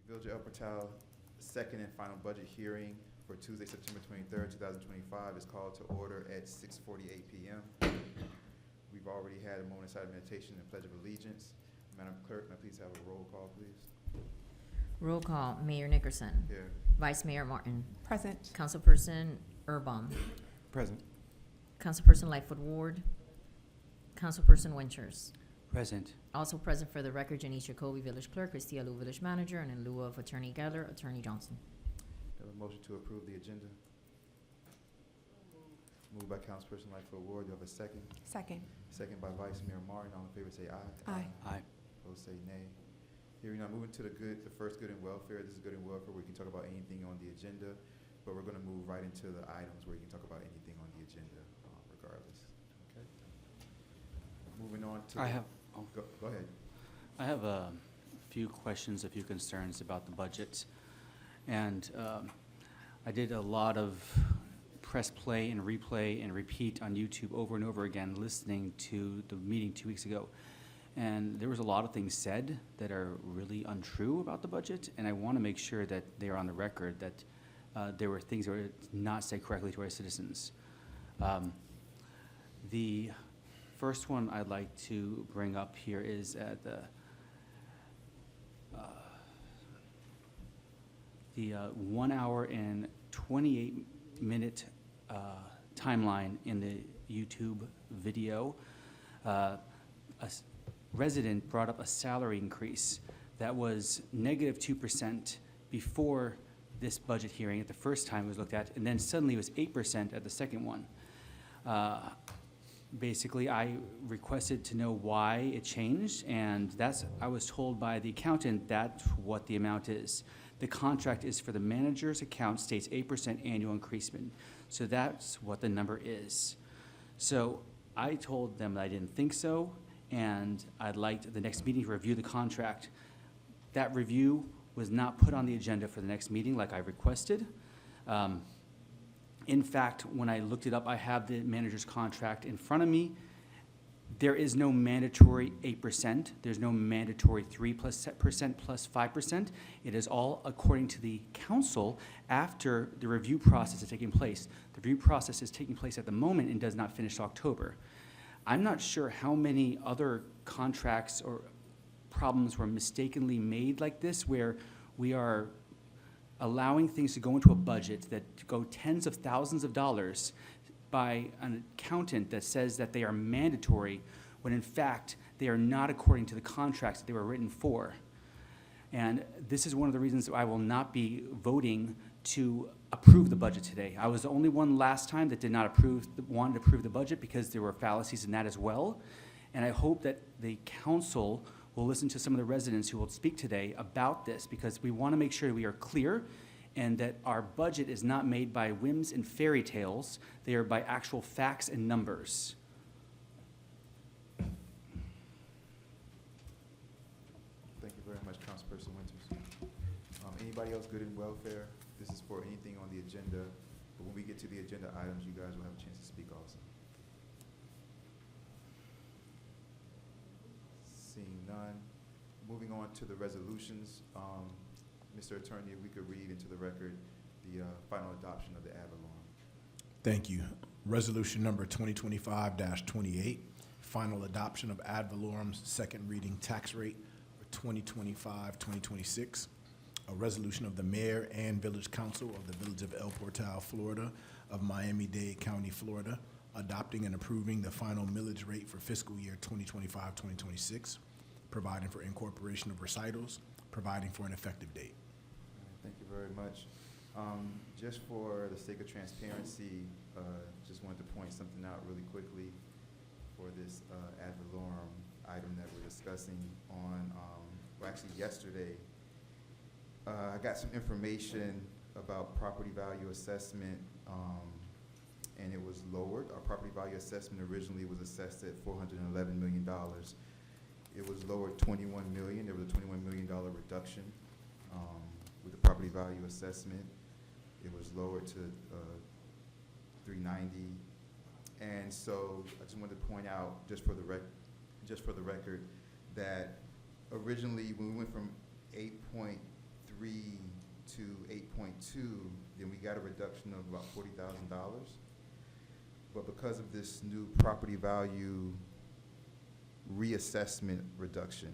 Village of El Portal second and final budget hearing for Tuesday, September 23rd, 2025 is called to order at 6:48 p.m. We've already had a moment of silent meditation and pledge of allegiance. Madam Clerk, may I please have a roll call, please? Roll call, Mayor Nickerson. Here. Vice Mayor Martin. Present. Councilperson Erbaum. Present. Councilperson Lightfoot Ward. Councilperson Winters. Present. Also present for the record, Janice Jacoby, Village Clerk, Christy Alou, Village Manager, and in lieu of Attorney Geller, Attorney Johnson. Have a motion to approve the agenda. Moved by Councilperson Lightfoot Ward. Do you have a second? Second. Second by Vice Mayor Martin. All in favor say aye. Aye. Aye. Opposed say nay. Hearing now, moving to the first good and welfare. This is good and welfare where you can talk about anything on the agenda, but we're going to move right into the items where you can talk about anything on the agenda, regardless. Okay. Moving on to. Go ahead. I have a few questions, a few concerns about the budget. And I did a lot of press play and replay and repeat on YouTube over and over again, listening to the meeting 2 weeks ago. And there was a lot of things said that are really untrue about the budget, and I want to make sure that they are on the record, that there were things that were not said correctly to our citizens. The first one I'd like to bring up here is the 1 hour and 28-minute timeline in the YouTube video. A resident brought up a salary increase that was -2% before this budget hearing at the first time it was looked at, and then suddenly it was 8% at the second one. Basically, I requested to know why it changed, and I was told by the accountant that's what the amount is. The contract is for the manager's account, states 8% annual increasement. So that's what the number is. So I told them that I didn't think so, and I'd like the next meeting to review the contract. That review was not put on the agenda for the next meeting like I requested. In fact, when I looked it up, I have the manager's contract in front of me. There is no mandatory 8%. There's no mandatory 3% plus 5%. It is all according to the council after the review process is taking place. The review process is taking place at the moment and does not finish till October. I'm not sure how many other contracts or problems were mistakenly made like this, where we are allowing things to go into a budget that go tens of thousands of dollars by an accountant that says that they are mandatory, when in fact they are not according to the contracts that they were written for. And this is one of the reasons that I will not be voting to approve the budget today. I was the only one last time that did not wanted to approve the budget because there were fallacies in that as well. And I hope that the council will listen to some of the residents who will speak today about this, because we want to make sure we are clear and that our budget is not made by whims and fairy tales. They are by actual facts and numbers. Thank you very much, Councilperson Winters. Anybody else good in welfare? This is for anything on the agenda, but when we get to the agenda items, you guys will have a chance to speak also. Seeing none. Moving on to the resolutions. Mr. Attorney, if we could read into the record the final adoption of the ad valorem. Thank you. Resolution number 2025-28, final adoption of ad valorem's second reading tax rate for 2025-2026. A resolution of the Mayor and Village Council of the Village of El Portal, Florida, of Miami-Dade County, Florida, adopting and approving the final millage rate for fiscal year 2025-2026, providing for incorporation of recitals, providing for an effective date. Thank you very much. Just for the sake of transparency, just wanted to point something out really quickly for this ad valorem item that we're discussing on, well, actually yesterday. I got some information about property value assessment, and it was lowered. Our property value assessment originally was assessed at $411 million. It was lowered $21 million. There was a $21 million reduction with the property value assessment. It was lowered to $390. And so I just wanted to point out, just for the record, that originally when we went from 8.3 to 8.2, then we got a reduction of about $40,000. But because of this new property value reassessment reduction,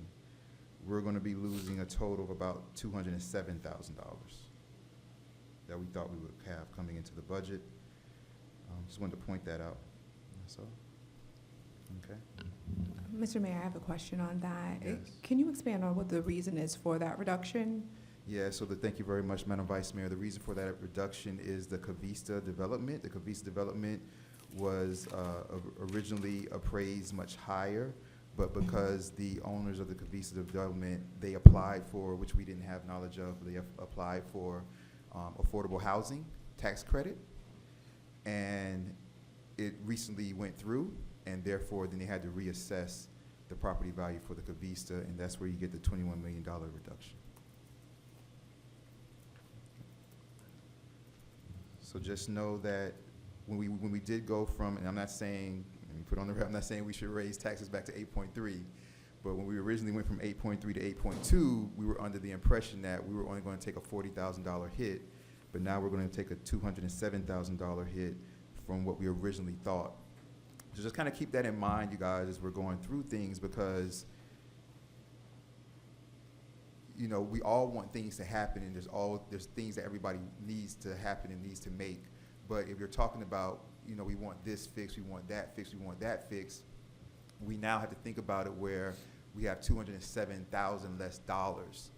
we're going to be losing a total of about $207,000 that we thought we would have coming into the budget. Just wanted to point that out. That's all. Okay. Mr. Mayor, I have a question on that. Yes. Can you expand on what the reason is for that reduction? Yeah, so thank you very much, Madam Vice Mayor. The reason for that reduction is the Cavista development. The Cavista development was originally appraised much higher, but because the owners of the Cavista development, they applied for, which we didn't have knowledge of, they applied for affordable housing tax credit, and it recently went through, and therefore then they had to reassess the property value for the Cavista, and that's where you get the $21 million reduction. So just know that when we did go from, and I'm not saying, let me put on the record, I'm not saying we should raise taxes back to 8.3, but when we originally went from 8.3 to 8.2, we were under the impression that we were only going to take a $40,000 hit, but now we're going to take a $207,000 hit from what we originally thought. So just kind of keep that in mind, you guys, as we're going through things, because you know, we all want things to happen, and there's things that everybody needs to happen and needs to make. But if you're talking about, you know, we want this fixed, we want that fixed, we want that fixed, we now have to think about it where we have $207,000 less dollars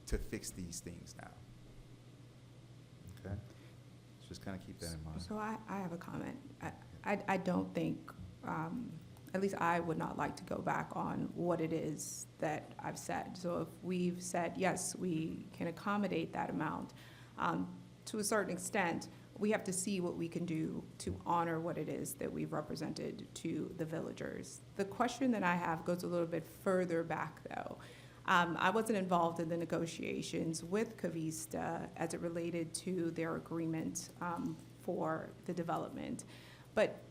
to fix these things now. Okay? So just kind of keep that in mind. So I have a comment. I don't think, at least I would not like to go back on what it is that I've said. So if we've said, yes, we can accommodate that amount, to a certain extent, we have to see what we can do to honor what it is that we've represented to the villagers. The question that I have goes a little bit further back, though. I wasn't involved in the negotiations with Cavista as it related to their agreement for the development. But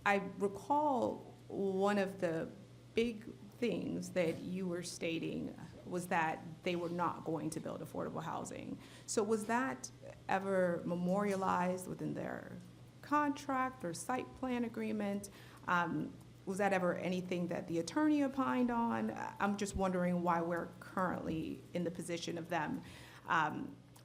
I recall one of the big things that you were stating was that they were not going to build affordable housing. So was that ever memorialized within their contract or site plan agreement? Was that ever anything that the attorney opined on? I'm just wondering why we're currently in the position of them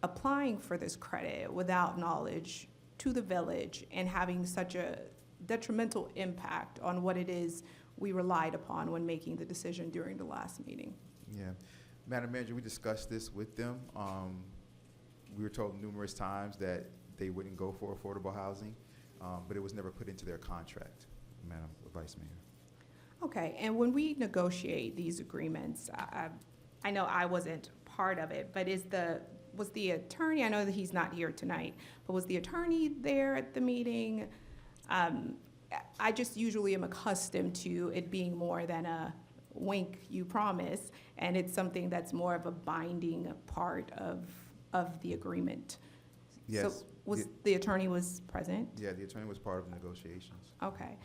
applying for this credit without knowledge to the village and having such a detrimental impact on what it is we relied upon when making the decision during the last meeting. Yeah. Madam Manager, we discussed this with them. We were told numerous times that they wouldn't go for affordable housing, but it was never put into their contract, Madam Vice Mayor. Okay, and when we negotiate these agreements, I know I wasn't part of it, but was the attorney, I know that he's not here tonight, but was the attorney there at the meeting? I just usually am accustomed to it being more than a wink, you promise, and it's something that's more of a binding part of the agreement. Yes. So the attorney was present? Yeah, the attorney was part of the negotiations. Okay.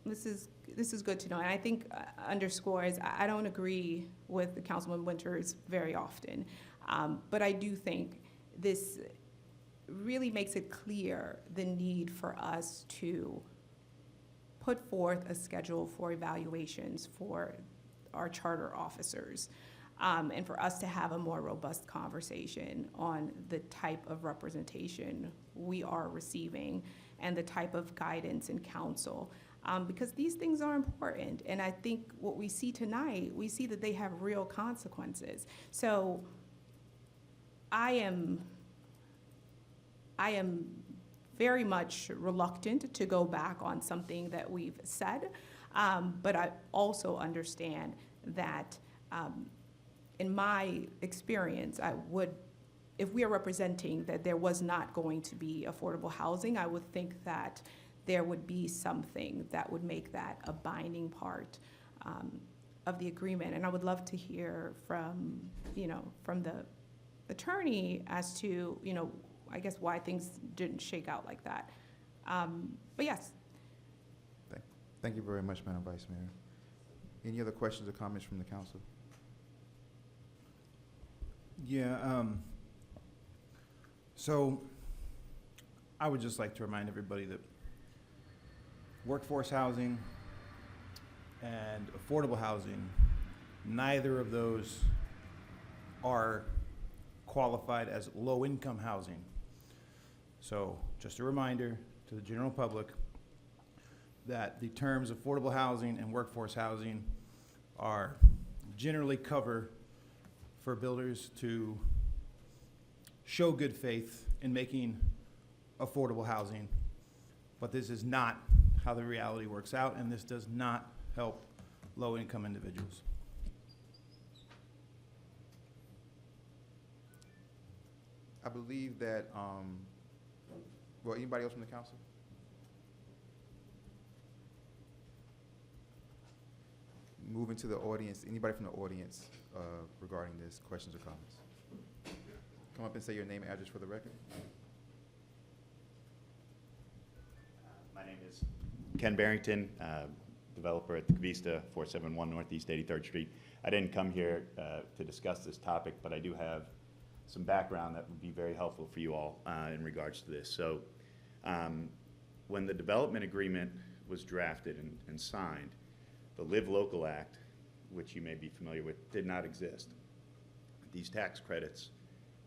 This is good to know, and I think underscores, I don't agree with Councilman Winters very often, but I do think this really makes it clear the need for us to put forth a schedule for evaluations for our charter officers, and for us to have a more robust conversation on the type of representation we are receiving and the type of guidance and counsel, because these things are important. And I think what we see tonight, we see that they have real consequences. So I am very much reluctant to go back on something that we've said, but I also understand that in my experience, if we are representing that there was not going to be affordable housing, I would think that there would be something that would make that a binding part of the agreement. And I would love to hear from the attorney as to, I guess why things didn't shake out like that. But yes. Thank you very much, Madam Vice Mayor. Any other questions or comments from the council? Yeah, so I would just like to remind everybody that workforce housing and affordable housing, neither of those are qualified as low-income housing. So just a reminder to the general public that the terms affordable housing and workforce housing are generally cover for builders to show good faith in making affordable housing. But this is not how the reality works out, and this does not help low-income individuals. I believe that, well, anybody else from the council? Moving to the audience, anybody from the audience regarding this, questions or comments? Come up and say your name and address for the record. My name is Ken Barrington, developer at the Cavista, 471 Northeast 83rd Street. I didn't come here to discuss this topic, but I do have some background that would be very helpful for you all in regards to this. So when the development agreement was drafted and signed, the Live Local Act, which you may be familiar with, did not exist. These tax credits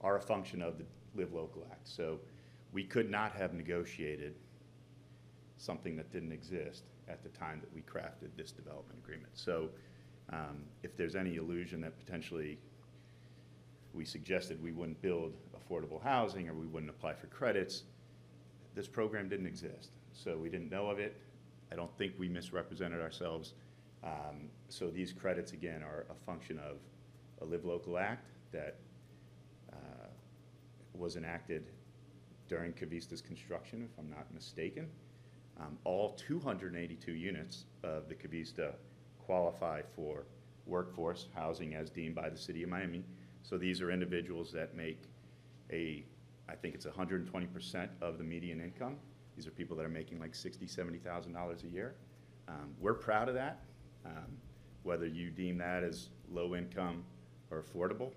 are a function of the Live Local Act. So we could not have negotiated something that didn't exist at the time that we crafted this development agreement. So if there's any illusion that potentially we suggested we wouldn't build affordable housing or we wouldn't apply for credits, this program didn't exist. So we didn't know of it. I don't think we misrepresented ourselves. So these credits, again, are a function of a Live Local Act that was enacted during Cavista's construction, if I'm not mistaken. All 282 units of the Cavista qualify for workforce housing as deemed by the City of Miami. So these are individuals that make I think it's 120% of the median income. These are people that are making like $60,000, $70,000 a year. We're proud of that. Whether you deem that as low income or affordable,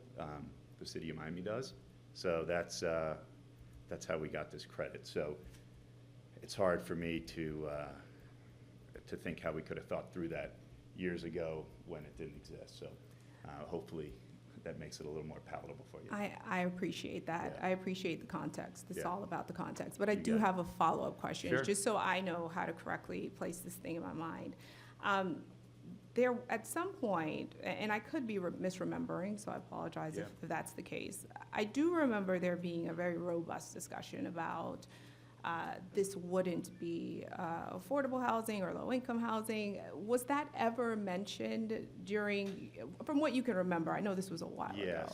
the City of Miami does. So that's how we got this credit. So it's hard for me to think how we could have thought through that years ago when it didn't exist. So hopefully that makes it a little more palatable for you. I appreciate that. Yeah. I appreciate the context. It's Yeah. all about the context. But I You do got it. have a follow-up question, Sure. just so I know how to correctly place this thing in my mind. There, at some point, and I could be misremembering, so I apologize Yeah. if that's the case. I do remember there being a very robust discussion about this wouldn't be affordable housing or low-income housing. Was that ever mentioned during, from what you can remember? I know this was a while ago. Yeah,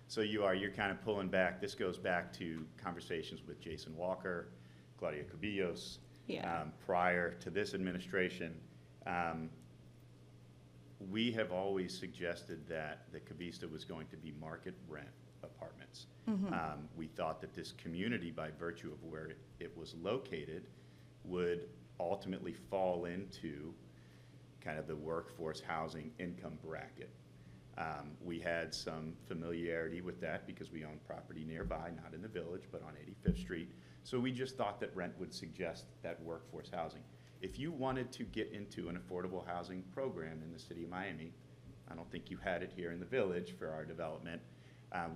so you're kind of pulling back. This goes back to conversations with Jason Walker, Claudia Cabillos, Yeah. prior to this administration. We have always suggested that the Cavista was going to be market rent apartments. We thought that this community, by virtue of where it was located, would ultimately fall into kind of the workforce housing income bracket. We had some familiarity with that because we own property nearby, not in the village, but on 85th Street. So we just thought that rent would suggest that workforce housing. If you wanted to get into an affordable housing program in the City of Miami, I don't think you had it here in the village for our development.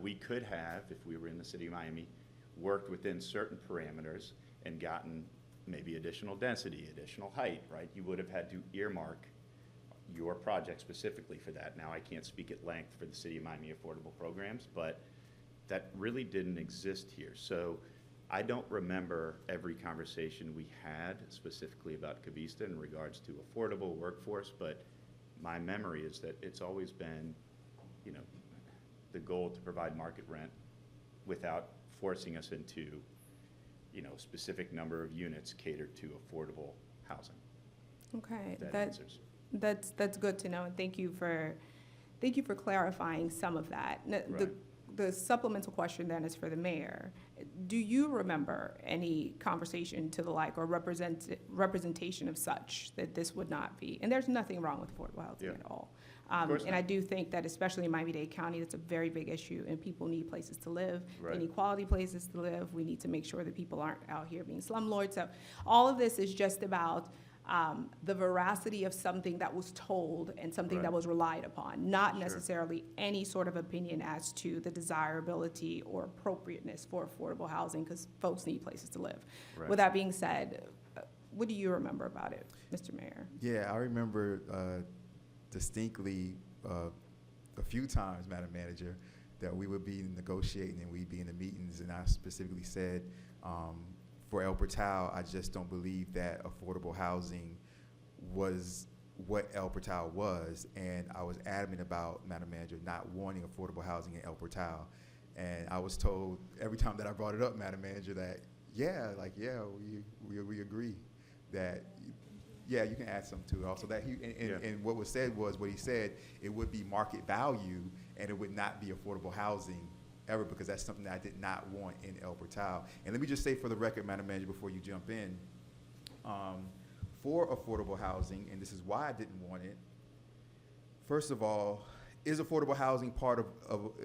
We could have, if we were in the City of Miami, worked within certain parameters and gotten maybe additional density, additional height, right? You would have had to earmark your project specifically for that. Now, I can't speak at length for the City of Miami affordable programs, but that really didn't exist here. So I don't remember every conversation we had specifically about Cavista in regards to affordable workforce, but my memory is that it's always been, you know, the goal to provide market rent without forcing us into, you know, a specific number of units catered to affordable housing. Okay, If that answers. that's good to know, and thank you for clarifying some of that. Right. the supplemental question then is for the mayor. Do you remember any conversation to the like or representation of such that this would not be? And there's nothing wrong with affordable housing Yeah. at all. course And not. I do think that especially in Miami-Dade County, that's a very big issue and people need places to live. They Right. need quality places to live. We need to make sure that people aren't out here being slumlords. So all of this is just about the veracity of something that was told and something that Right. was relied upon, not Sure. necessarily any sort of opinion as to the desirability or appropriateness for affordable housing, because folks need places to live. Right. With that being said, what do you remember about it, Mr. Mayor? Yeah, I remember distinctly a few times, Madam Manager, that we would be negotiating and we'd be in the meetings, and I specifically said, for El Portal, I just don't believe that affordable housing was what El Portal was, and I was adamant about, Madam Manager, not wanting affordable housing in El Portal. And I was told every time that I brought it up, Madam Manager, that, we agree that, yeah, you can add something to it also. That and what was said was, what he said, it would be market value and it would not be affordable housing ever, because that's something that I did not want in El Portal. And let me just say for the record, Madam Manager, before you jump in, for affordable housing, and this is why I didn't want it, first of all, is affordable housing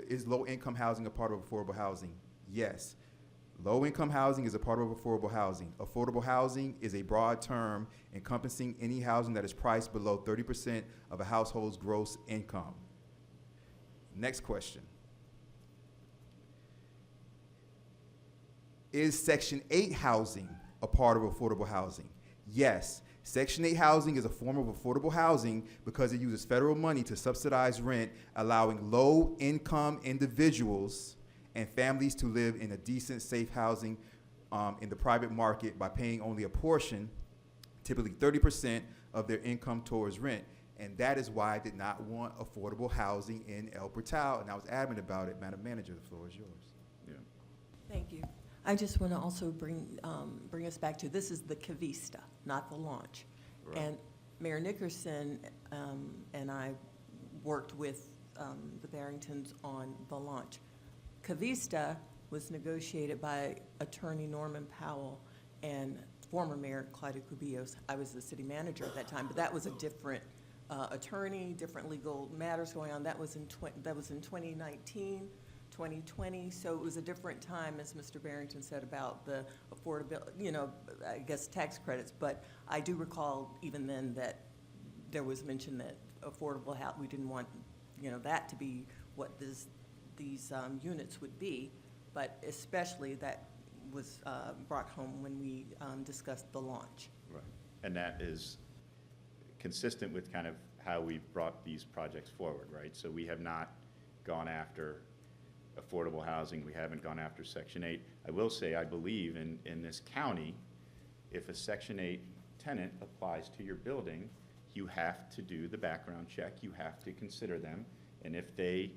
is low-income housing a part of affordable housing? Yes. Low-income housing is a part of affordable housing. Affordable housing is a broad term encompassing any housing that is priced below 30% of a household's gross income. Next question. Is Section 8 housing a part of affordable housing? Yes. Section 8 housing is a form of affordable housing because it uses federal money to subsidize rent, allowing low-income individuals and families to live in a decent, safe housing in the private market by paying only a portion, typically 30% of their income towards rent. And that is why I did not want affordable housing in El Portal, and I was adamant about it. Madam Manager, the floor is yours. Yeah. Thank you. I just want to also bring us back to, this is the Cavista, not the launch. Right. And Mayor Nickerson and I worked with the Barringtons on the launch. Cavista was negotiated by Attorney Norman Powell and former Mayor Clyde Cubillos. I was the city manager at that time, but that was a different attorney, different legal matters going on. That was in 2019. 2020, so it was a different time, as Mr. Barrington said, about the affordability, I guess tax credits, but I do recall even then that there was mention that affordable housing, we didn't want, that to be what these units would be, but especially that was brought home when we discussed the launch. Right. And that is consistent with kind of how we've brought these projects forward, right? So we have not gone after affordable housing. We haven't gone after Section 8. I will say, I believe in this county, if a Section 8 tenant applies to your building, you have to do the background check. You have to consider them. And if they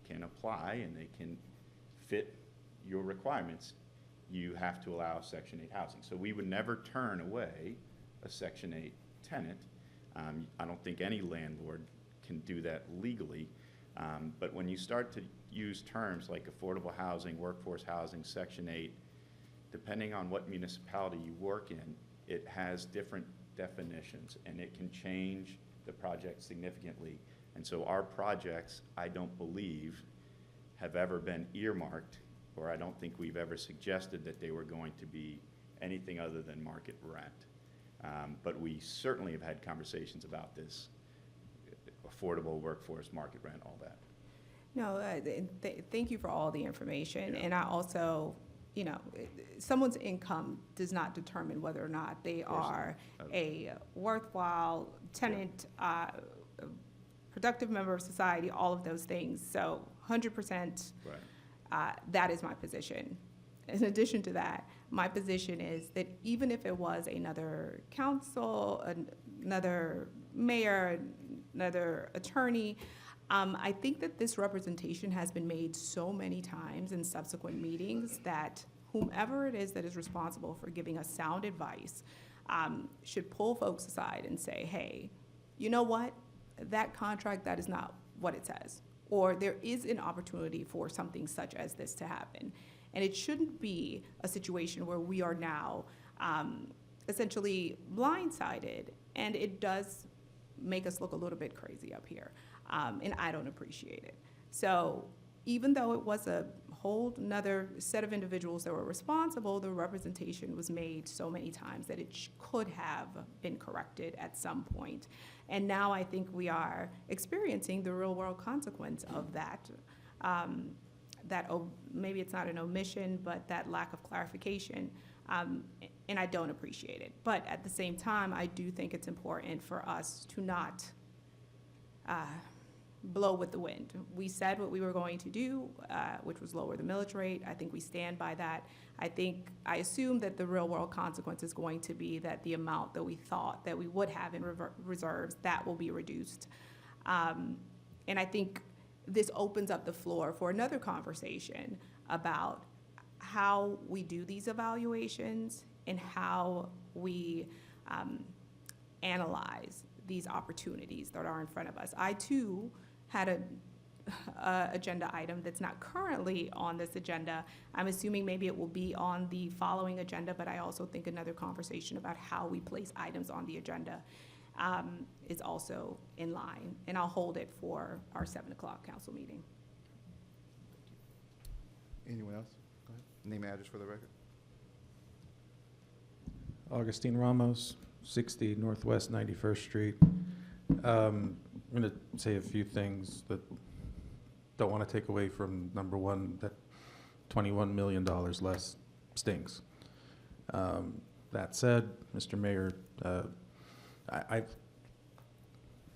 can apply and they can fit your requirements, you have to allow Section 8 housing. So we would never turn away a Section 8 tenant. I don't think any landlord can do that legally. But when you start to use terms like affordable housing, workforce housing, Section 8, depending on what municipality you work in, it has different definitions, and it can change the project significantly. And so our projects, I don't believe, have ever been earmarked, or I don't think we've ever suggested that they were going to be anything other than market rent. But we certainly have had conversations about this, affordable workforce, market rent, all that. No, thank you for all the information. Yeah. And I also, someone's income does not determine whether or not they are a worthwhile tenant, productive member of society, all of those things. So 100%, Right. that is my position. In addition to that, my position is that even if it was another council, another mayor, another attorney, I think that this representation has been made so many times in subsequent meetings that whomever it is that is responsible for giving us sound advice should pull folks aside and say, hey, you know what? That contract, that is not what it says. or there is an opportunity for something such as this to happen. And it shouldn't be a situation where we are now essentially blindsided, and it does make us look a little bit crazy up here, and I don't appreciate it. So even though it was a whole nother set of individuals that were responsible, the representation was made so many times that it could have been corrected at some point. And now I think we are experiencing the real world consequence of that. Maybe it's not an omission, but that lack of clarification, and I don't appreciate it. But at the same time, I do think it's important for us to not blow with the wind. We said what we were going to do, which was lower the millage rate. I think we stand by that. I assume that the real world consequence is going to be that the amount that we thought that we would have in reserves, that will be reduced. And I think this opens up the floor for another conversation about how we do these evaluations and how we analyze these opportunities that are in front of us. I too had a agenda item that's not currently on this agenda. I'm assuming maybe it will be on the following agenda, but I also think another conversation about how we place items on the agenda is also in line, and I'll hold it for our 7 o'clock council meeting. Anyone else? Go ahead. Name and address for the record. Augustine Ramos, 60 Northwest 91st Street. I'm going to say a few things that don't want to take away from number one, that $21 million less stinks. That said, Mr. Mayor,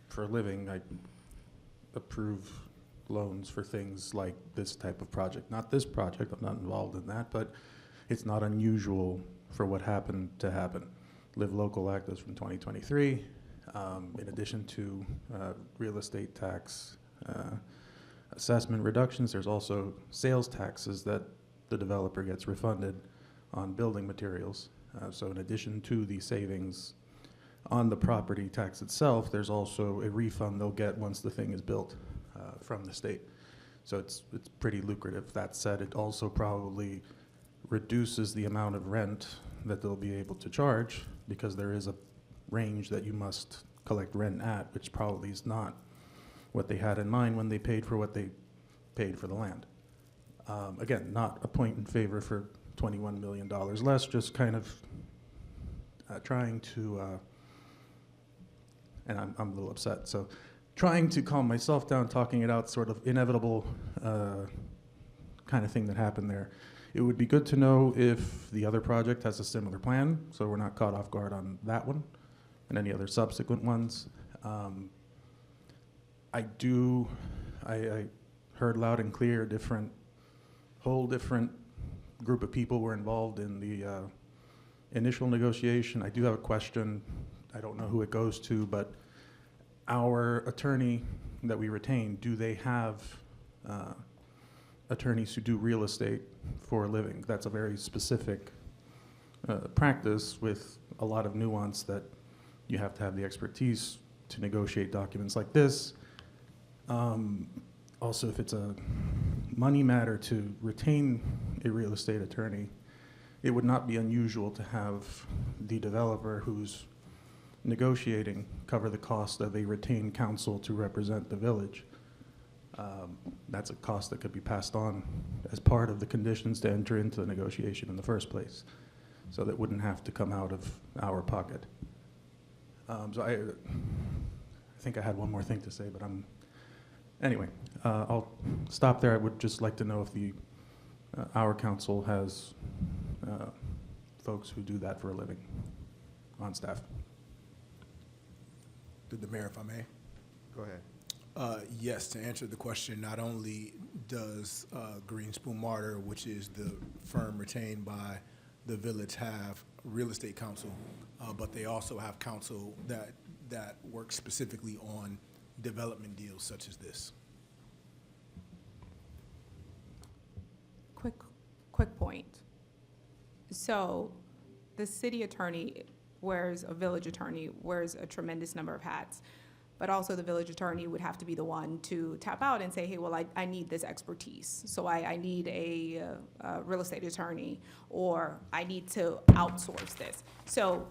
for a living, I approve loans for things like this type of project. Not this project, I'm not involved in that, but it's not unusual for what happened to happen. Live Local Act is from 2023. In addition to real estate tax assessment reductions, there's also sales taxes that the developer gets refunded on building materials. So in addition to the savings on the property tax itself, there's also a refund they'll get once the thing is built from the state. So it's pretty lucrative. That said, it also probably reduces the amount of rent that they'll be able to charge, because there is a range that you must collect rent at, which probably is not what they had in mind when they paid for what they paid for the land. Again, not a point in favor for $21 million less, just kind of trying to, and I'm a little upset, so trying to calm myself down, talking it out, sort of inevitable kind of thing that happened there. It would be good to know if the other project has a similar plan, so we're not caught off guard on that one and any other subsequent ones. I heard loud and clear a whole different group of people were involved in the initial negotiation. I do have a question. I don't know who it goes to, but our attorney that we retain, do they have attorneys who do real estate for a living? That's a very specific practice with a lot of nuance that you have to have the expertise to negotiate documents like this. Also, if it's a money matter to retain a real estate attorney, it would not be unusual to have the developer who's negotiating cover the cost of a retained counsel to represent the village. That's a cost that could be passed on as part of the conditions to enter into the negotiation in the first place. So that wouldn't have to come out of our pocket. So I think I had one more thing to say, but anyway, I'll stop there. I would just like to know if our council has folks who do that for a living on staff. Through the mayor, if I may. Go ahead. Yes, to answer the question, not only does Greenspoon Martyr, which is the firm retained by the village, have real estate counsel, but they also have counsel that works specifically on development deals such as this. Quick point. So the city attorney a village attorney wears a tremendous number of hats. But also the village attorney would have to be the one to tap out and say, hey, well, I need this expertise. So I need a real estate attorney, or I need to outsource this. So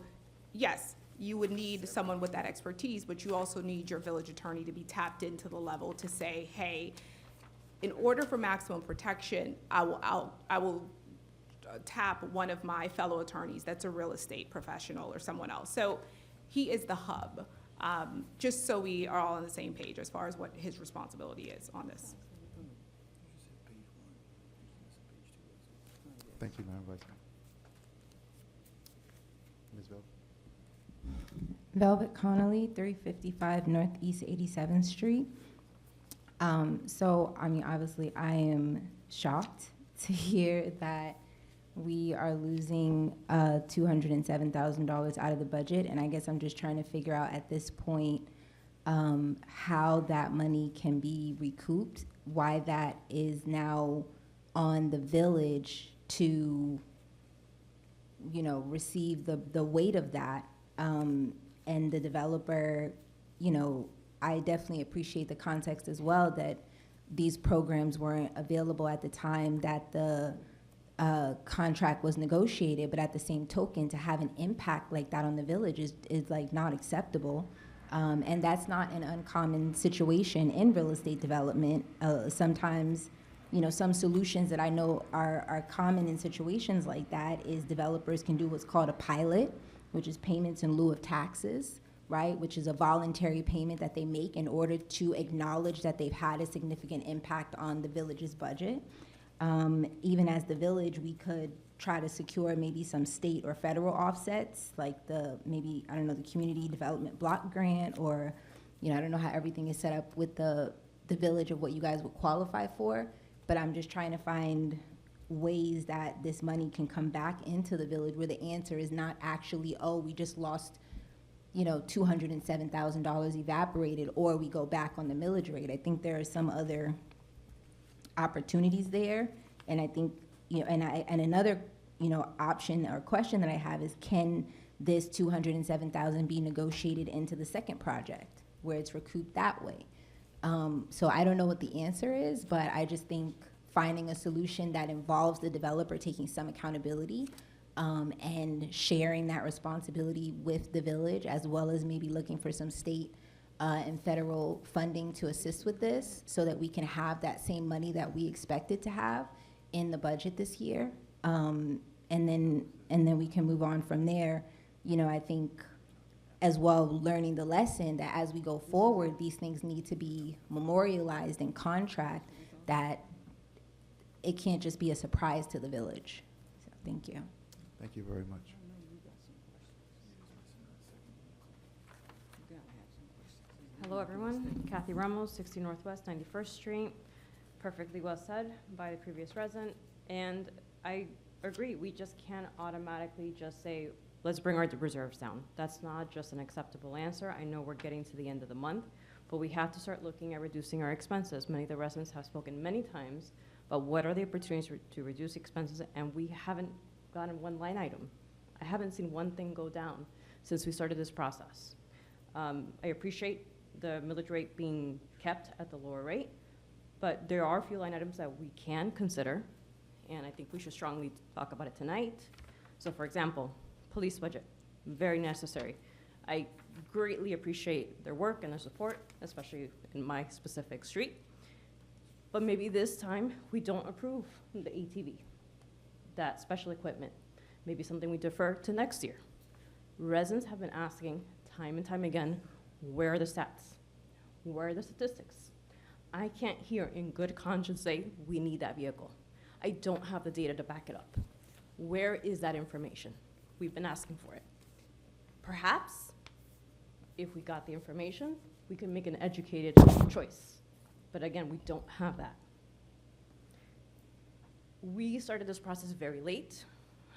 yes, you would need someone with that expertise, but you also need your village attorney to be tapped into the level to say, hey, in order for maximum protection, I will tap one of my fellow attorneys that's a real estate professional or someone else. So he is the hub, just so we are all on the same page as far as what his responsibility is on this. Thank you, Madam Vice Mayor. Ms. Bell? Velvet Connolly, 355 Northeast 87th Street. So, I mean, obviously, I am shocked to hear that we are losing $207,000 out of the budget, and I guess I'm just trying to figure out at this point how that money can be recouped, why that is now on the village to, you know, receive the weight of that, and the developer, you know, I definitely appreciate the context as well that these programs weren't available at the time that the contract was negotiated, but at the same token, to have an impact like that on the village is like not acceptable. And that's not an uncommon situation in real estate development. Sometimes, you know, some solutions that I know are common in situations like that is developers can do what's called a pilot, which is payments in lieu of taxes, right? Which is a voluntary payment that they make in order to acknowledge that they've had a significant impact on the village's budget. Even as the village, we could try to secure maybe some state or federal offsets, like the community development block grant, or, you know, I don't know how everything is set up with the village of what you guys would qualify for, but I'm just trying to find ways that this money can come back into the village where the answer is not actually, oh, we just lost, you know, $207,000 evaporated, or we go back on the millage rate. I think there are some other opportunities there, and I think, you know, and another, you know, option or question that I have is, can this $207,000 be negotiated into the second project where it's recouped that way? So I don't know what the answer is, but I just think finding a solution that involves the developer taking some accountability and sharing that responsibility with the village, as well as maybe looking for some state and federal funding to assist with this, so that we can have that same money that we expected to have in the budget this year, and then we can move on from there. You know, I think as well, learning the lesson that as we go forward, these things need to be memorialized in contract, that it can't just be a surprise to the village. So, thank you. Thank you very much. Hello, everyone. Kathy Ramos, 60 Northwest 91st Street. Perfectly well said by the previous resident. And I agree, we just can't automatically just say, let's bring our reserves down. That's not just an acceptable answer. I know we're getting to the end of the month, but we have to start looking at reducing our expenses. Many of the residents have spoken many times about what are the opportunities to reduce expenses, and we haven't gotten one line item. I haven't seen one thing go down since we started this process. I appreciate the millage rate being kept at the lower rate, but there are a few line items that we can consider, and I think we should strongly talk about it tonight. So, for example, police budget, very necessary. I greatly appreciate their work and their support, especially in my specific street. But maybe this time we don't approve the ATV, that special equipment. Maybe something we defer to next year. Residents have been asking time and time again, where are the stats? Where are the statistics? I can't hear in good conscience say we need that vehicle. I don't have the data to back it up. Where is that information? We've been asking for it. Perhaps, if we got the information, we could make an educated choice. But again, we don't have that. We started this process very late.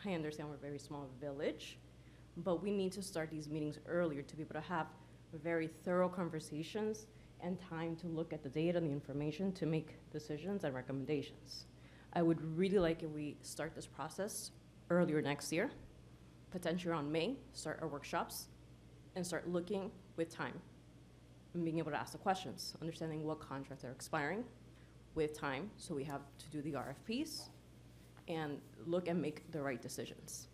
I understand we're a very small village, but we need to start these meetings earlier to be able to have very thorough conversations and time to look at the data and the information to make decisions and recommendations. I would really like if we start this process earlier next year, potentially around May, start our workshops, and start looking with time. and being able to ask the questions, understanding what contracts are expiring with time, so we have to do the RFPs and look and make the right decisions.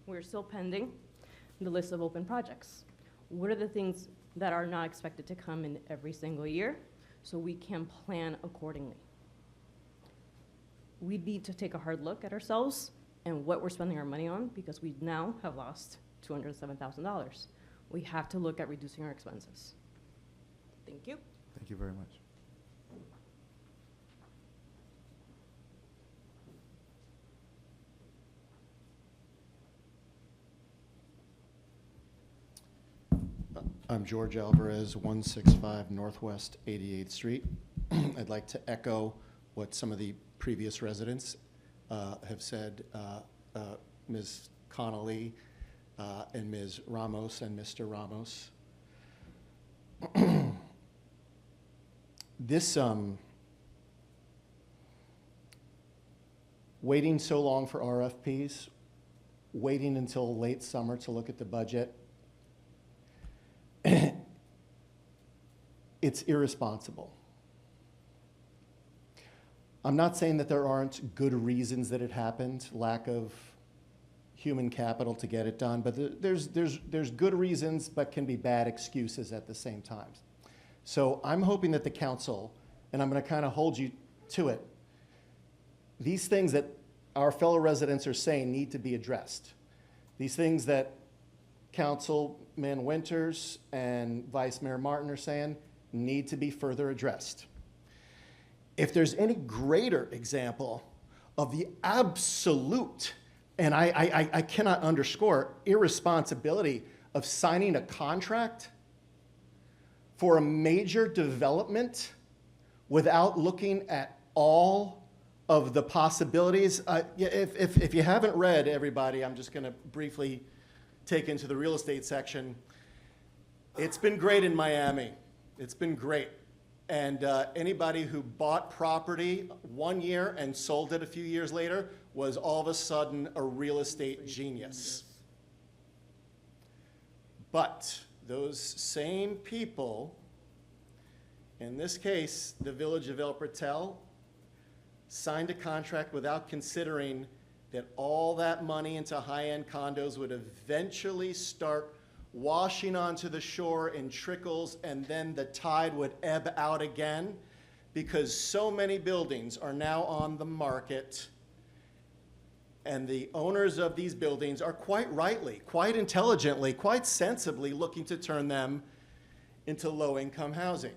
We're still pending the list of open projects. What are the things that are not expected to come in every single year, so we can plan accordingly? We need to take a hard look at ourselves and what we're spending our money on, because we now have lost $207,000. We have to look at reducing our expenses. Thank you. Thank you very much. I'm George Alvarez, 165 Northwest 88th Street. I'd like to echo what some of the previous residents have said, Ms. Connolly and Ms. Ramos and Mr. Ramos. This, waiting so long for RFPs, waiting until late summer to look at the budget, it's irresponsible. I'm not saying that there aren't good reasons that it happened, lack of human capital to get it done, but there's good reasons, but can be bad excuses at the same time. So I'm hoping that the council, and I'm going to kind of hold you to it, these things that our fellow residents are saying need to be addressed. These things that Councilman Winters and Vice Mayor Martin are saying need to be further addressed. If there's any greater example of the absolute, and I cannot underscore, irresponsibility of signing a contract for a major development without looking at all of the possibilities. If you haven't read, everybody, I'm just going to briefly take into the real estate section. It's been great in Miami. It's been great. And anybody who bought property 1 year and sold it a few years later was all of a sudden a real estate genius. But those same people, in this case, the Village of El Pretel, signed a contract without considering that all that money into high-end condos would eventually start washing onto the shore in trickles, and then the tide would ebb out again, because so many buildings are now on the market, and the owners of these buildings are quite rightly, quite intelligently, quite sensibly looking to turn them into low-income housing.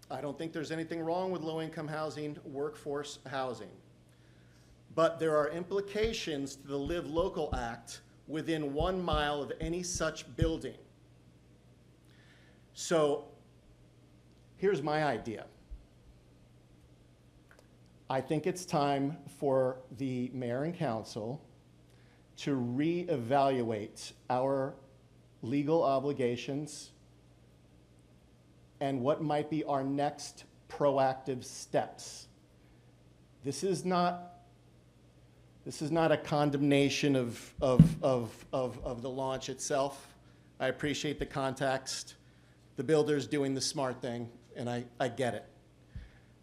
I don't think there's anything wrong with low-income housing, workforce housing. But there are implications to the Live Local Act within 1 mile of any such building. So here's my idea. I think it's time for the mayor and council to reevaluate our legal obligations and what might be our next proactive steps. This is not a condemnation of the launch itself. I appreciate the context. The builder's doing the smart thing, and I get it.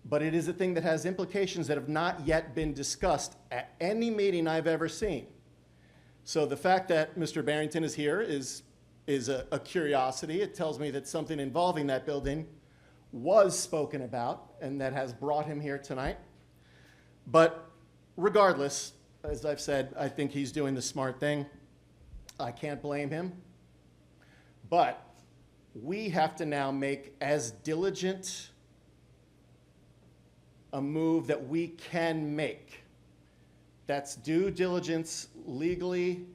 But it is a thing that has implications that have not yet been discussed at any meeting I've ever seen. So the fact that Mr. Barrington is here is a curiosity. It tells me that something involving that building was spoken about, and that has brought him here tonight. But regardless, as I've said, I think he's doing the smart thing. I can't blame him. But we have to now make as diligent a move that we can make. That's due diligence legally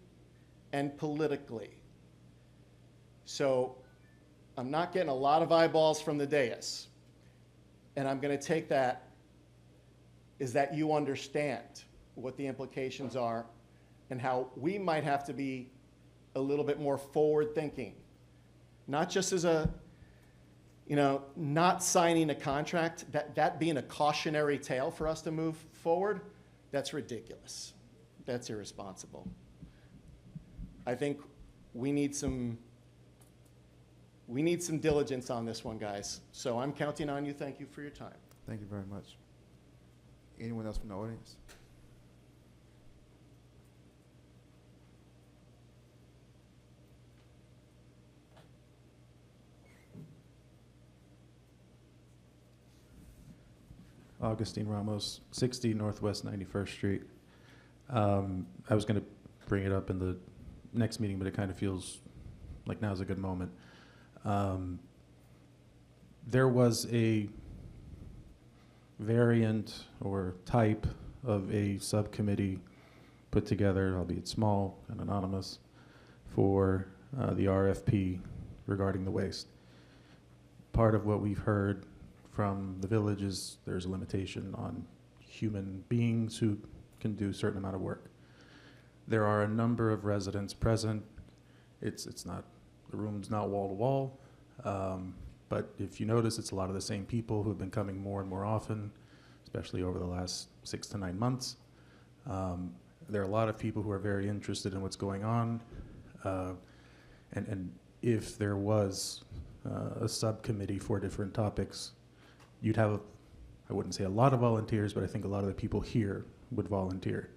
and politically. So I'm not getting a lot of eyeballs from the dais. And I'm going to take that is that you understand what the implications are and how we might have to be a little bit more forward thinking. Not just as a, not signing a contract, that being a cautionary tale for us to move forward, that's ridiculous. That's irresponsible. I think we need some we need some diligence on this one, guys. So I'm counting on you. Thank you for your time. Thank you very much. Anyone else from the audience? Augustine Ramos, 60 Northwest 91st Street. I was going to bring it up in the next meeting, but it kind of feels like now's a good moment. There was a variant or type of a subcommittee put together, albeit small and anonymous, for the RFP regarding the waste. Part of what we've heard from the village is there's a limitation on human beings who can do a certain amount of work. There are a number of residents present. It's not, the room's not wall to wall, but if you notice, it's a lot of the same people who have been coming more and more often, especially over the last 6 to 9 months. There are a lot of people who are very interested in what's going on, and if there was a subcommittee for different topics, you'd have, I wouldn't say a lot of volunteers, but I think a lot of the people here would volunteer.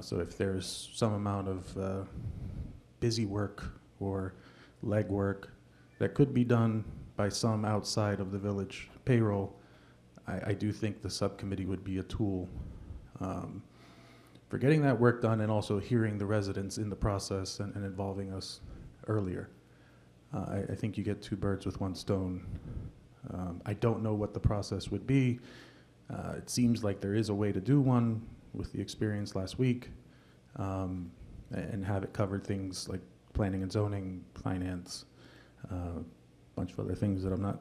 So if there's some amount of busy work or leg work that could be done by some outside of the village payroll, I do think the subcommittee would be a tool for getting that work done and also hearing the residents in the process and involving us earlier. I think you get 2 birds with 1 stone. I don't know what the process would be. It seems like there is a way to do one with the experience last week, and have it cover things like planning and zoning, finance, a bunch of other things that I'm not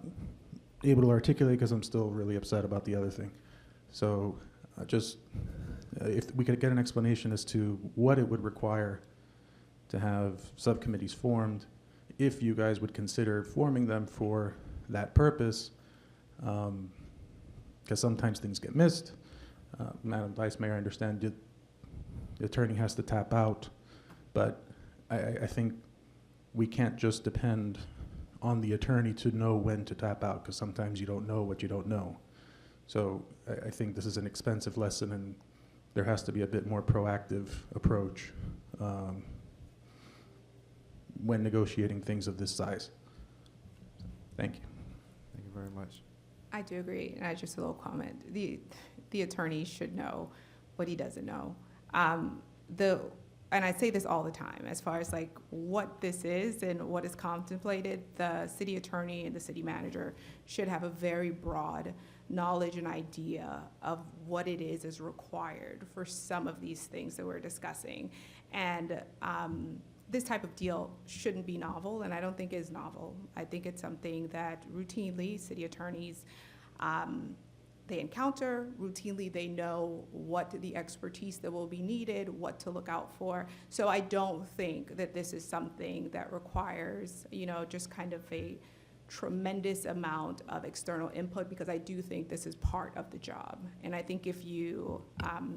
able to articulate because I'm still really upset about the other thing. So just if we could get an explanation as to what it would require to have subcommittees formed, if you guys would consider forming them for that purpose, because sometimes things get missed. Madam Vice Mayor, I understand the attorney has to tap out, but I think we can't just depend on the attorney to know when to tap out, because sometimes you don't know what you don't know. So I think this is an expensive lesson, and there has to be a bit more proactive approach when negotiating things of this size. Thank you. Thank you very much. I do agree, and just a little comment. The attorney should know what he doesn't know. And I say this all the time, as far as like what this is and what is contemplated, the city attorney and the city manager should have a very broad knowledge and idea of what it is required for some of these things that we're discussing. And this type of deal shouldn't be novel, and I don't think is novel. I think it's something that routinely city attorneys they encounter. Routinely, they know what the expertise that will be needed, what to look out for. So I don't think that this is something that requires, just kind of a tremendous amount of external input, because I do think this is part of the job. And I think if you,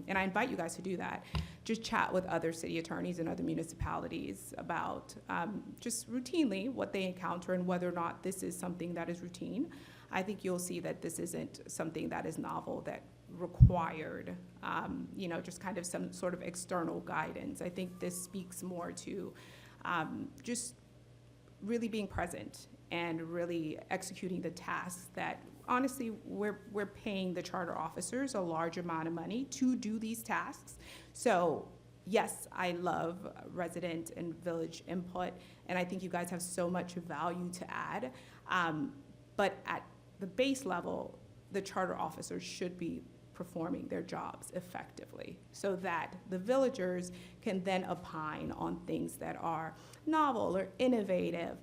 and I invite you guys to do that, just chat with other city attorneys and other municipalities about just routinely what they encounter and whether or not this is something that is routine. I think you'll see that this isn't something that is novel, that required, just kind of some sort of external guidance. I think this speaks more to just really being present and really executing the tasks that, honestly, we're paying the charter officers a large amount of money to do these tasks. So yes, I love resident and village input, and I think you guys have so much value to add. But at the base level, the charter officers should be performing their jobs effectively so that the villagers can then opine on things that are novel or innovative,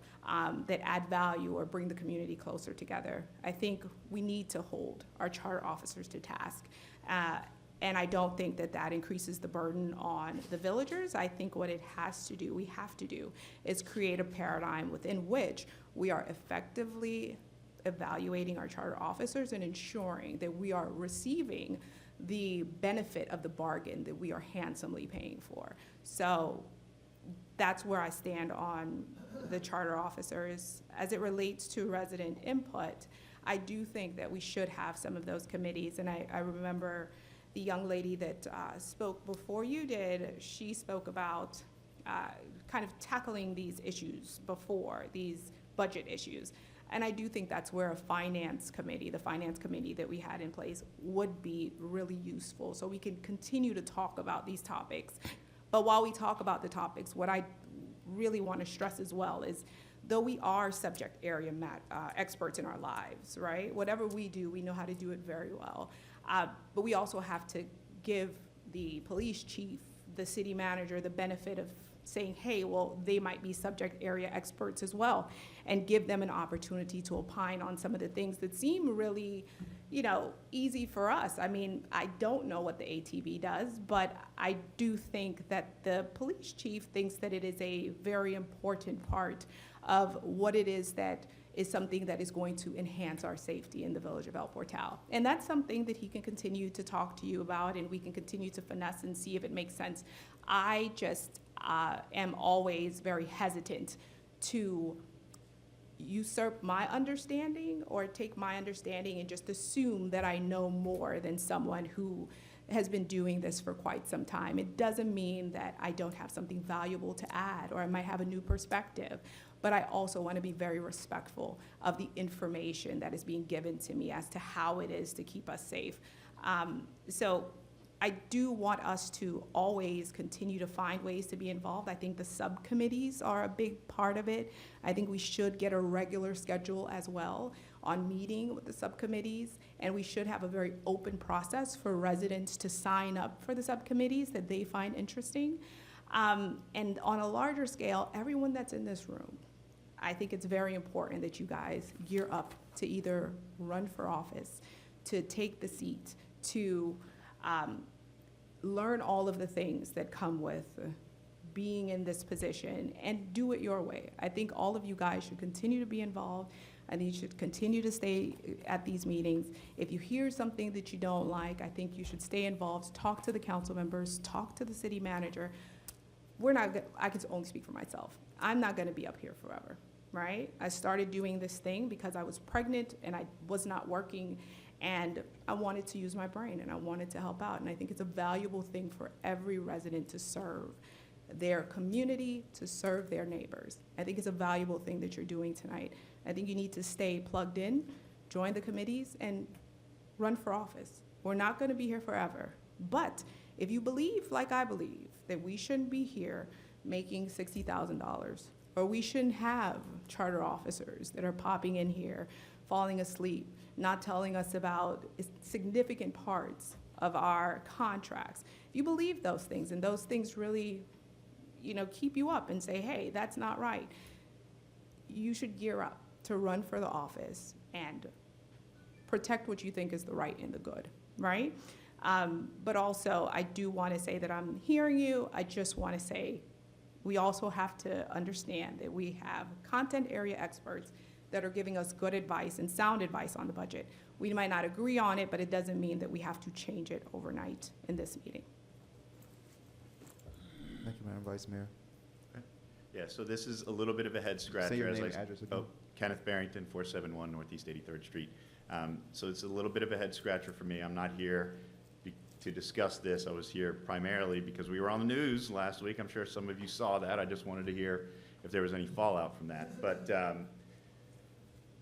that add value or bring the community closer together. I think we need to hold our charter officers to task. And I don't think that that increases the burden on the villagers. I think what it has to do, we have to do, is create a paradigm within which we are effectively evaluating our charter officers and ensuring that we are receiving the benefit of the bargain that we are handsomely paying for. So that's where I stand on the charter officers. as it relates to resident input, I do think that we should have some of those committees. And I remember the young lady that spoke before you did, she spoke about kind of tackling these issues before, these budget issues. And I do think that's where a finance committee, the finance committee that we had in place, would be really useful. So we can continue to talk about these topics. But while we talk about the topics, what I really want to stress as well is, though we are subject area experts in our lives, right? Whatever we do, we know how to do it very well. But we also have to give the police chief, the city manager, the benefit of saying, hey, well, they might be subject area experts as well, and give them an opportunity to opine on some of the things that seem really, easy for us. I mean, I don't know what the ATV does, but I do think that the police chief thinks that it is a very important part of what it is that is something that is going to enhance our safety in the village of El Portal. And that's something that he can continue to talk to you about, and we can continue to finesse and see if it makes sense. I just am always very hesitant to usurp my understanding or take my understanding and just assume that I know more than someone who has been doing this for quite some time. It doesn't mean that I don't have something valuable to add or I might have a new perspective, but I also want to be very respectful of the information that is being given to me as to how it is to keep us safe. So I do want us to always continue to find ways to be involved. I think the subcommittees are a big part of it. I think we should get a regular schedule as well on meeting with the subcommittees, and we should have a very open process for residents to sign up for the subcommittees that they find interesting. And on a larger scale, everyone that's in this room, I think it's very important that you guys gear up to either run for office, to take the seat, to learn all of the things that come with being in this position and do it your way. I think all of you guys should continue to be involved. I think you should continue to stay at these meetings. If you hear something that you don't like, I think you should stay involved, talk to the council members, talk to the city manager. I can only speak for myself. I'm not gonna be up here forever, right? I started doing this thing because I was pregnant and I was not working, and I wanted to use my brain and I wanted to help out. And I think it's a valuable thing for every resident to serve their community, to serve their neighbors. I think it's a valuable thing that you're doing tonight. I think you need to stay plugged in, join the committees, and run for office. We're not gonna be here forever. But if you believe, like I believe, that we shouldn't be here making $60,000, or we shouldn't have charter officers that are popping in here, falling asleep, not telling us about significant parts of our contracts. If you believe those things, and those things really, keep you up and say, hey, that's not right, you should gear up to run for the office and protect what you think is the right and the good, right? But also, I do want to say that I'm hearing you. I just want to say we also have to understand that we have content area experts that are giving us good advice and sound advice on the budget. We might not agree on it, but it doesn't mean that we have to change it overnight in this meeting. Thank you, Madam Vice Mayor. Yeah, so this is a little bit of a head scratcher. Say your as name I and s- address again. Oh, Kenneth Barrington, 471 Northeast 83rd Street. So it's a little bit of a head scratcher for me. I'm not here to discuss this. I was here primarily because we were on the news last week. I'm sure some of you saw that. I just wanted to hear if there was any fallout from that. But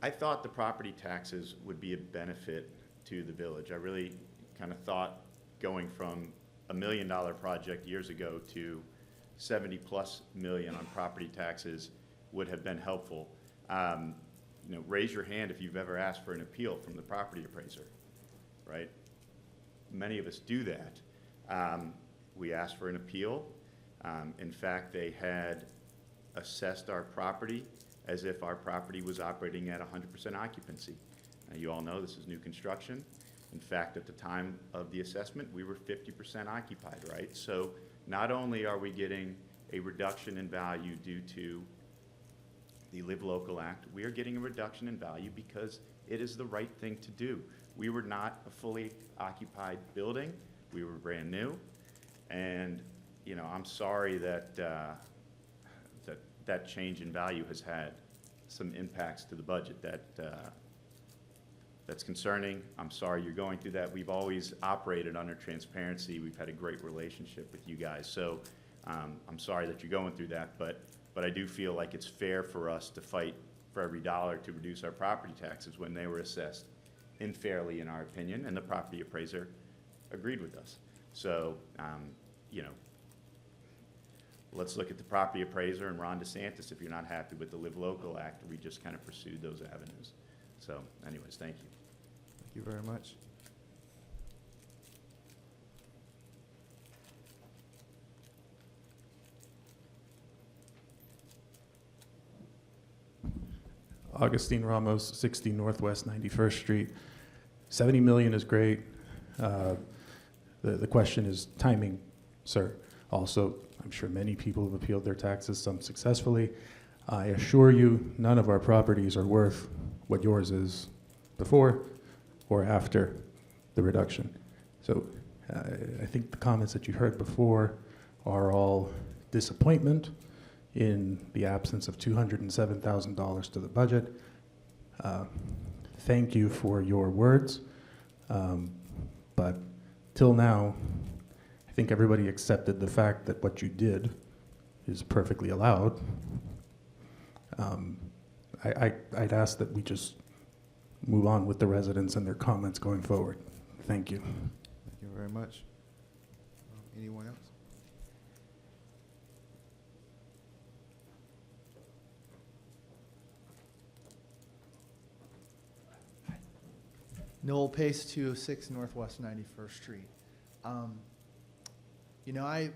I thought the property taxes would be a benefit to the village. I really kind of thought going from $1 million project years ago to 70+ million on property taxes would have been helpful. Raise your hand if you've ever asked for an appeal from the property appraiser, right? Many of us do that. We asked for an appeal. In fact, they had assessed our property as if our property was operating at 100% occupancy. Now, you all know this is new construction. In fact, at the time of the assessment, we were 50% occupied, right? So not only are we getting a reduction in value due to the Live Local Act, we are getting a reduction in value because it is the right thing to do. We were not a fully occupied building. We were brand new. And, I'm sorry that that change in value has had some impacts to the budget that's concerning. I'm sorry you're going through that. We've always operated under transparency. We've had a great relationship with you guys. So I'm sorry that you're going through that, but I do feel like it's fair for us to fight for every dollar to reduce our property taxes when they were assessed unfairly, in our opinion, and the property appraiser agreed with us. So, you know, let's look at the property appraiser and Ron DeSantis if you're not happy with the Live Local Act. We just kind of pursued those avenues. So anyways, thank you. Thank you very much. Augustine Ramos, 60 Northwest 91st Street. 70 million is great. The question is timing, sir. Also, I'm sure many people have appealed their taxes, some successfully. I assure you, none of our properties are worth what yours is before or after the reduction. So I think the comments that you heard before are all disappointment in the absence of $207,000 to the budget. Thank you for your words, but till now, I think everybody accepted the fact that what you did is perfectly allowed. I'd ask that we just move on with the residents and their comments going forward. Thank you. Thank you very much. Anyone else? Noel Pace, 206 Northwest 91st Street. You know, I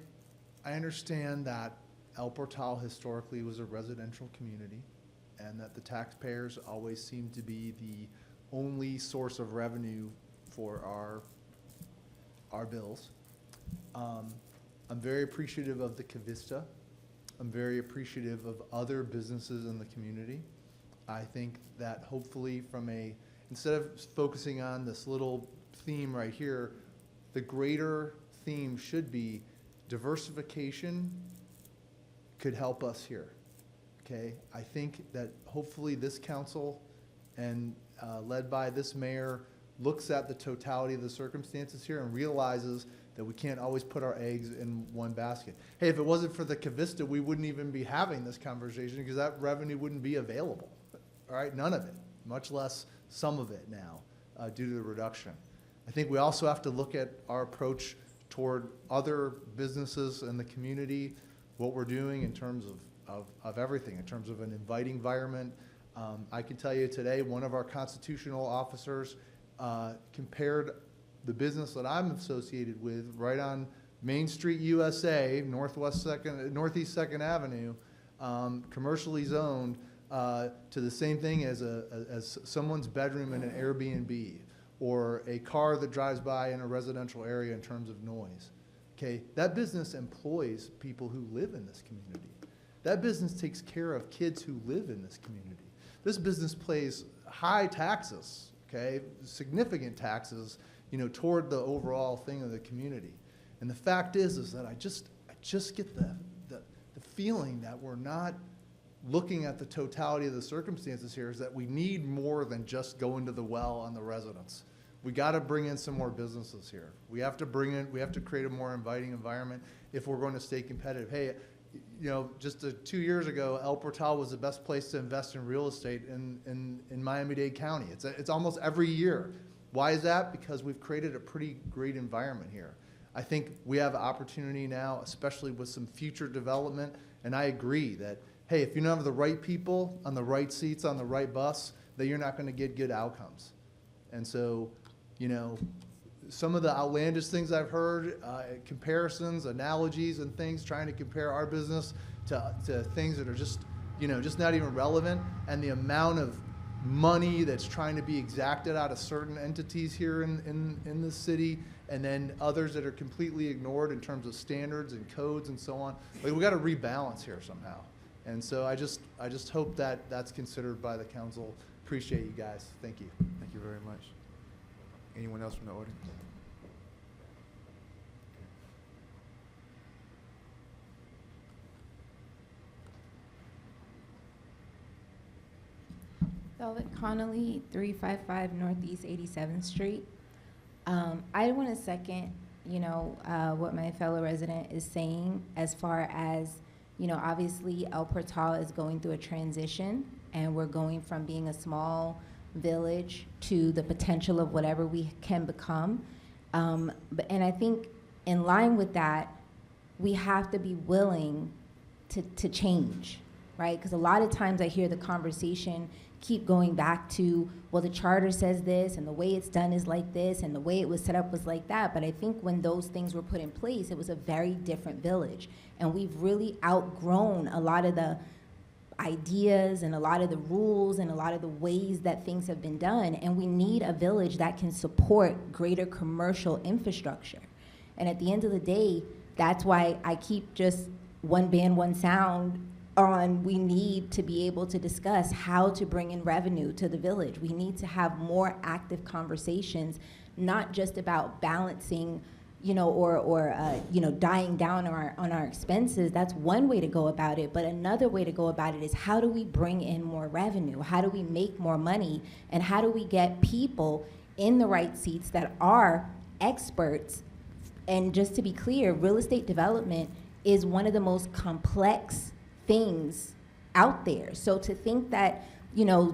understand that El Portal historically was a residential community and that the taxpayers always seem to be the only source of revenue for our bills. I'm very appreciative of the Cavista. I'm very appreciative of other businesses in the community. I think that hopefully instead of focusing on this little theme right here, the greater theme should be diversification could help us here, okay? I think that hopefully this council and led by this mayor looks at the totality of the circumstances here and realizes that we can't always put our eggs in one basket. Hey, if it wasn't for the Cavista, we wouldn't even be having this conversation because that revenue wouldn't be available, all right? None of it, much less some of it now due to the reduction. I think we also have to look at our approach toward other businesses in the community, what we're doing in terms of everything, in terms of an inviting environment. I can tell you today, one of our constitutional officers compared the business that I'm associated with right on Main Street USA, Northeast 2nd Avenue, commercially zoned, to the same thing as someone's bedroom in an Airbnb or a car that drives by in a residential area in terms of noise. Okay, that business employs people who live in this community. That business takes care of kids who live in this community. This business pays high taxes, okay, significant taxes, you know, toward the overall thing of the community. And the fact is that I just get the feeling that we're not looking at the totality of the circumstances here, is that we need more than just going to the well on the residents. We got to bring in some more businesses here. We have to create a more inviting environment if we're going to stay competitive. Hey, you know, just 2 years ago, El Portal was the best place to invest in real estate in Miami-Dade County. It's almost every year. Why is that? Because we've created a pretty great environment here. I think we have opportunity now, especially with some future development, and I agree that, hey, if you don't have the right people on the right seats on the right bus, then you're not going to get good outcomes. And so, you know, some of the outlandish things I've heard, comparisons, analogies, and things, trying to compare our business to things that are just, you know, just not even relevant, and the amount of money that's trying to be exacted out of certain entities here in the city, and then others that are completely ignored in terms of standards and codes and so on. Like, we got to rebalance here somehow. And so I just hope that that's considered by the council. Appreciate you guys. Thank you. Thank you very much. Anyone else from the audience? Velvet Connolly, 355 Northeast 87th Street. I want to second, what my fellow resident is saying as far as, obviously El Portal is going through a transition, and we're going from being a small village to the potential of whatever we can become. And I think in line with that, we have to be willing to change, right? Because a lot of times I hear the conversation keep going back to, well, the charter says this, and the way it's done is like this, and the way it was set up was like that. But I think when those things were put in place, it was a very different village. And we've really outgrown a lot of the ideas and a lot of the rules and a lot of the ways that things have been done. And we need a village that can support greater commercial infrastructure. And at the end of the day, that's why I keep just one band, one sound on, we need to be able to discuss how to bring in revenue to the village. We need to have more active conversations, not just about balancing, dying down on our expenses. That's one way to go about it. But another way to go about it is, how do we bring in more revenue? How do we make more money? And how do we get people in the right seats that are experts? And just to be clear, real estate development is one of the most complex things out there. So to think that,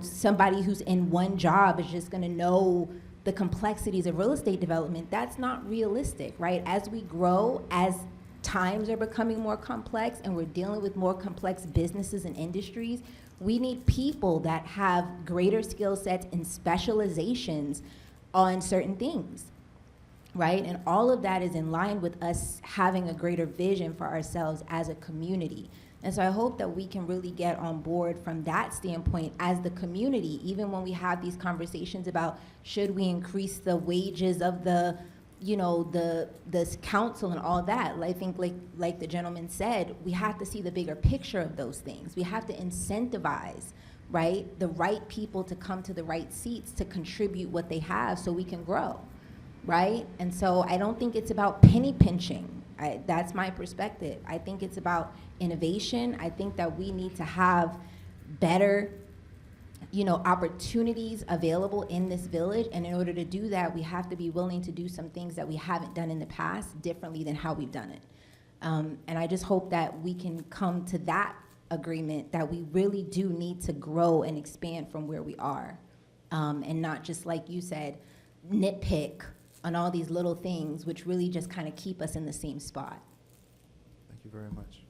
somebody who's in one job is just gonna know the complexities of real estate development, that's not realistic, right? As we grow, as times are becoming more complex and we're dealing with more complex businesses and industries, we need people that have greater skill sets and specializations on certain things, right? And all of that is in line with us having a greater vision for ourselves as a community. And so I hope that we can really get on board from that standpoint as the community, even when we have these conversations about, should we increase the wages of the council and all that. I think like the gentleman said, we have to see the bigger picture of those things. We have to incentivize, right, the right people to come to the right seats to contribute what they have so we can grow, right? And so I don't think it's about penny pinching. That's my perspective. I think it's about innovation. I think that we need to have better, opportunities available in this village. And in order to do that, we have to be willing to do some things that we haven't done in the past differently than how we've done it. And I just hope that we can come to that agreement that we really do need to grow and expand from where we are. And not just, like you said, nitpick on all these little things, which really just kind of keep us in the same spot. Thank you very much.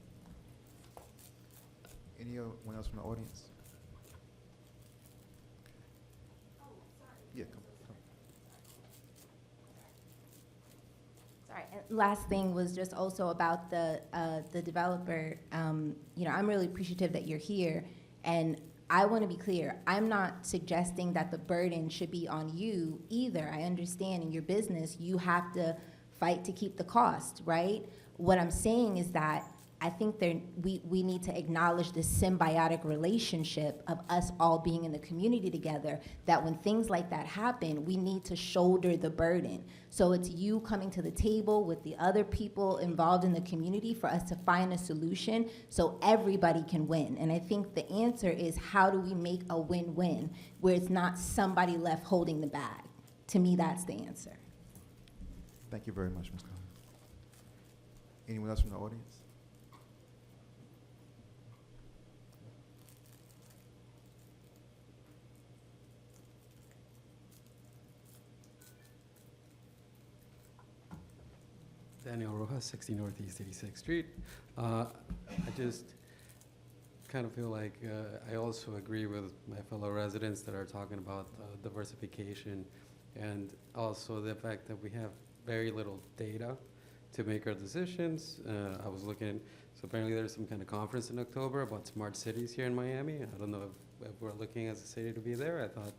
Anyone else from the audience? Yeah, come. Sorry. And last thing was just also about the developer. I'm really appreciative that you're here, and I want to be clear. I'm not suggesting that the burden should be on you either. I understand in your business you have to fight to keep the cost, right? What I'm saying is that I think we need to acknowledge this symbiotic relationship of us all being in the community together, that when things like that happen, we need to shoulder the burden. So it's you coming to the table with the other people involved in the community for us to find a solution so everybody can win. And I think the answer is, how do we make a win-win where it's not somebody left holding the bag? To me, that's the answer. Thank you very much, Ms. Collins. Anyone else from the audience? Daniel Rojas, 60 Northeast 86th Street. I just kind of feel like I also agree with my fellow residents that are talking about diversification, and also the fact that we have very little data to make our decisions. I was looking, so apparently there's some kind of conference in October about smart cities here in Miami. I don't know if we're looking as a city to be there. I thought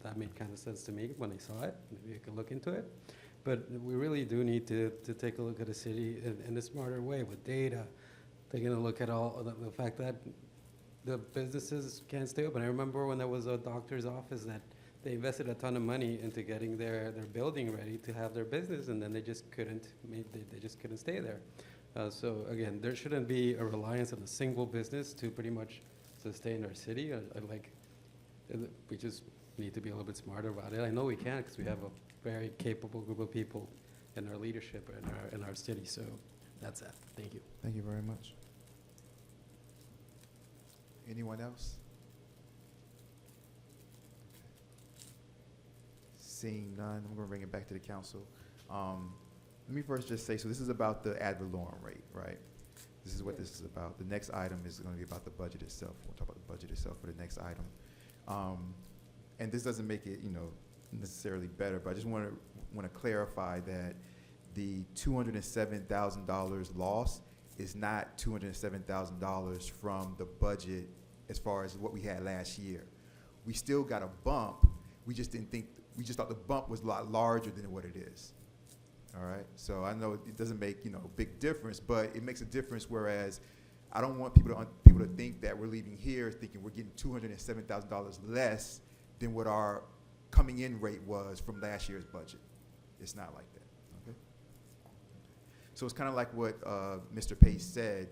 that made kind of sense to me when I saw it. Maybe you could look into it. But we really do need to take a look at a city in a smarter way with data, taking a look at all the fact that the businesses can't stay open. I remember when there was a doctor's office that they invested a ton of money into getting their building ready to have their business, and then they just couldn't stay there. So again, there shouldn't be a reliance on a single business to pretty much sustain our city. We just need to be a little bit smarter about it. I know we can, because we have a very capable group of people in our leadership in our city, so that's that. Thank you. Thank you very much. Anyone else? Seeing none, I'm gonna bring it back to the council. Let me first just say, so this is about the ad valorem rate, right? This is what this is about. The next item is gonna be about the budget itself. We'll talk about the budget itself for the next item. And this doesn't make it, necessarily better, but I just wanna clarify that the $207,000 loss is not $207,000 from the budget as far as what we had last year. We still got a bump. We just thought the bump was a lot larger than what it is. All right, so I know it doesn't make, a big difference, but it makes a difference, whereas I don't want people to think that we're leaving here thinking we're getting $207,000 less than what our coming in rate was from last year's budget. It's not like that, okay? So it's kind of like what Mr. Pace said.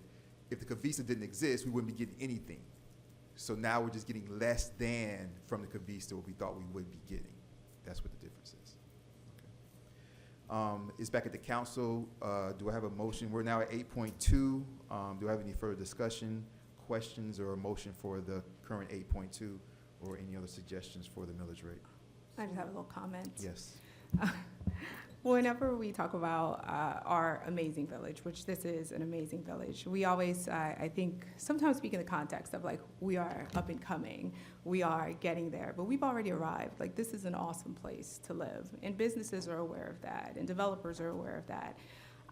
If the Cavista didn't exist, we wouldn't be getting anything. So now we're just getting less than from the Cavista what we thought we would be getting. That's what the difference is. Okay. It's back at the council. Do I have a motion? We're now at 8.2. Do I have any further discussion, questions, or a motion for the current 8.2, or any other suggestions for the millage rate? I just have a little comment. Yes. Whenever we talk about our amazing village, which this is an amazing village, we always, I think, sometimes speak in the context of like, we are up and coming, we are getting there, but we've already arrived. Like, this is an awesome place to live, and businesses are aware of that, and developers are aware of that.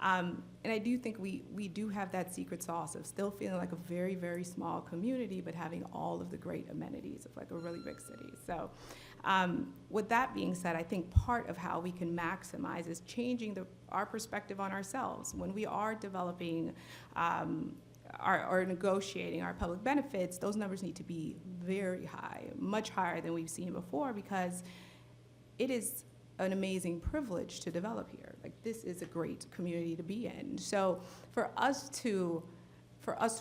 And I do think we do have that secret sauce of still feeling like a very, very small community, but having all of the great amenities of like a really big city. So with that being said, I think part of how we can maximize is changing our perspective on ourselves. When we are developing or negotiating our public benefits, those numbers need to be very high, much higher than we've seen before, because it is an amazing privilege to develop here. Like, this is a great community to be in. So for us to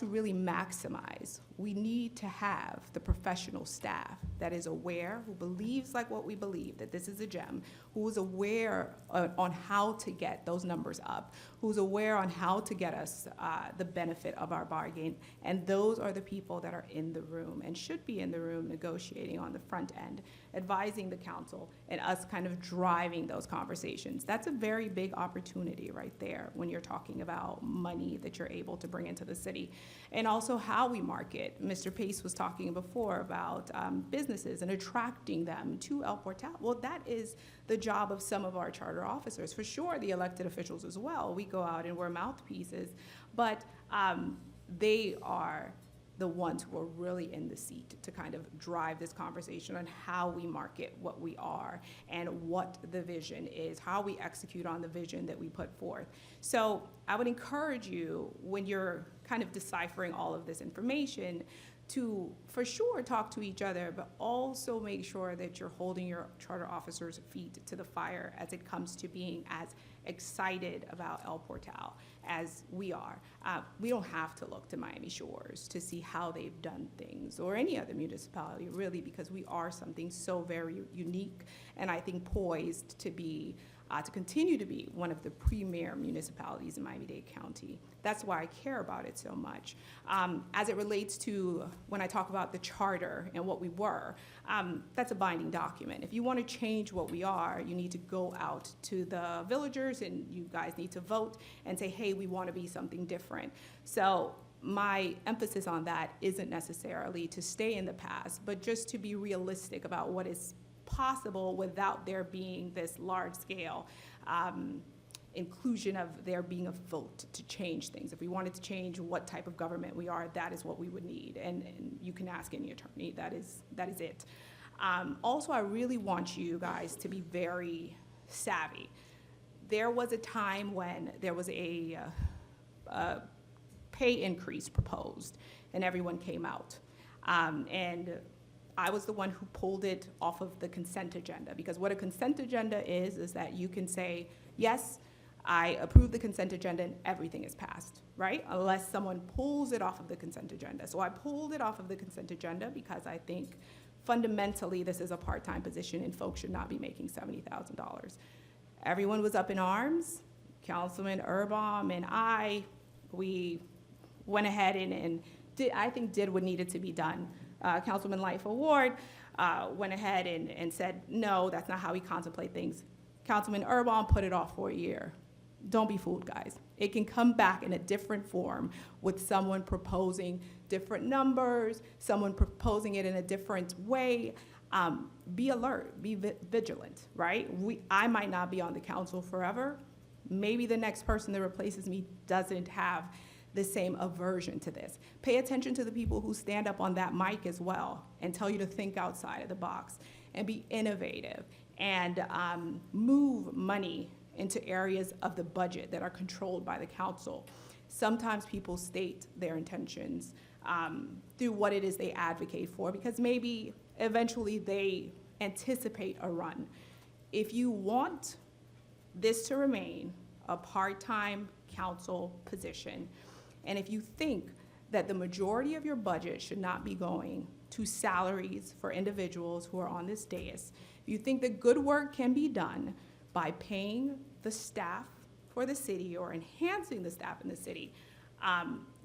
really maximize, we need to have the professional staff that is aware, who believes like what we believe, that this is a gem, who is aware on how to get those numbers up, who's aware on how to get us the benefit of our bargain. And those are the people that are in the room and should be in the room negotiating on the front end, advising the council, and us kind of driving those conversations. That's a very big opportunity right there when you're talking about money that you're able to bring into the city. And also how we market. Mr. Pace was talking before about businesses and attracting them to El Portal. Well, that is the job of some of our charter officers. For sure, the elected officials as well. We go out and we're mouthpieces, but they are the ones who are really in the seat to kind of drive this conversation on how we market what we are and what the vision is, how we execute on the vision that we put forth. So I would encourage you, when you're kind of deciphering all of this information, to for sure talk to each other, but also make sure that you're holding your charter officers' feet to the fire as it comes to being as excited about El Portal as we are. We don't have to look to Miami Shores to see how they've done things, or any other municipality, really, because we are something so very unique, and I think poised to be to continue to be one of the premier municipalities in Miami-Dade County. That's why I care about it so much. As it relates to when I talk about the charter and what we were, that's a binding document. If you want to change what we are, you need to go out to the villagers, and you guys need to vote and say, hey, we want to be something different. So my emphasis on that isn't necessarily to stay in the past, but just to be realistic about what is possible without there being this large-scale inclusion of there being a vote to change things. If we wanted to change what type of government we are, that is what we would need, and you can ask any attorney. That is it. Also, I really want you guys to be very savvy. There was a time when there was a pay increase proposed, and everyone came out, and I was the one who pulled it off of the consent agenda, because what a consent agenda is that you can say, yes, I approve the consent agenda and everything is passed, right? Unless someone pulls it off of the consent agenda. So I pulled it off of the consent agenda because I think fundamentally, this is a part-time position and folks should not be making $70,000. Everyone was up in arms. Councilman Erbaum and we went ahead and did what needed to be done. Councilman Lightfoot Ward went ahead and said, no, that's not how we contemplate things. Councilman Erbaum put it off for a year. Don't be fooled, guys. It can come back in a different form with someone proposing different numbers, someone proposing it in a different way. Be alert, be vigilant, right? I might not be on the council forever. Maybe the next person that replaces me doesn't have the same aversion to this. Pay attention to the people who stand up on that mic as well and tell you to think outside of the box and be innovative and move money into areas of the budget that are controlled by the council. Sometimes people state their intentions through what it is they advocate for, because maybe eventually they anticipate a run. If you want this to remain a part-time council position, and if you think that the majority of your budget should not be going to salaries for individuals who are on this dais, if you think that good work can be done by paying the staff for the city or enhancing the staff in the city,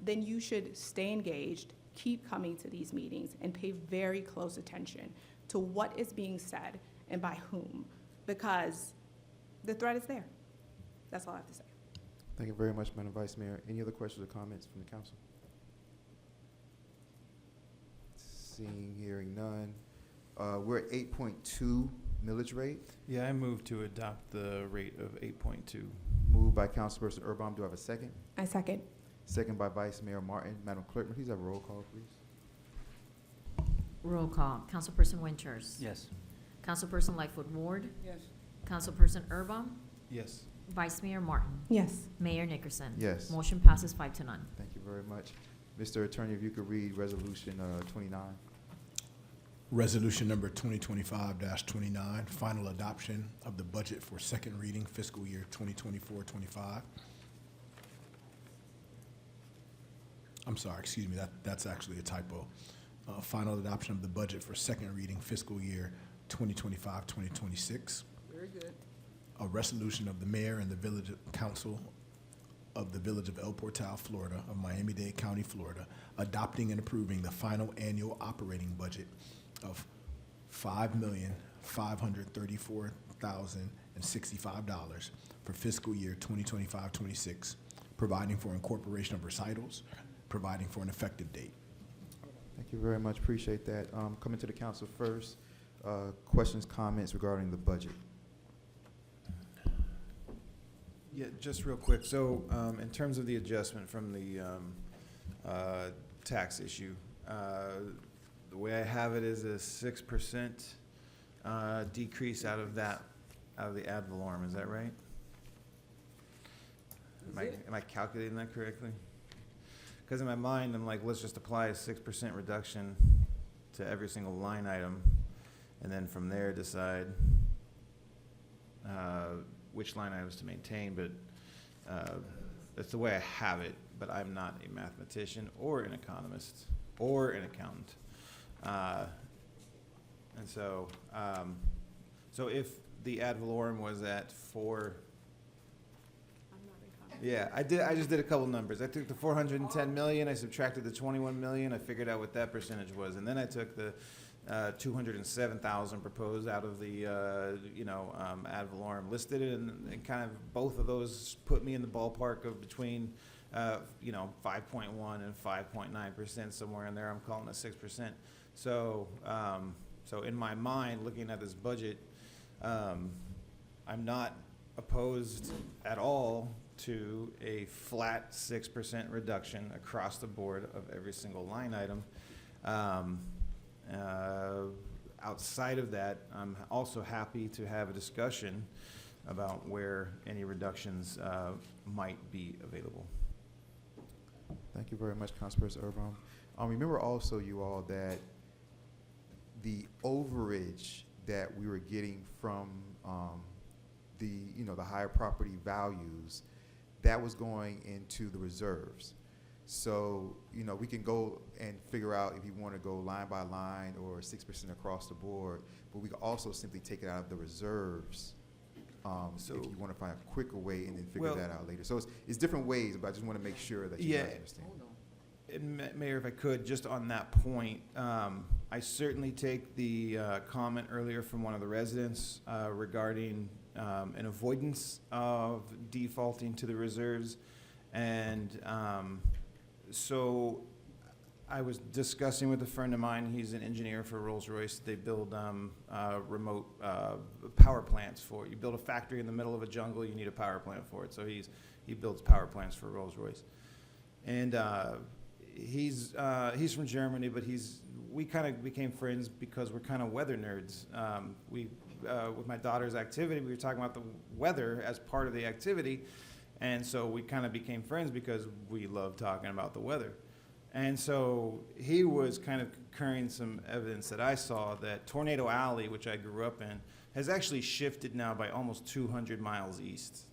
then you should stay engaged, keep coming to these meetings, and pay very close attention to what is being said and by whom, because the threat is there. That's all I have to say. Thank you very much, Madam Vice Mayor. Any other questions or comments from the council? Seeing, hearing none. We're at 8.2 millage rate. Yeah, I move to adopt the rate of 8.2. Moved by Councilperson Erbaum. Do I have a second? I second. Second by Vice Mayor Martin. Madam Clerk, please have a roll call, please. Roll call. Councilperson Winters. Yes. Councilperson Lightfoot Ward. Yes. Councilperson Erbaum. Yes. Vice Mayor Martin. Yes. Mayor Nickerson. Yes. Motion passes 5-0. Thank you very much. Mr. Attorney, if you could read Resolution 29. Resolution number 2025-29, final adoption of the budget for second reading fiscal year 2024-25. I'm sorry, excuse me, that's actually a typo. Final adoption of the budget for second reading fiscal year 2025-2026. Very good. A resolution of the mayor and the village council of the village of El Portal, Florida, of Miami-Dade County, Florida, adopting and approving the final annual operating budget of $5,534,065 for fiscal year 2025-26, providing for incorporation of recitals, providing for an effective date. Thank you very much. Appreciate that. Coming to the council first, questions, comments regarding the budget. Yeah, just real quick. So in terms of the adjustment from the tax issue, the way I have it is a 6% decrease out of the ad valorem. Is that right? Am I calculating that correctly? Because in my mind, I'm like, let's just apply a 6% reduction to every single line item, and then from there decide which line items to maintain. But that's the way I have it. But I'm not a mathematician or an economist or an accountant. And so, so if the ad valorem was at 4, yeah, I just did a couple numbers. I took the 410 million, I subtracted the 21 million, I figured out what that percentage was, and then I took the 207,000 proposed out of the ad valorem, listed it, and kind of both of those put me in the ballpark of between 5.1 and 5.9%, somewhere in there. I'm calling it 6%. So, so in my mind, looking at this budget, I'm not opposed at all to a flat 6% reduction across the board of every single line item. Outside of that, I'm also happy to have a discussion about where any reductions might be available. Thank you very much, Councilperson Erbaum. Remember also, you all, that the overage that we were getting from the higher property values, that was going into the reserves. So, you know, we can go and figure out if you want to go line by line or 6% across the board, but we can also simply take it out of the reserves. So- if you want to find a quicker way and then figure Well- that out later. So it's different ways, but I just want to make sure that you Yeah. guys understand. And Mayor, if I could, just on that point, I certainly take the comment earlier from one of the residents regarding an avoidance of defaulting to the reserves. And so I was discussing with a friend of mine, he's an engineer for Rolls-Royce. They build remote power plants for, you build a factory in the middle of a jungle, you need a power plant for it. So he builds power plants for Rolls-Royce. And he's from Germany, but we kind of became friends because we're kind of weather nerds. With my daughter's activity, we were talking about the weather as part of the activity, and so we kind of became friends because we love talking about the weather. And so he was kind of concurring some evidence that I saw that Tornado Alley, which I grew up in, has actually shifted now by almost 200 miles east.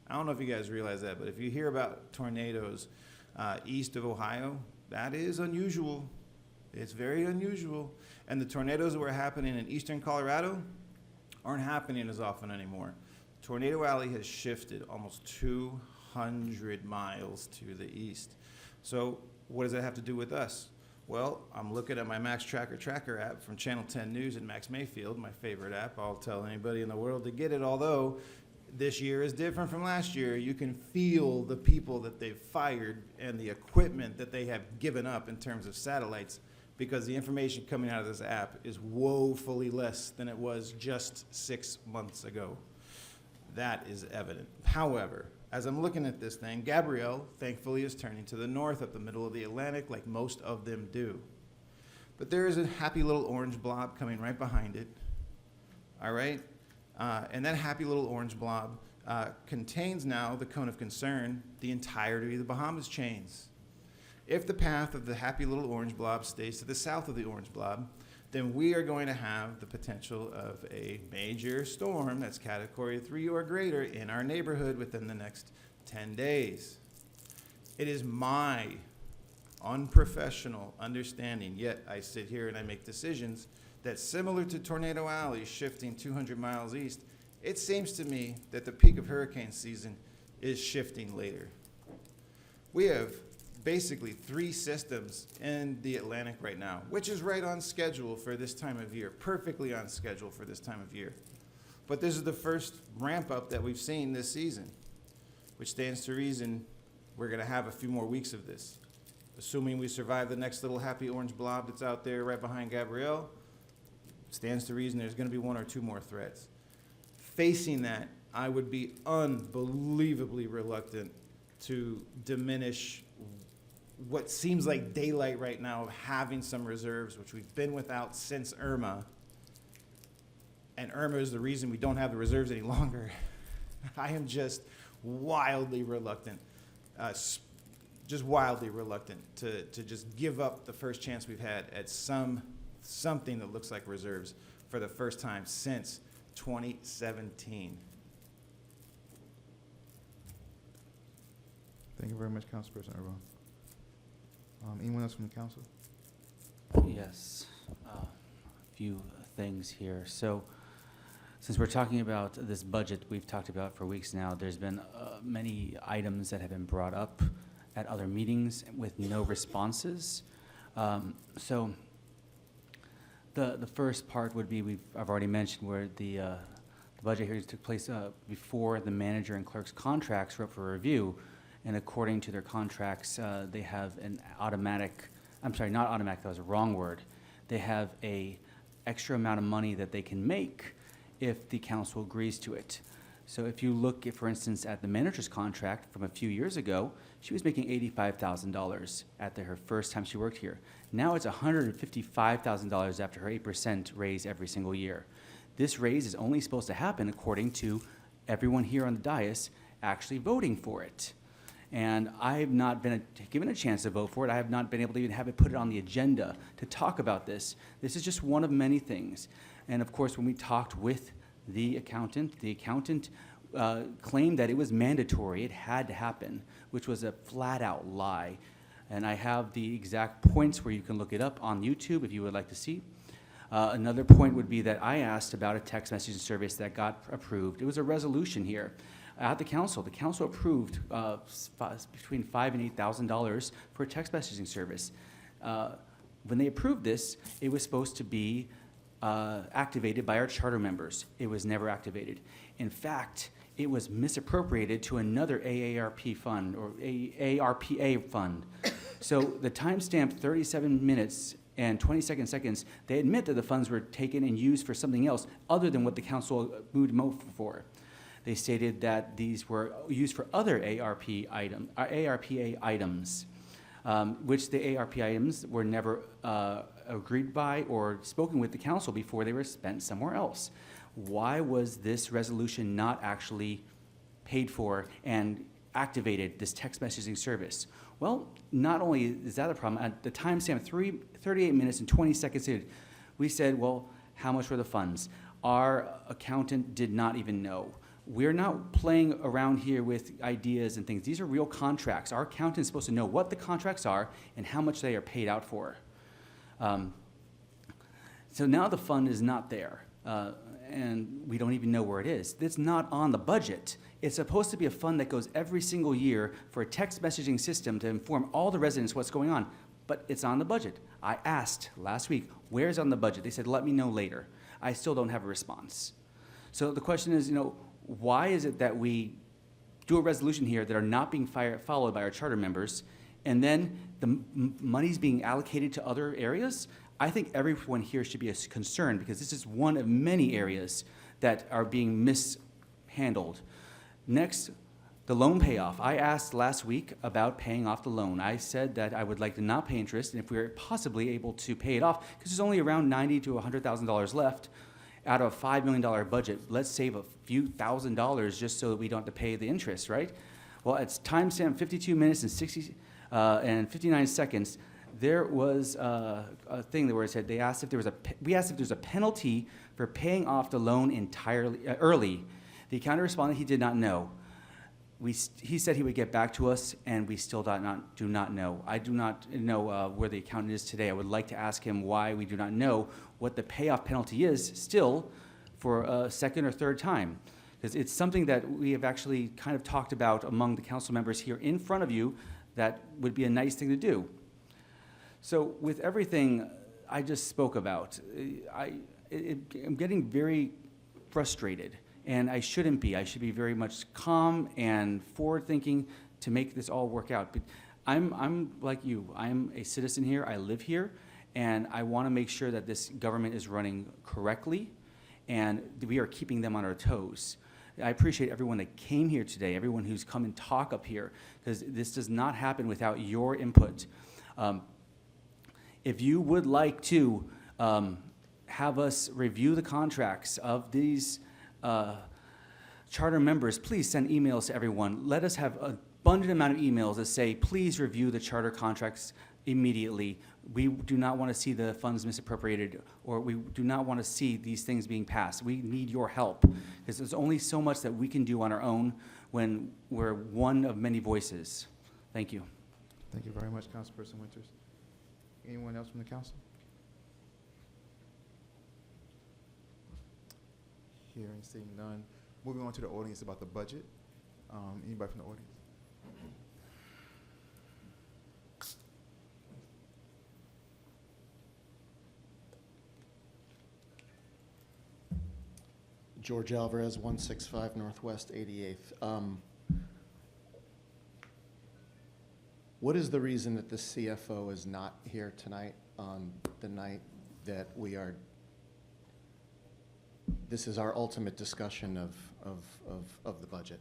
I don't know if you guys realize that, but if you hear about tornadoes east of Ohio, that is unusual. It's very unusual. And the tornadoes that were happening in eastern Colorado aren't happening as often anymore. Tornado Alley has shifted almost 200 miles to the east. So what does that have to do with us? Well, I'm looking at my Max Tracker app from Channel 10 News and Max Mayfield, my favorite app. I'll tell anybody in the world to get it, although this year is different from last year. You can feel the people that they've fired and the equipment that they have given up in terms of satellites, because the information coming out of this app is woefully less than it was just 6 months ago. That is evident. However, as I'm looking at this thing, Gabrielle, thankfully, is turning to the north up the middle of the Atlantic like most of them do. But there is a happy little orange blob coming right behind it, all right? And that happy little orange blob contains now the cone of concern, the entirety of the Bahamas chains. If the path of the happy little orange blob stays to the south of the orange blob, then we are going to have the potential of a major storm that's Category 3 or greater in our neighborhood within the next 10 days. It is my unprofessional understanding, yet I sit here and I make decisions, that similar to Tornado Alley shifting 200 miles east, it seems to me that the peak of hurricane season is shifting later. We have basically 3 systems in the Atlantic right now, which is right on schedule for this time of year, perfectly on schedule for this time of year. But this is the first ramp up that we've seen this season, which stands to reason we're going to have a few more weeks of this. Assuming we survive the next little happy orange blob that's out there right behind Gabrielle, stands to reason there's going to be 1 or 2 more threats. Facing that, I would be unbelievably reluctant to diminish what seems like daylight right now of having some reserves, which we've been without since Irma. And Irma is the reason we don't have the reserves any longer. I am just wildly reluctant, just wildly reluctant to just give up the first chance we've had at something that looks like reserves for the first time since 2017. Thank you very much, Councilperson Irvine. Anyone else from the council? Yes, a few things here. So, since we're talking about this budget we've talked about for weeks now, there's been many items that have been brought up at other meetings with no responses. So, the first part would be, I've already mentioned where the budget hearings took place before the manager and clerk's contracts were up for review. And according to their contracts, they have an automatic, I'm sorry, not automatic, that was a wrong word. They have a extra amount of money that they can make if the council agrees to it. So if you look, for instance, at the manager's contract from a few years ago, she was making $85,000 at her first time she worked here. Now it's $155,000 after her 8% raise every single year. This raise is only supposed to happen according to everyone here on the dais actually voting for it. And I have not been given a chance to vote for it. I have not been able to even have it put it on the agenda to talk about this. This is just one of many things. And of course, when we talked with the accountant claimed that it was mandatory, it had to happen, which was a flat-out lie. And I have the exact points where you can look it up on YouTube if you would like to see. Another point would be that I asked about a text messaging service that got approved. It was a resolution here at the council. The council approved between $5,000 and $8,000 for a text messaging service. When they approved this, it was supposed to be activated by our charter members. It was never activated. In fact, it was misappropriated to another AARP fund or ARPA fund. So the timestamp 37 minutes and 22 seconds, they admit that the funds were taken and used for something else other than what the council moved them for. They stated that these were used for other ARPA items, which the ARPA items were never agreed by or spoken with the council before they were spent somewhere else. Why was this resolution not actually paid for and activated, this text messaging service? Well, not only is that a problem, at the timestamp 38 minutes and 20 seconds in, we said, well, how much were the funds? Our accountant did not even know. We're not playing around here with ideas and things. These are real contracts. Our accountant is supposed to know what the contracts are and how much they are paid out for. So now the fund is not there, and we don't even know where it is. It's not on the budget. It's supposed to be a fund that goes every single year for a text messaging system to inform all the residents what's going on, but it's on the budget. I asked last week, where's on the budget? They said, let me know later. I still don't have a response. So the question is, why is it that we do a resolution here that are not being followed by our charter members, and then the money's being allocated to other areas? I think everyone here should be concerned because this is one of many areas that are being mishandled. Next, the loan payoff. I asked last week about paying off the loan. I said that I would like to not pay interest, and if we were possibly able to pay it off, because there's only around $90,000 to $100,000 left out of a $5 million budget, let's save a few $1,000s just so that we don't have to pay the interest, right? Well, it's timestamp 52 minutes and 59 seconds. There was a thing where it said we asked if there was a penalty for paying off the loan entirely early. The accountant responded he did not know. He said he would get back to us, and we still do not know. I do not know where the accountant is today. I would like to ask him why we do not know what the payoff penalty is still for a second or third time. Because it's something that we have actually kind of talked about among the council members here in front of you that would be a nice thing to do. So with everything I just spoke about, I'm getting very frustrated, and I shouldn't be. I should be very much calm and forward-thinking to make this all work out. But I'm like you. I'm a citizen here. I live here, and I want to make sure that this government is running correctly, and we are keeping them on our toes. I appreciate everyone that came here today, everyone who's come and talk up here, because this does not happen without your input. If you would like to have us review the contracts of these charter members, please send emails to everyone. Let us have an abundant amount of emails that say, please review the charter contracts immediately. We do not want to see the funds misappropriated, or we do not want to see these things being passed. We need your help, because there's only so much that we can do on our own when we're one of many voices. Thank you. Thank you very much, Councilperson Winters. Anyone else from the council? Hearing, seeing none. Moving on to the audience about the budget. Anybody from the audience? George Alvarez, 165 Northwest 88th. What is the reason that the CFO is not here tonight on the night that this is our ultimate discussion of the budget?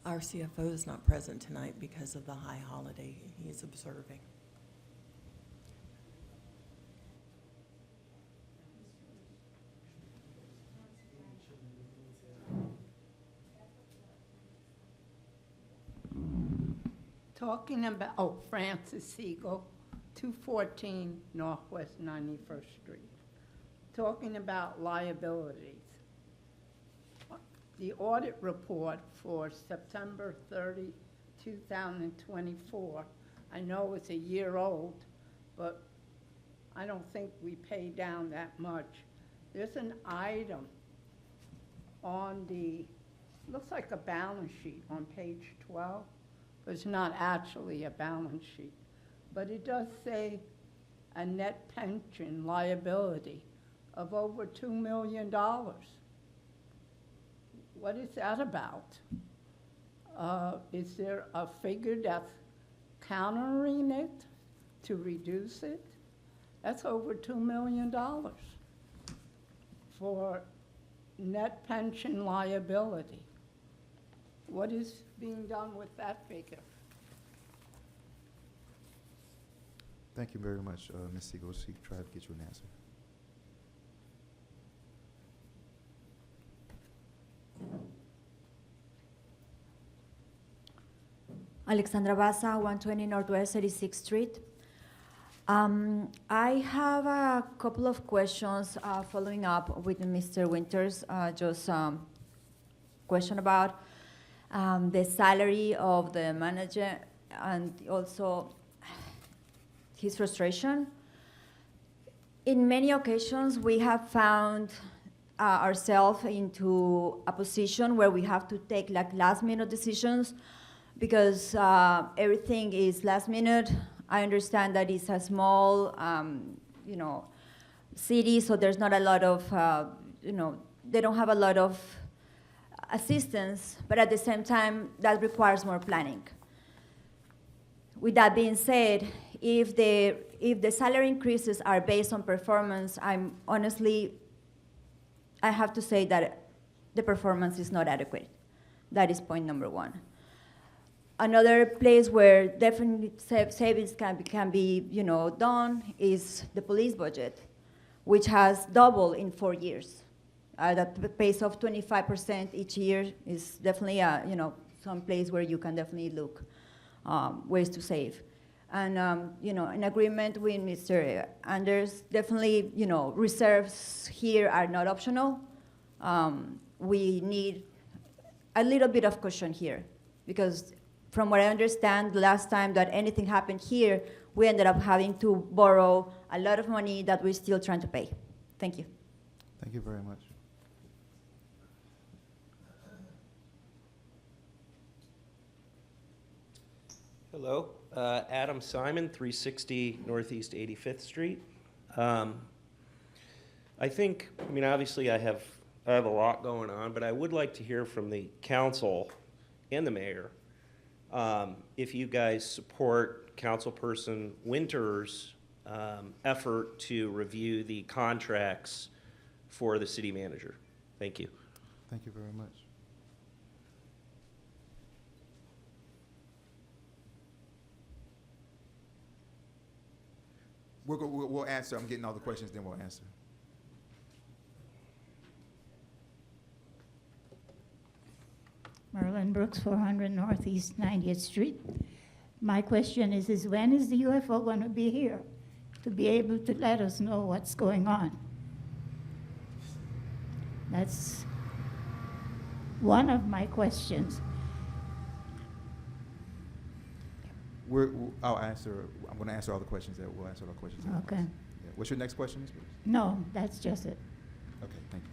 Our CFO is not present tonight because of the high holiday he is observing. Talking about, Francis Siegel, 214 Northwest 91st Street. Talking about liabilities. the audit report for September 30, 2024, I know it's a year old, but I don't think we pay down that much. There's an item on the, looks like a balance sheet on page 12, but it's not actually a balance sheet. But it does say a net pension liability of over $2 million. What is that about? Is there a figure that's countering it to reduce it? That's over $2 million for net pension liability. What is being done with that figure? Thank you very much, Ms. Siegel. We'll try to get you an answer. Alexandra Baza, 120 Northwest 36th Street. I have a couple of questions following up with Mr. Winters, question about the salary of the manager and also his frustration. In many occasions, we have found ourselves into a position where we have to take like last-minute decisions because everything is last minute. I understand that it's a small, city, so there's not a lot of, they don't have a lot of assistance, but at the same time, that requires more planning. With that being said, if the salary increases are based on performance, I have to say that the performance is not adequate. That is point number one. Another place where definitely savings can be done is the police budget, which has doubled in 4 years. That pace of 25% each year is definitely some place where you can definitely look ways to save. And in agreement with Mr. Anders, definitely reserves here are not optional. We need a little bit of cushion here because from what I understand, the last time that anything happened here, we ended up having to borrow a lot of money that we're still trying to pay. Thank you. Thank you very much. Hello, Adam Simon, 360 Northeast 85th Street. I mean, obviously I have a lot going on, but I would like to hear from the council and the mayor if you guys support Councilperson Winters' effort to review the contracts for the city manager. Thank you. Thank you very much. We'll answer. I'm getting all the questions, then we'll answer. Merlin Brooks, 400 Northeast 90th Street. My question is when is the UFO going to be here to be able to let us know what's going on? That's one of my questions. I'll answer. I'm going to answer all the questions. We'll answer all the questions. Okay. Yeah. What's your next question, Ms. Brooks? No, that's just it. Okay, thank you.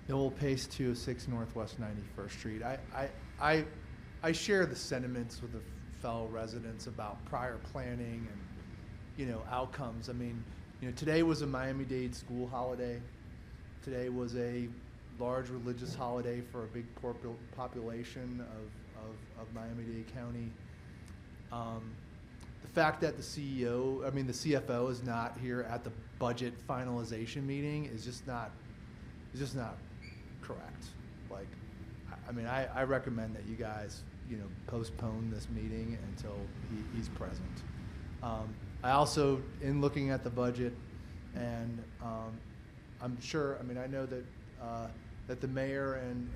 Noel Pace, 206 Northwest 91st Street. I share the sentiments with the fellow residents about prior planning and, outcomes. I mean, today was a Miami-Dade school holiday. Today was a large religious holiday for a big population of Miami-Dade County. The fact that the CFO is not here at the budget finalization meeting is just not correct. Like, I recommend that you guys, postpone this meeting until he's present. I also, in looking at the budget, and I'm sure, I know that that the mayor and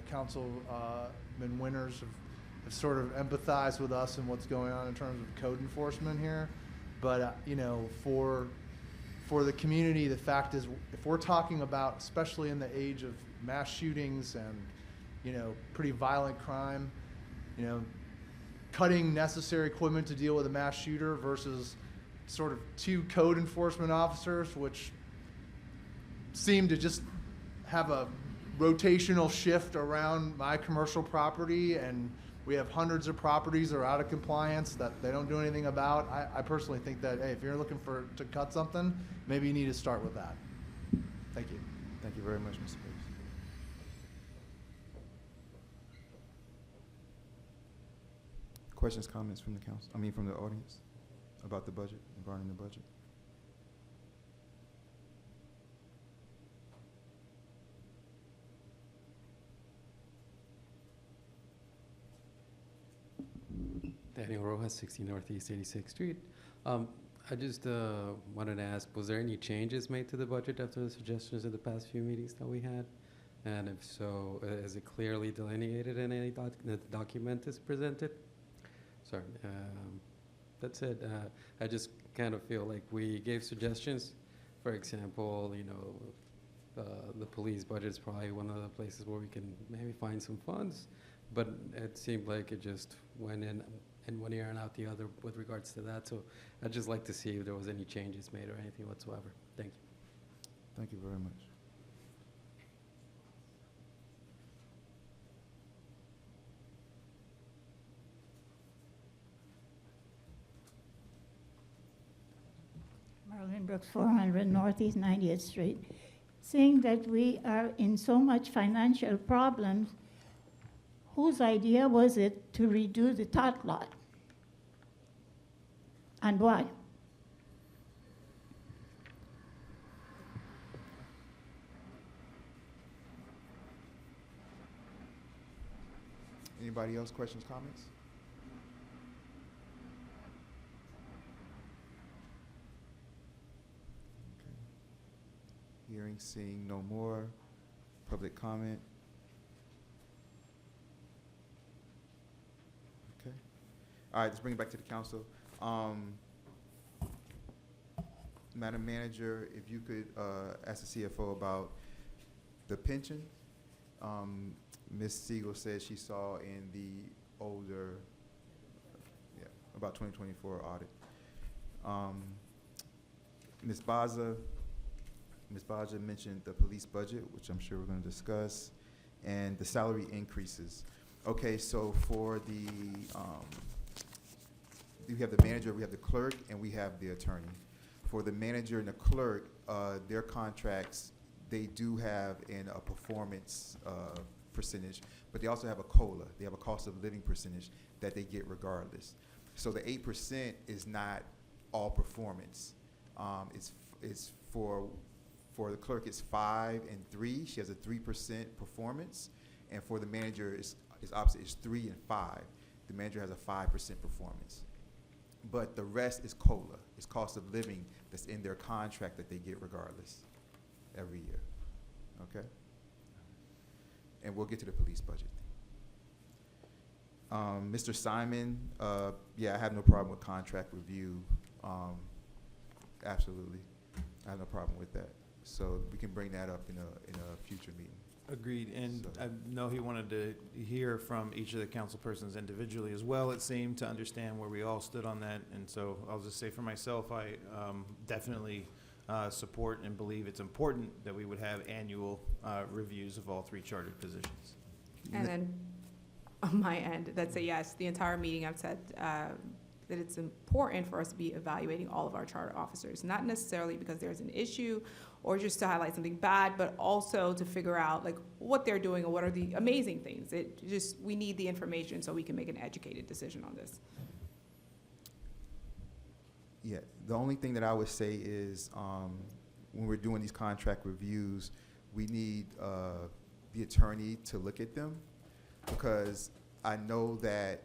Councilman Winters sort of empathized with us and what's going on in terms of code enforcement here. But, you know, for the community, the fact is, if we're talking about, especially in the age of mass shootings and, you know, pretty violent crime, you know, cutting necessary equipment to deal with a mass shooter versus sort of 2 code enforcement officers, which seem to just have a rotational shift around my commercial property, and we have hundreds of properties that are out of compliance that they don't do anything about. I personally think that, hey, if you're looking to cut something, maybe you need to start with that. Thank you. Thank you very much, Mr. Davis. Questions, comments from the council, from the audience about the budget, regarding the budget? Daniel Rojas, 60 Northeast 86th Street. I just wanted to ask, was there any changes made to the budget after the suggestions of the past few meetings that we had? And if so, is it clearly delineated in any document is presented? Sorry, that's it. I just kind of feel like we gave suggestions. For example, you know, the police budget is probably one of the places where we can maybe find some funds, but it seemed like it just went in one ear and out the other with regards to that. So I'd just like to see if there was any changes made or anything whatsoever. Thank you. Thank you very much. Marilyn Brooks, 400 Northeast 90th Street. Seeing that we are in so much financial problems, whose idea was it to redo the tot lot? And why? Anybody else, questions, comments? Okay. Hearing, seeing no more. Public comment. Okay. All right, let's bring it back to the council. Madam Manager, if you could ask the CFO about the pension. Ms. Siegel said she saw in the older, about 2024 audit. Ms. Baza mentioned the police budget, which I'm sure we're going to discuss, and the salary increases. Okay, so for the, we have the manager, we have the clerk, and we have the attorney. For the manager and the clerk, their contracts, they do have in a performance percentage, but they also have a COLA. They have a cost of living percentage that they get regardless. So the 8% is not all performance. It's for the clerk, it's 5 and 3. She has a 3% performance, and for the manager, it's opposite. It's 3 and 5. The manager has a 5% performance, but the rest is COLA. It's cost of living that's in their contract that they get regardless every year. Okay. And we'll get to the police budget. Mr. Simon, yeah, I have no problem with contract review. Absolutely, I have no problem with that. So we can bring that up in a future meeting. Agreed, and So- I know he wanted to hear from each of the council persons individually as well, it seemed, to understand where we all stood on that. And so I'll just say for myself, I definitely support and believe it's important that we would have annual reviews of all 3 chartered positions. And then on my end, that's a yes. The entire meeting I've said that it's important for us to be evaluating all of our charter officers, not necessarily because there's an issue or just to highlight something bad, but also to figure out like what they're doing or what are the amazing things. We need the information so we can make an educated decision on this. Yeah, the only thing that I would say is when we're doing these contract reviews, we need the attorney to look at them, because I know that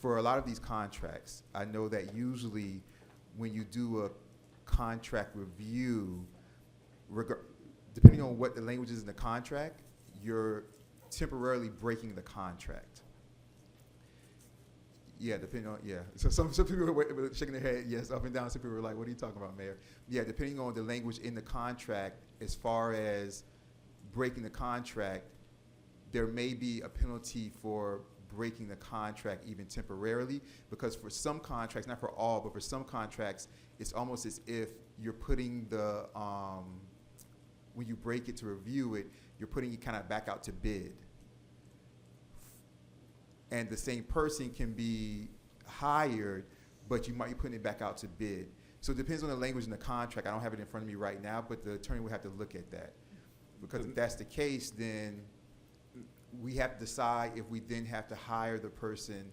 for a lot of these contracts, I know that usually when you do a contract review, depending on what the language is in the contract, you're temporarily breaking the contract. Yeah, depending on, yeah. So some people were shaking their head, yes, up and down. Some people were like, what are you talking about, Mayor? Yeah, depending on the language in the contract, as far as breaking the contract, there may be a penalty for breaking the contract even temporarily, because for some contracts, not for all, but for some contracts, it's almost as if you're putting the, when you break it to review it, you're putting it kind of back out to bid. And the same person can be hired, but you might be putting it back out to bid. So it depends on the language in the contract. I don't have it in front of me right now, but the attorney would have to look at that. Because if that's the case, then we have to decide if we then have to hire the person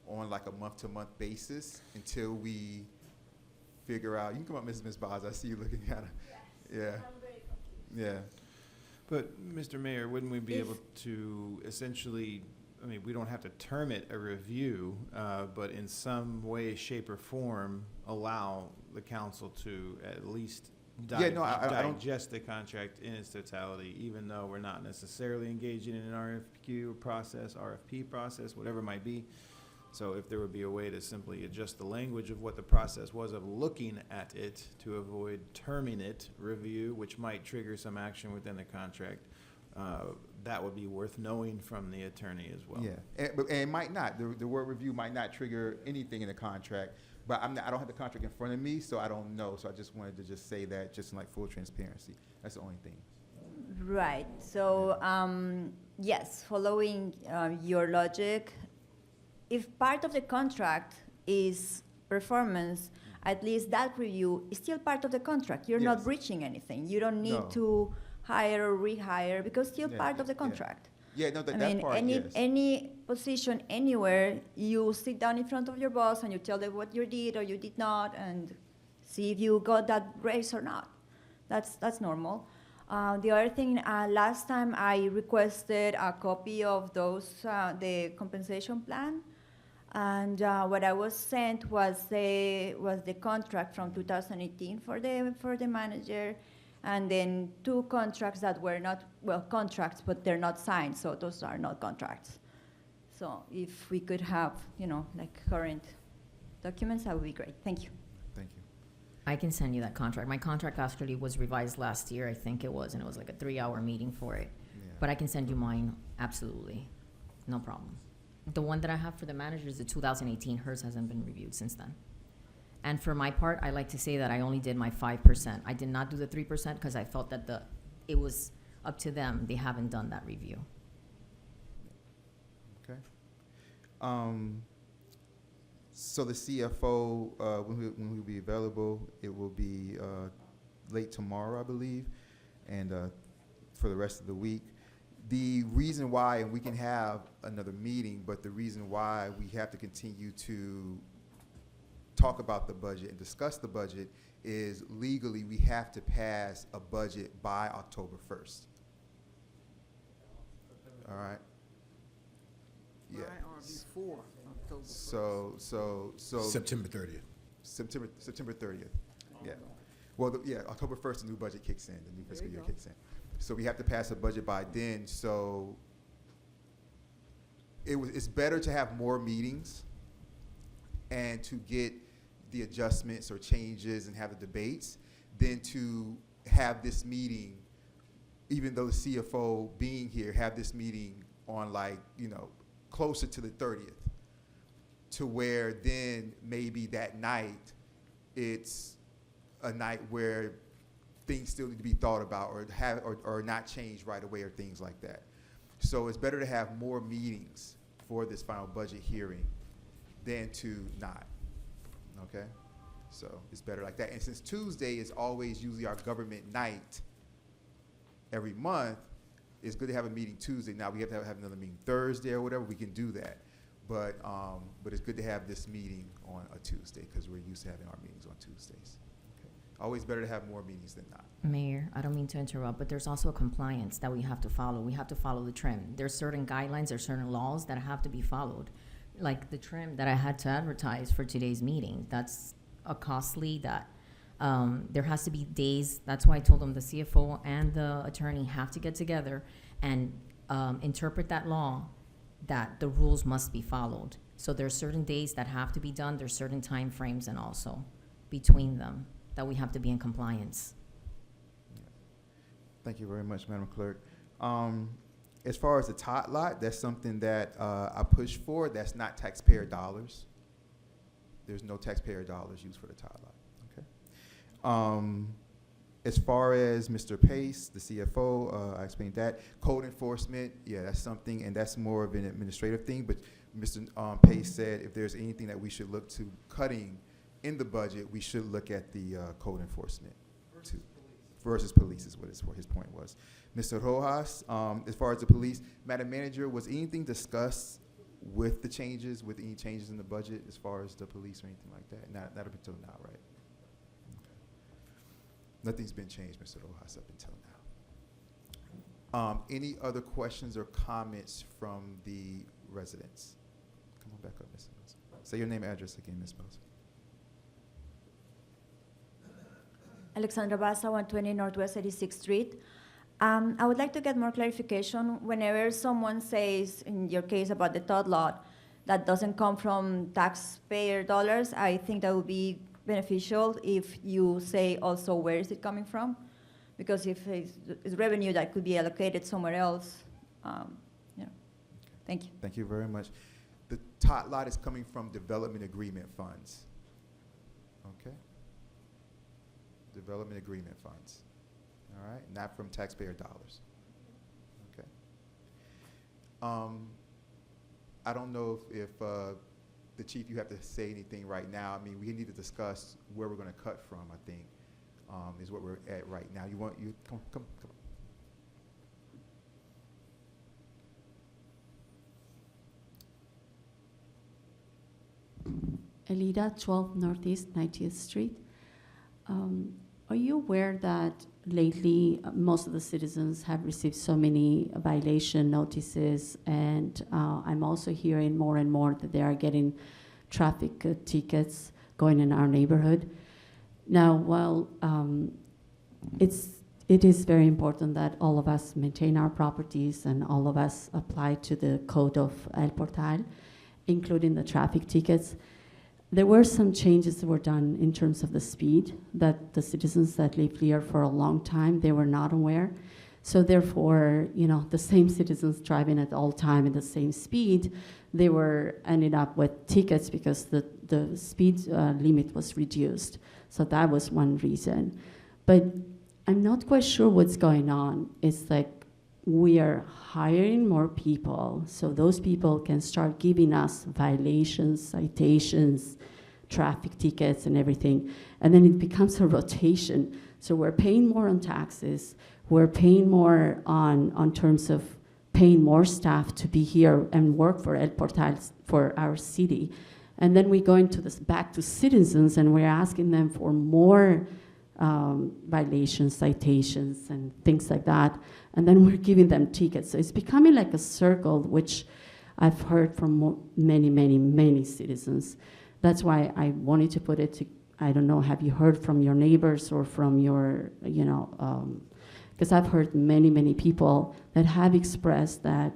on like a month-to-month basis until we figure out. You can come up, Ms. Boz. I see you looking at her. Yeah. Yeah. But, Mr. Mayor, wouldn't we be able to essentially, I mean, we don't have to term it a review, but in some way, shape, or form, allow the council to at least I don't. digest the contract in its totality, even though we're not necessarily engaging in an RFQ process, RFP process, whatever it might be. So if there would be a way to simply adjust the language of what the process was of looking at it to avoid terming it review, which might trigger some action within the contract, that would be worth knowing from the attorney as well. Yeah, and it might not. The word review might not trigger anything in the contract, but I don't have the contract in front of me, so I don't know. So I just wanted to just say that, just in like full transparency. That's the only thing. Right. So, yes, following your logic, if part of the contract is performance, at least that review is still part of the contract. You're not breaching anything. You don't need to hire or rehire because still part of the contract. Yeah, no, that mean, part, any position anywhere, you sit down in front of your boss and you tell them what you did or you did not, and see if you got that raise or not. That's normal. The other thing, last time I requested a copy of those the compensation plan, and what I was sent was the contract from 2018 for the manager. And then 2 contracts that were not, well, contracts, but they're not signed, so those are not contracts. So if we could have, like current documents, that would be great. Thank you. Thank you. I can send you that contract. My contract actually was revised last year, I think it was, and it was like a 3-hour meeting for it. Yeah. But I can send you mine, absolutely. No problem. The one that I have for the manager is the 2018. Hers hasn't been reviewed since then. And for my part, I like to say that I only did my 5%. I did not do the 3% because I felt that it was up to them. They haven't done that review. Okay. So the CFO, when we'll be available, it will be late tomorrow, I believe, and for the rest of the week. The reason why, and we can have another meeting, but the reason why we have to continue to talk about the budget and discuss the budget is legally we have to pass a budget by October 1st. All right? Yeah. Before October 1st. So September 30th. September 30th. Yeah. Well, October 1st, the new budget kicks in, the new fiscal year kicks in. So we have to pass a budget by then. So it's better to have more meetings and to get the adjustments or changes and have the debates than to have this meeting, even though the CFO being here, have this meeting on closer to the 30th, to where then maybe that night it's a night where things still need to be thought about or not changed right away or things like that. So it's better to have more meetings for this final budget hearing than to not. Okay? So it's better like that. And since Tuesday is always usually our government night every month, it's good to have a meeting Tuesday. Now we have to have another meeting Thursday or whatever, we can do that. But it's good to have this meeting on a Tuesday because we're used to having our meetings on Tuesdays. Okay. Always better to have more meetings than not. Mayor, I don't mean to interrupt, but there's also a compliance that we have to follow. We have to follow the trim. There's certain guidelines, there's certain laws that have to be followed. Like the trim that I had to advertise for today's meeting, that's a costly that there has to be days. That's why I told them the CFO and the attorney have to get together and interpret that law, that the rules must be followed. So there's certain days that have to be done, there's certain time frames and also between them that we have to be in compliance. Thank you very much, Madam Clerk. As far as the tot lot, that's something that I push for. That's not taxpayer dollars. There's no taxpayer dollars used for the tot lot. Okay. As far as Mr. Pace, the CFO, I explained that. Code enforcement, yeah, that's something, and that's more of an administrative thing. But Mr. Pace said if there's anything that we should look to cutting in the budget, we should look at the code enforcement too. Versus police is what his point was. Mr. Rojas, as far as the police, Madam Manager, was anything discussed with the changes, with any changes in the budget as far as the police or anything like that? Not up until now, right? Okay. Nothing's been changed, Mr. Rojas, up until now. Any other questions or comments from the residents? Come on back up, Ms. Mills. Say your name and address again, Ms. Mills. Alexandra Baza, 120 Northwest 86th Street. I would like to get more clarification. Whenever someone says, in your case about the tot lot, that doesn't come from taxpayer dollars, I think that would be beneficial if you say also where is it coming from? Because if it's revenue that could be allocated somewhere else, yeah. Thank you. Thank you very much. The tot lot is coming from development agreement funds. Okay? Development agreement funds. All right? Not from taxpayer dollars. Okay? I don't know if the chief, you have to say anything right now. I mean, we need to discuss where we're going to cut from, I think, is what we're at right now. Come. Elida, 12 Northeast 90th Street. Are you aware that lately most of the citizens have received so many violation notices, and I'm also hearing more and more that they are getting traffic tickets going in our neighborhood? Now, while it is very important that all of us maintain our properties and all of us apply to the code of El Portal, including the traffic tickets, there were some changes that were done in terms of the speed that the citizens that lived here for a long time, they were not aware. So therefore, the same citizens driving at all time at the same speed, they were ended up with tickets because the speed limit was reduced. So that was one reason. But I'm not quite sure what's going on. It's like we are hiring more people, so those people can start giving us violations, citations, traffic tickets, and everything. And then it becomes a rotation. So we're paying more on taxes, we're paying more on terms of paying more staff to be here and work for El Portal, for our city. And then we go into this back to citizens and we're asking them for more violations, citations, and things like that. And then we're giving them tickets. So it's becoming like a circle, which I've heard from many citizens. That's why I wanted to put it to, I don't know, have you heard from your neighbors or from your, because I've heard many people that have expressed that,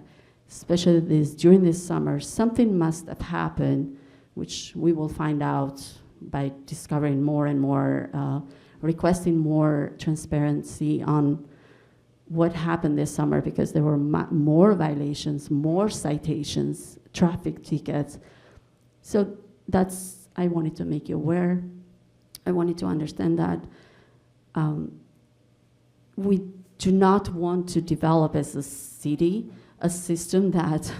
especially during this summer, something must have happened, which we will find out by discovering more and more, requesting more transparency on what happened this summer, because there were more violations, more citations, traffic tickets. So I wanted to make you aware. I wanted to understand that we do not want to develop as a city a system that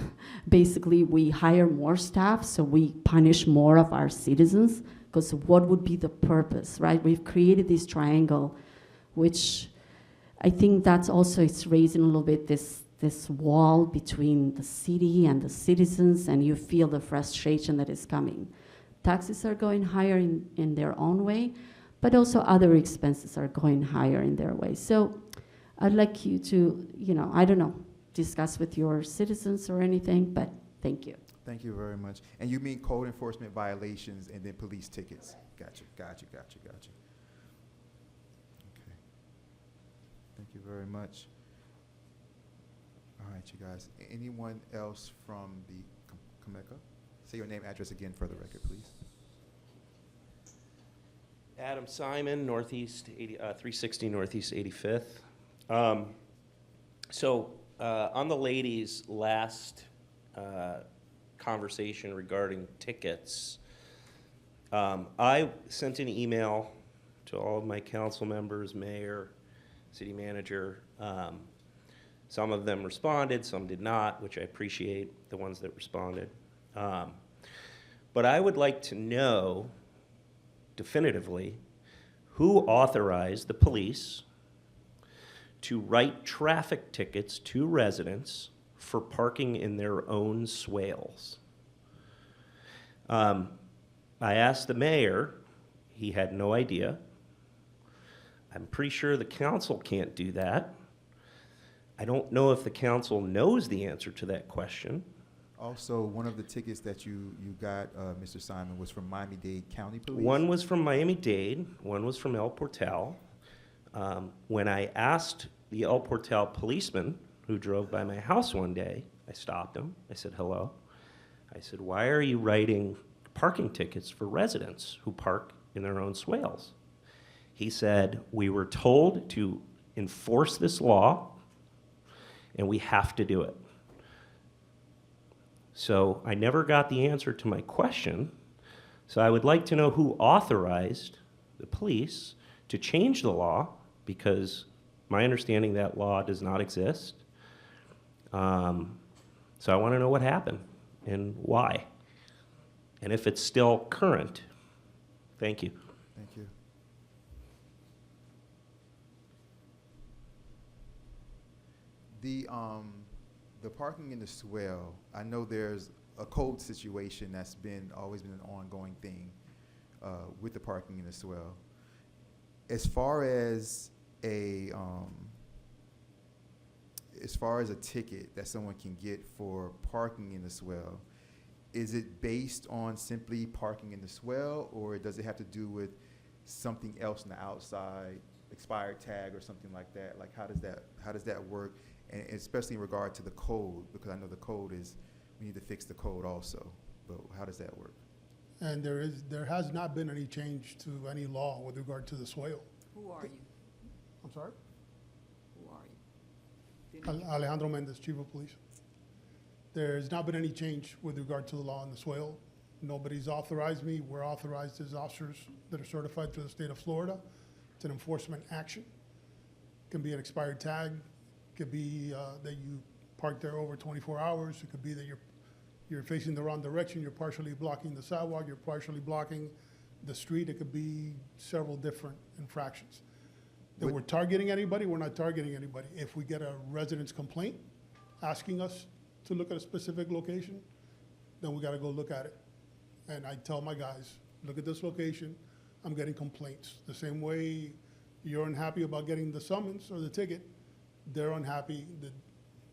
basically we hire more staff so we punish more of our citizens, because what would be the purpose, right? We've created this triangle, which I think that's also, it's raising a little bit this wall between the city and the citizens, and you feel the frustration that is coming. Taxes are going higher in their own way, but also other expenses are going higher in their way. So I'd like you to, I don't know, discuss with your citizens or anything, but thank you. Thank you very much. And you mean code enforcement violations and then police tickets? Gotcha. Okay. Thank you very much. All right, you guys. Anyone else from the Comeka? Say your name, address again for the record, please. Adam Simon, Northeast 360 Northeast 85th. On the ladies' last conversation regarding tickets, I sent an email to all of my council members, mayor, city manager. Some of them responded, some did not, which I appreciate, the ones that responded. But I would like to know definitively who authorized the police to write traffic tickets to residents for parking in their own swales. I asked the mayor, he had no idea. I'm pretty sure the council can't do that. I don't know if the council knows the answer to that question. Also, one of the tickets that you got, Mr. Simon, was from Miami-Dade County Police? One was from Miami-Dade, one was from El Portal. When I asked the El Portal policeman who drove by my house one day, I stopped him, I said, hello. I said, why are you writing parking tickets for residents who park in their own swales? He said, we were told to enforce this law, and we have to do it. So I never got the answer to my question. So I would like to know who authorized the police to change the law, because my understanding that law does not exist. So I want to know what happened and why, and if it's still current. Thank you. Thank you. The parking in the swale, I know there's a code situation that's always been an ongoing thing with the parking in the swale. As far as a ticket that someone can get for parking in the swale, is it based on simply parking in the swale, or does it have to do with something else on the outside, expired tag or something like that? Like, how does that work? And especially in regard to the code, because I know the code is, we need to fix the code also, but how does that work? And there has not been any change to any law with regard to the swale. Who are you? I'm sorry? Who are you? Alejandro Mendez, Chief of Police. There's not been any change with regard to the law in the swale. Nobody's authorized me. We're authorized as officers that are certified through the state of Florida. It's an enforcement action. It can be an expired tag. It could be that you parked there over 24 hours. It could be that you're facing the wrong direction. You're partially blocking the sidewalk. You're partially blocking the street. It could be several different infractions. That we're targeting anybody, we're not targeting anybody. If we get a resident's complaint asking us to look at a specific location, then we gotta go look at it. And I tell my guys, look at this location, I'm getting complaints. The same way you're unhappy about getting the summons or the ticket, they're unhappy that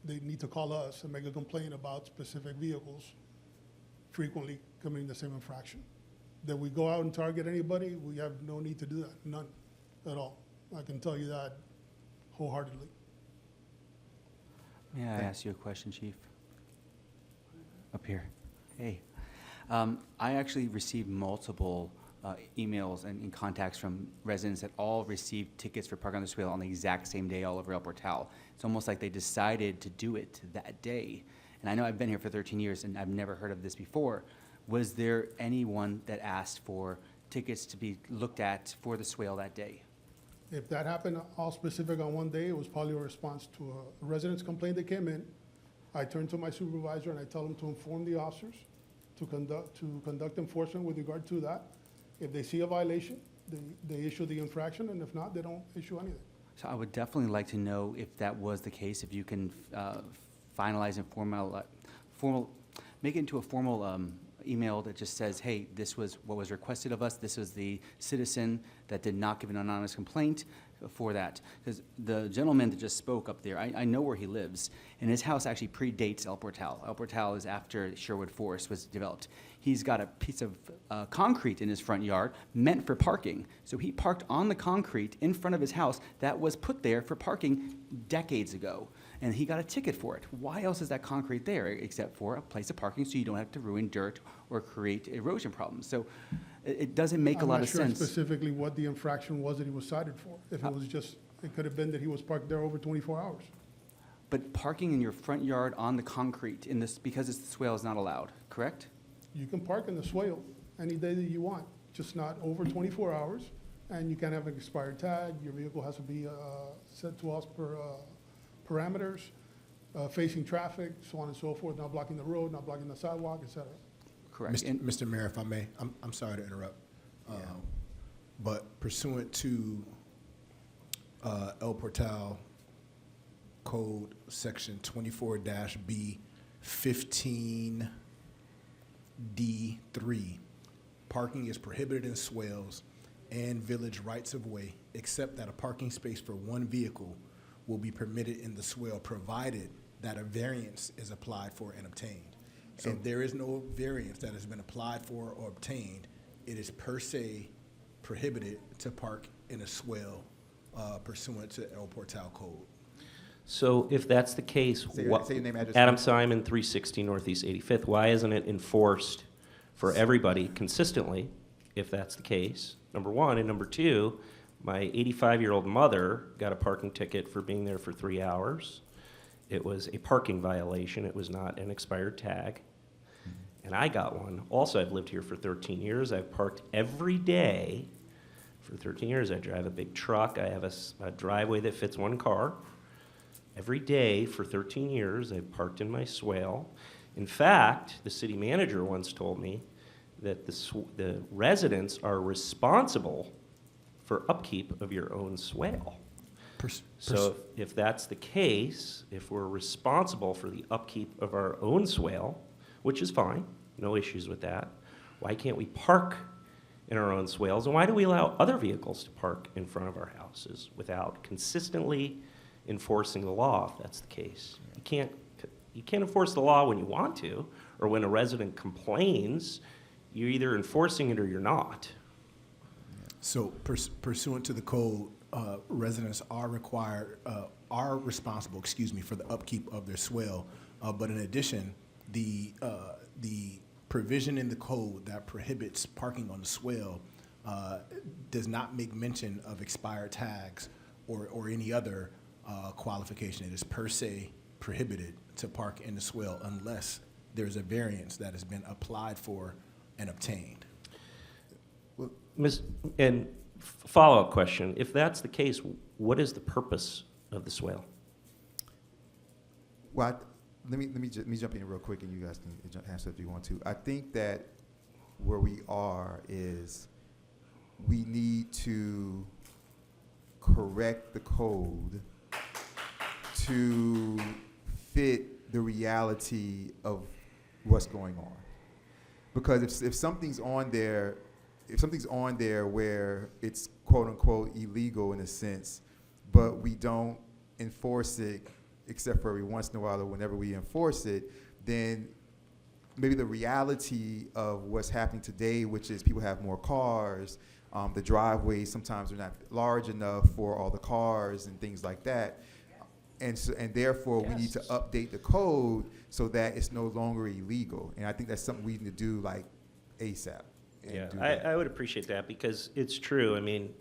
they need to call us and make a complaint about specific vehicles frequently committing the same infraction. That we go out and target anybody, we have no need to do that, none at all. I can tell you that wholeheartedly. May I ask you a question, Chief? Up here. Hey. I actually received multiple emails and contacts from residents that all received tickets for parking on the swale on the exact same day all over El Portal. It's almost like they decided to do it that day. And I know I've been here for 13 years and I've never heard of this before. Was there anyone that asked for tickets to be looked at for the swale that day? If that happened all specific on one day, it was probably a response to a resident's complaint that came in. I turn to my supervisor and I tell them to inform the officers to conduct enforcement with regard to that. If they see a violation, they issue the infraction, and if not, they don't issue anything. So I would definitely like to know if that was the case, if you can finalize and make it into a formal email that just says, hey, this was what was requested of us, this was the citizen that did not give an anonymous complaint for that. Because the gentleman that just spoke up there, I know where he lives, and his house actually predates El Portal. El Portal is after Sherwood Forest was developed. He's got a piece of concrete in his front yard meant for parking. So he parked on the concrete in front of his house that was put there for parking decades ago. And he got a ticket for it. Why else is that concrete there except for a place of parking so you don't have to ruin dirt or create erosion problems? So it doesn't make a lot of sense. I'm not sure specifically what the infraction was that he was cited for. If it was just, it could have been that he was parked there over 24 hours. But parking in your front yard on the concrete in this, because it's the swale, is not allowed, correct? You can park in the swale any day that you want, just not over 24 hours. And you can't have an expired tag. Your vehicle has to be set to us per parameters, facing traffic, so on and so forth, not blocking the road, not blocking the sidewalk, et cetera. Correct. Mr. Mayor, if I may, I'm sorry to interrupt. But pursuant to El Portal Code Section 24-B 15D3, parking is prohibited in swales and village rights-of-way, except that a parking space for one vehicle will be permitted in the swale, provided that a variance is applied for and obtained. So if there is no variance that has been applied for or obtained, it is per se prohibited to park in a swale pursuant to El Portal Code. So if that's the case, Say your name, address, Adam please. Simon, 360 Northeast 85th, why isn't it enforced for everybody consistently, if that's the case, number one? And number two, my 85-year-old mother got a parking ticket for being there for 3 hours. It was a parking violation. It was not an expired tag. And I got one. Also, I've lived here for 13 years. I've parked every day for 13 years. I drive a big truck. I have a driveway that fits one car. Every day for 13 years, I've parked in my swale. In fact, the city manager once told me that the residents are responsible for upkeep of your own swale. So if that's the case, if we're responsible for the upkeep of our own swale, which is fine, no issues with that, why can't we park in our own swales? And why do we allow other vehicles to park in front of our houses without consistently enforcing the law, if that's the case? You can't enforce the law when you want to, or when a resident complains. You're either enforcing it or you're not. So pursuant to the code, residents are responsible, for the upkeep of their swale. But in addition, the provision in the code that prohibits parking on the swale does not make mention of expired tags or any other qualification. It is per se prohibited to park in the swale unless there's a variance that has been applied for and obtained. And follow-up question, if that's the case, what is the purpose of the swale? Well, let me jump in real quick, and you guys can answer if you want to. I think that where we are is we need to correct the code to fit the reality of what's going on. Because if something's on there, where it's quote unquote illegal in a sense, but we don't enforce it except for every once in a while or whenever we enforce it, then maybe the reality of what's happening today, which is people have more cars, the driveways sometimes are not large enough for all the cars and things like that. And therefore, we need to update the code so that it's no longer illegal. And I think that's something we need to do like ASAP. Yeah, I would appreciate that, because it's true. I mean,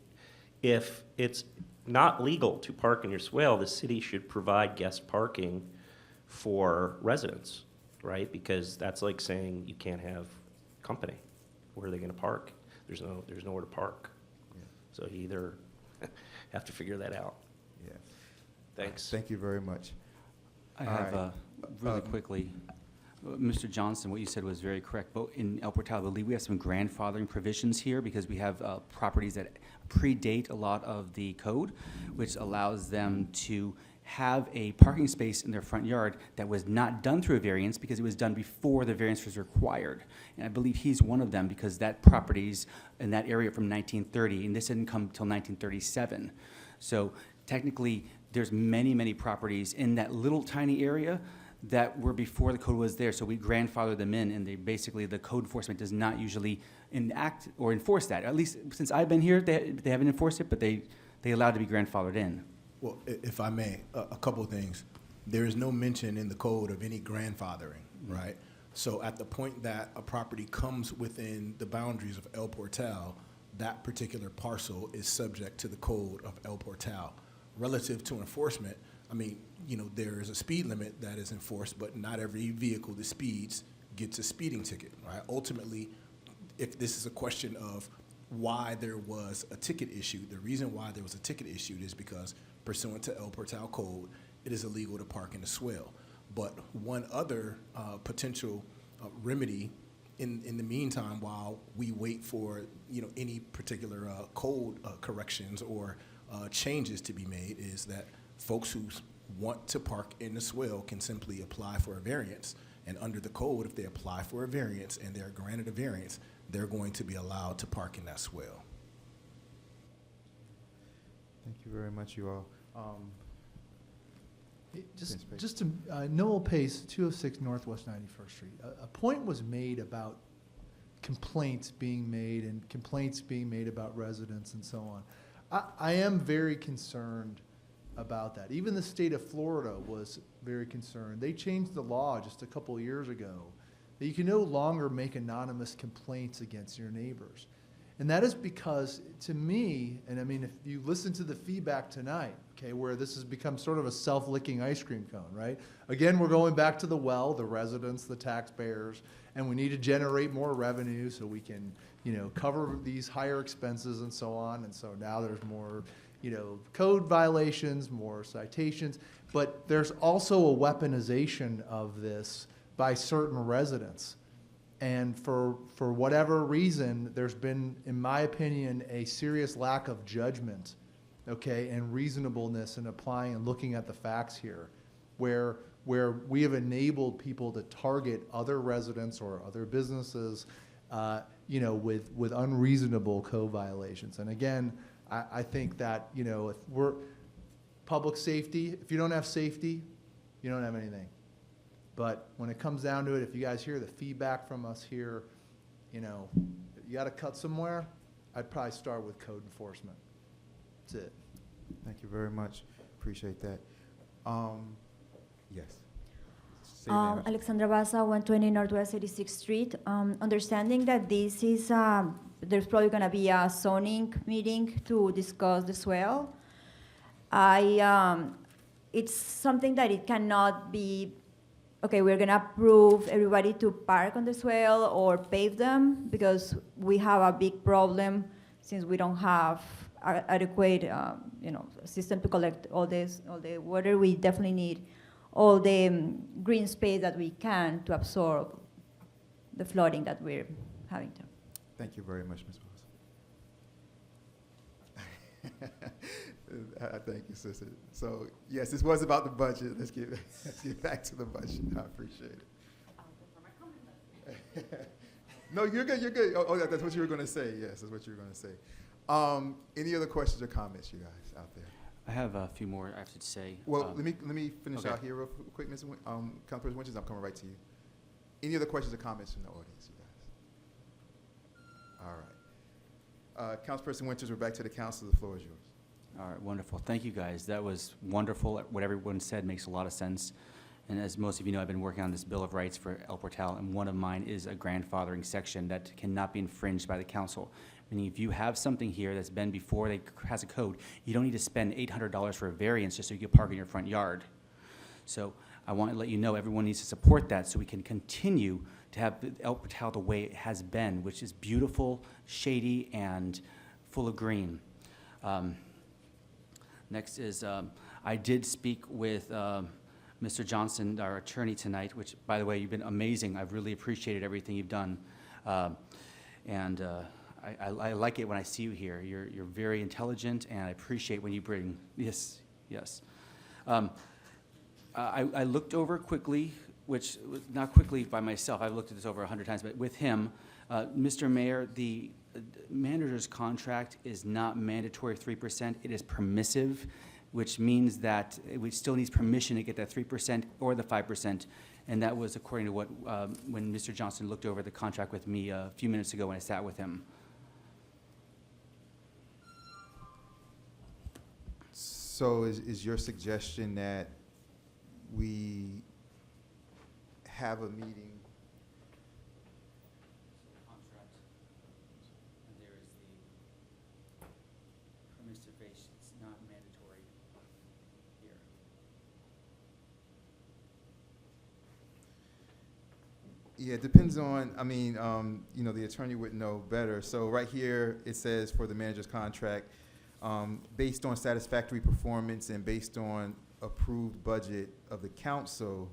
if it's not legal to park in your swale, the city should provide guest parking for residents, right? Because that's like saying you can't have company. Where are they going to park? There's nowhere to park. Yeah. So you either have to figure that out. Yeah. Thanks. Thank you very much. I have, really quickly, Mr. Johnson, what you said was very correct. But in El Portal, I believe we have some grandfathering provisions here because we have properties that predate a lot of the code, which allows them to have a parking space in their front yard that was not done through a variance because it was done before the variance was required. And I believe he's one of them because that property's in that area from 1930, and this didn't come till 1937. So technically, there's many, many properties in that little tiny area that were before the code was there, so we grandfather them in, and they basically, the code enforcement does not usually enact or enforce that. At least since I've been here, they haven't enforced it, but they allowed to be grandfathered in. Well, if I may, a couple of things. There is no mention in the code of any grandfathering, right? So at the point that a property comes within the boundaries of El Portal, that particular parcel is subject to the code of El Portal. Relative to enforcement, I mean, you know, there is a speed limit that is enforced, but not every vehicle that speeds gets a speeding ticket, right? Ultimately, if this is a question of why there was a ticket issued, the reason why there was a ticket issued is because pursuant to El Portal code, it is illegal to park in the swale. But one other potential remedy in the meantime, while we wait for, you know, any particular code corrections or changes to be made, is that folks who want to park in the swale can simply apply for a variance. And under the code, if they apply for a variance and they're granted a variance, they're going to be allowed to park in that swale. Thank you very much, you all. Just to, Noel Pace, 206 Northwest 91st Street. A point was made about complaints being made and complaints being made about residents and so on. I am very concerned about that. Even the state of Florida was very concerned. They changed the law just a couple of years ago that you can no longer make anonymous complaints against your neighbors. And that is because, to me, and I mean, if you listen to the feedback tonight, okay, where this has become sort of a self-licking ice cream cone, right? Again, we're going back to the well, the residents, the taxpayers, and we need to generate more revenue so we can, you know, cover these higher expenses and so on. And so now there's more, you know, code violations, more citations, but there's also a weaponization of this by certain residents. And for whatever reason, there's been, in my opinion, a serious lack of judgment, okay, and reasonableness in applying and looking at the facts here, where we have enabled people to target other residents or other businesses, you know, with unreasonable code violations. And again, I think that, you know, if we're public safety, if you don't have safety, you don't have anything. But when it comes down to it, if you guys hear the feedback from us here, you know, you got to cut somewhere, I'd probably start with code enforcement. That's it. Thank you very much. Appreciate that. Yes. Say your name. Alexandra Baza, 120 Northwest 86th Street. Understanding that this is, there's probably going to be a zoning meeting to discuss the swale. It's something that it cannot be, okay, we're gonna approve everybody to park on the swale or pave them, because we have a big problem since we don't have adequate, you know, system to collect all the water. We definitely need all the green space that we can to absorb the flooding that we're having to. Thank you very much, Ms. Moss. Thank you, sister. So, yes, this was about the budget. Let's get back to the budget. I appreciate it. No, you're good, you're good. Oh, that's what you were going to say. Yes, that's what you were going to say. Any other questions or comments, you guys, out there? I have a few more I have to say. Well, let me finish okay. out here real quick, Ms. Councilperson Winters. I'm coming right to you. Any other questions or comments from the audience, you guys? All right. Councilperson Winters, we're back to the council. The floor is yours. All right, wonderful. Thank you, guys. That was wonderful. What everyone said makes a lot of sense. And as most of you know, I've been working on this Bill of Rights for El Portal, and one of mine is a grandfathering section that cannot be infringed by the council. Meaning if you have something here that's been before that has a code, you don't need to spend $800 for a variance just so you can park in your front yard. So I want to let you know everyone needs to support that so we can continue to have El Portal the way it has been, which is beautiful, shady, and full of green. Next is, I did speak with Mr. Johnson, our attorney tonight, which, by the way, you've been amazing. I've really appreciated everything you've done. I like it when I see you here. You're very intelligent, and I appreciate when you bring, yes. I looked over quickly, which, not quickly by myself, I've looked at this over 100 times, but with him, Mr. Mayor, the manager's contract is not mandatory 3%, it is permissive, which means that we still needs permission to get that 3% or the 5%. And that was according to what, when Mr. Johnson looked over the contract with me a few minutes ago when I sat with him. So is your suggestion that we have a meeting? Contract, and there is the permissive base, it's not mandatory here. Yeah, it depends on, I mean, you know, the attorney would know better. So right here, it says for the manager's contract, based on satisfactory performance and based on approved budget of the council.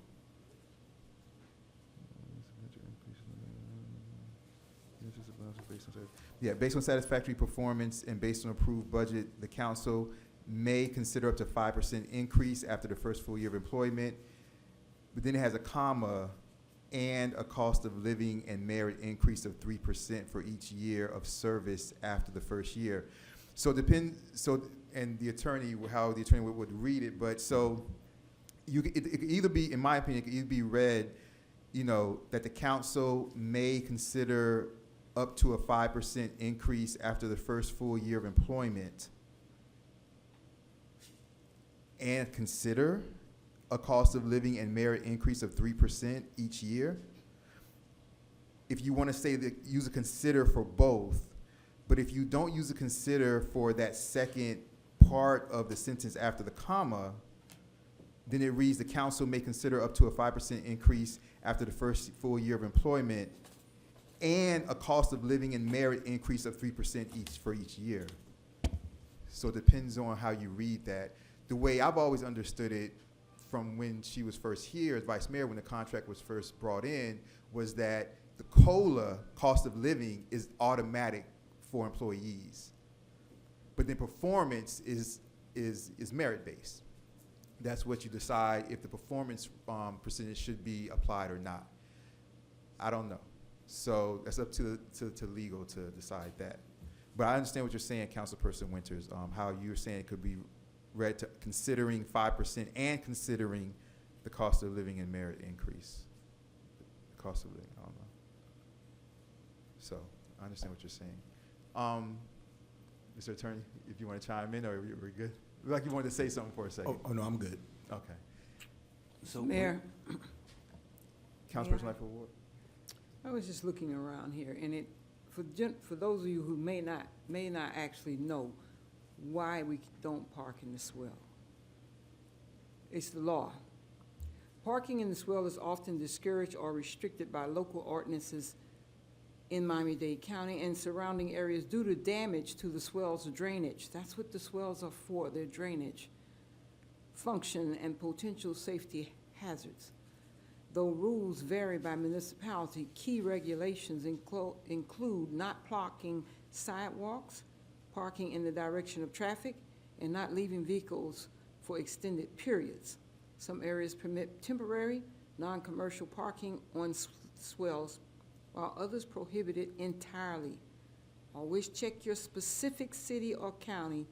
Yeah, based on satisfactory performance and based on approved budget, the council may consider up to 5% increase after the first full year of employment. But then it has a comma and a cost of living and merit increase of 3% for each year of service after the first year. So and the attorney, how the attorney would read it, but so it could either be, in my opinion, it could either be read, you know, that the council may consider up to a 5% increase after the first full year of employment and consider a cost of living and merit increase of 3% each year. If you want to say that, use a consider for both. But if you don't use a consider for that second part of the sentence after the comma, then it reads the council may consider up to a 5% increase after the first full year of employment and a cost of living and merit increase of 3% for each year. So it depends on how you read that. The way I've always understood it from when she was first here as vice mayor, when the contract was first brought in, was that the COLA, cost of living, is automatic for employees. But then performance is merit-based. That's what you decide if the performance percentage should be applied or not. I don't know. So that's up to legal to decide that. But I understand what you're saying, Councilperson Winters, how you're saying it could be read to considering 5% and considering the cost of living and merit increase. The cost of living, I don't know. So I understand what you're saying. Mr. Attorney, if you want to chime in, or we're good? Looked like you wanted to say something for a second. Oh, no, I'm good. Okay. So Mayor. Councilperson Lightfoot Ward. I was just looking around here, and for those of you who may not actually know why we don't park in the swell. It's the law. Parking in the swell is often discouraged or restricted by local ordinances in Miami-Dade County and surrounding areas due to damage to the swell's drainage. That's what the swells are for, their drainage function and potential safety hazards. Though rules vary by municipality, key regulations include not blocking sidewalks, parking in the direction of traffic, and not leaving vehicles for extended periods. Some areas permit temporary, non-commercial parking on swells, while others prohibit it entirely. Always check your specific city or county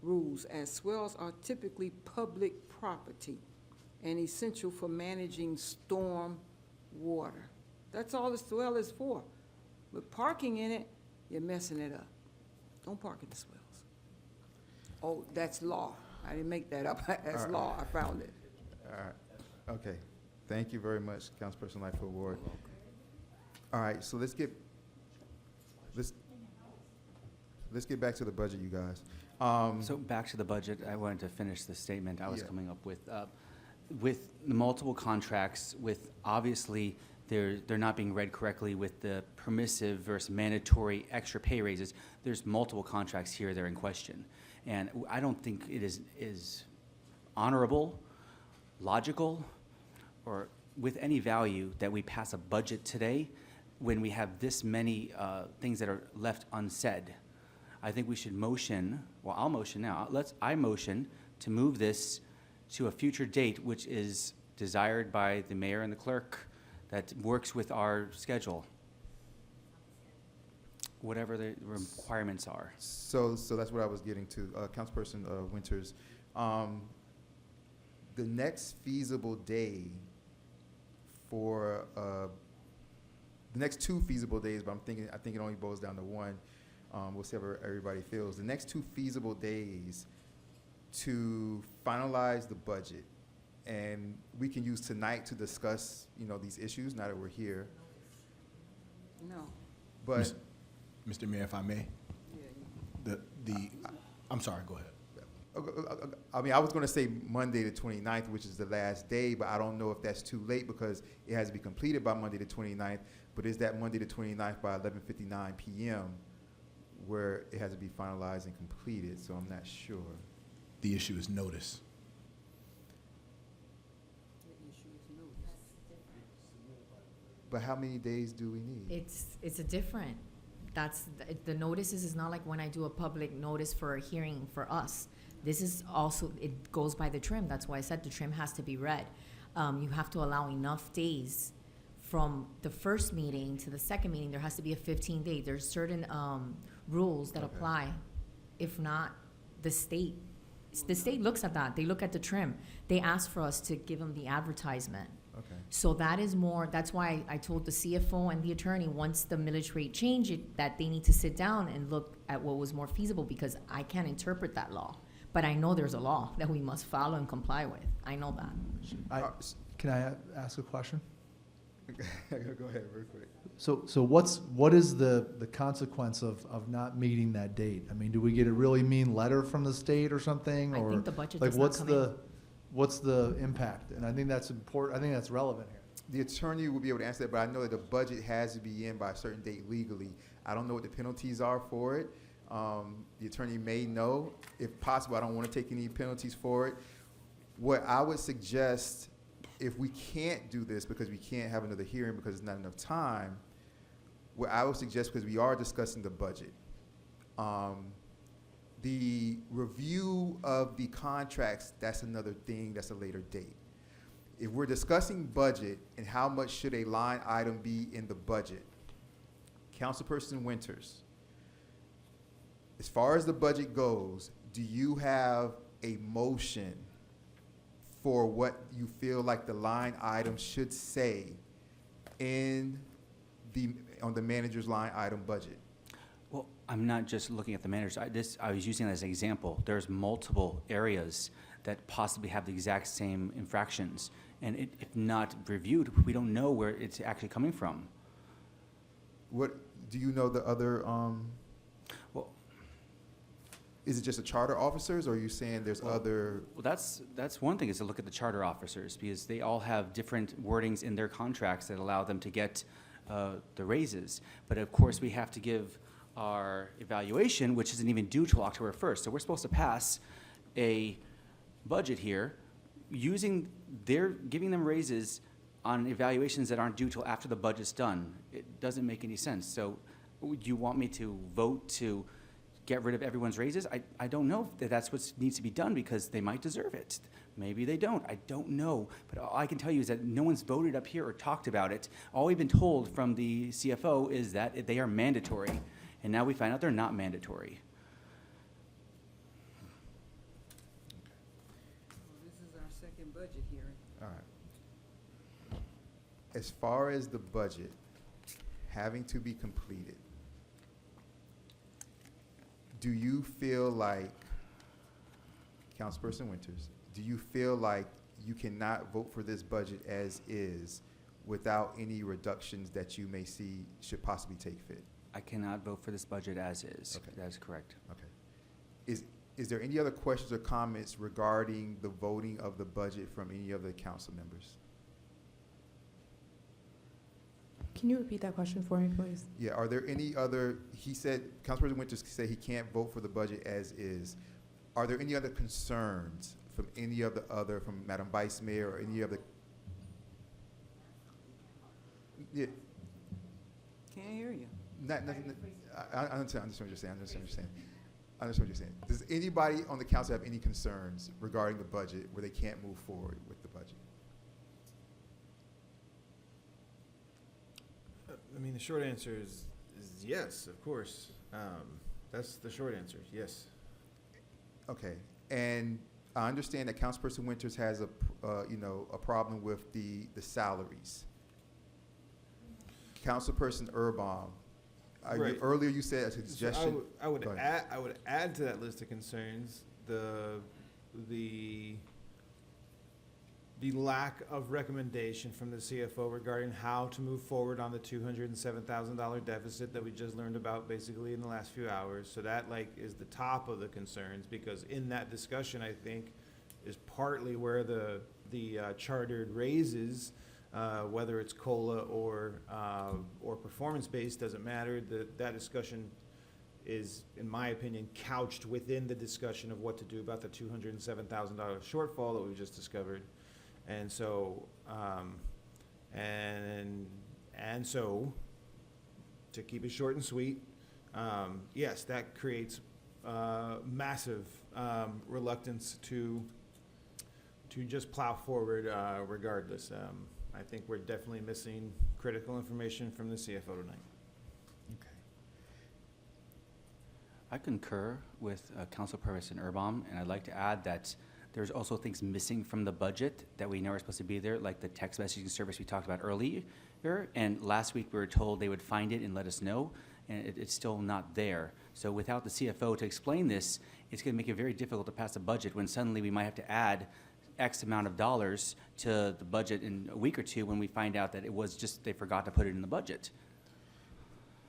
rules, as swells are typically public property and essential for managing storm water. That's all the swell is for. But parking in it, you're messing it up. Don't park in the swells. Oh, that's law. I didn't make that up. That's law. I found it. All right. Okay. Thank you very much, Councilperson Lightfoot Ward. All right, so let's get back to the budget, you guys. So back to the budget, I wanted to finish the statement I was Yeah. coming up with. With the multiple contracts, with obviously they're not being read correctly with the permissive versus mandatory extra pay raises, there's multiple contracts here that are in question. And I don't think it is honorable, logical, or with any value that we pass a budget today when we have this many things that are left unsaid. I think we should motion, well, I'll motion now. I motion to move this to a future date, which is desired by the mayor and the clerk, that works with our schedule, whatever the requirements are. So that's what I was getting to. Councilperson Winters, the next feasible day for, the next 2 feasible days, but I think it only boils down to 1. We'll see how everybody feels. The next 2 feasible days to finalize the budget, and we can use tonight to discuss, these issues, now that we're here. No. But Mr. Mayor, if I may, I'm sorry, go ahead. I mean, I was going to say Monday the 29th, which is the last day, but I don't know if that's too late because it has to be completed by Monday the 29th. But is that Monday the 29th by 11:59 p.m. where it has to be finalized and completed? So I'm not sure. The issue is notice. But how many days do we need? It's a different, the notices is not like when I do a public notice for a hearing for us. This is also, it goes by the trim. That's why I said the trim has to be read. You have to allow enough days from the first meeting to the second meeting. There has to be a 15-day. There's certain rules that apply. If not, the state looks at that. They look at the trim. They ask for us to give them the advertisement. Okay. So that is more, that's why I told the CFO and the attorney, once the millage rate change, that they need to sit down and look at what was more feasible, because I can't interpret that law. But I know there's a law that we must follow and comply with. I know that. Can I ask a question? Go ahead, real quick. So what is the consequence of not meeting that date? I mean, do we get a really mean letter from the state or something? I Or think the budget like does not come in. what's the impact? And I think that's important. I think that's relevant here. The attorney will be able to answer that, but I know that the budget has to be in by a certain date legally. I don't know what the penalties are for it. The attorney may know. If possible, I don't want to take any penalties for it. What I would suggest, if we can't do this because we can't have another hearing because there's not enough time, what I would suggest, because we are discussing the budget, the review of the contracts, that's another thing, that's a later date. If we're discussing budget and how much should a line item be in the budget, Councilperson Winters, as far as the budget goes, do you have a motion for what you feel like the line item should say on the manager's line item budget? Well, I'm not just looking at the managers. I was using it as an example. There's multiple areas that possibly have the exact same infractions. And if not reviewed, we don't know where it's actually coming from. What, do you know the other, Well, is it just the charter officers, or are you saying there's other? Well, that's one thing, is to look at the charter officers, because they all have different wordings in their contracts that allow them to get the raises. But of course, we have to give our evaluation, which isn't even due till October 1st. So we're supposed to pass a budget here giving them raises on evaluations that aren't due till after the budget's done. It doesn't make any sense. So would you want me to vote to get rid of everyone's raises? I don't know if that's what needs to be done, because they might deserve it. Maybe they don't. I don't know. But all I can tell you is that no one's voted up here or talked about it. All we've been told from the CFO is that they are mandatory. And now we find out they're not mandatory. Well, this is our second budget hearing. All right. As far as the budget having to be completed, do you feel like, Councilperson Winters, do you feel like you cannot vote for this budget as is without any reductions that you may see should possibly take fit? I cannot vote for this budget as is. Okay. That is correct. Okay. Is there any other questions or comments regarding the voting of the budget from any of the council members? Can you repeat that question for me, please? Yeah, are there any other, he said, Councilperson Winters said he can't vote for the budget as is. Are there any other concerns from any of the other, from Madam Vice Mayor or any other? Yeah, Can't hear you. I understand what you're saying, I understand what you're saying. Does anybody on the council have any concerns regarding the budget where they can't move forward with the budget? I mean, the short answer is yes, of course. That's the short answer, yes. Okay, and I understand that Councilperson Winters has a problem with the salaries. Councilperson Erbaum, Right. earlier you said a So suggestion. I would Go ahead. add to that list of concerns the lack of recommendation from the CFO regarding how to move forward on the $207,000 deficit that we just learned about basically in the last few hours. So that is the top of the concerns, because in that discussion, I think, is partly where the chartered raises, whether it's COLA or performance-based, doesn't matter. That discussion is, in my opinion, couched within the discussion of what to do about the $207,000 shortfall that we just discovered. And so, and so, to keep it short and sweet, yes, that creates massive reluctance to just plow forward regardless. I think we're definitely missing critical information from the CFO tonight. I concur with Councilperson Erbaum, and I'd like to add that there's also things missing from the budget that we know are supposed to be there, like the text messaging service we talked about earlier. And last week, we were told they would find it and let us know, and it's still not there. So without the CFO to explain this, it's going to make it very difficult to pass a budget when suddenly we might have to add X amount of dollars to the budget in a week or two when we find out that it was just they forgot to put it in the budget.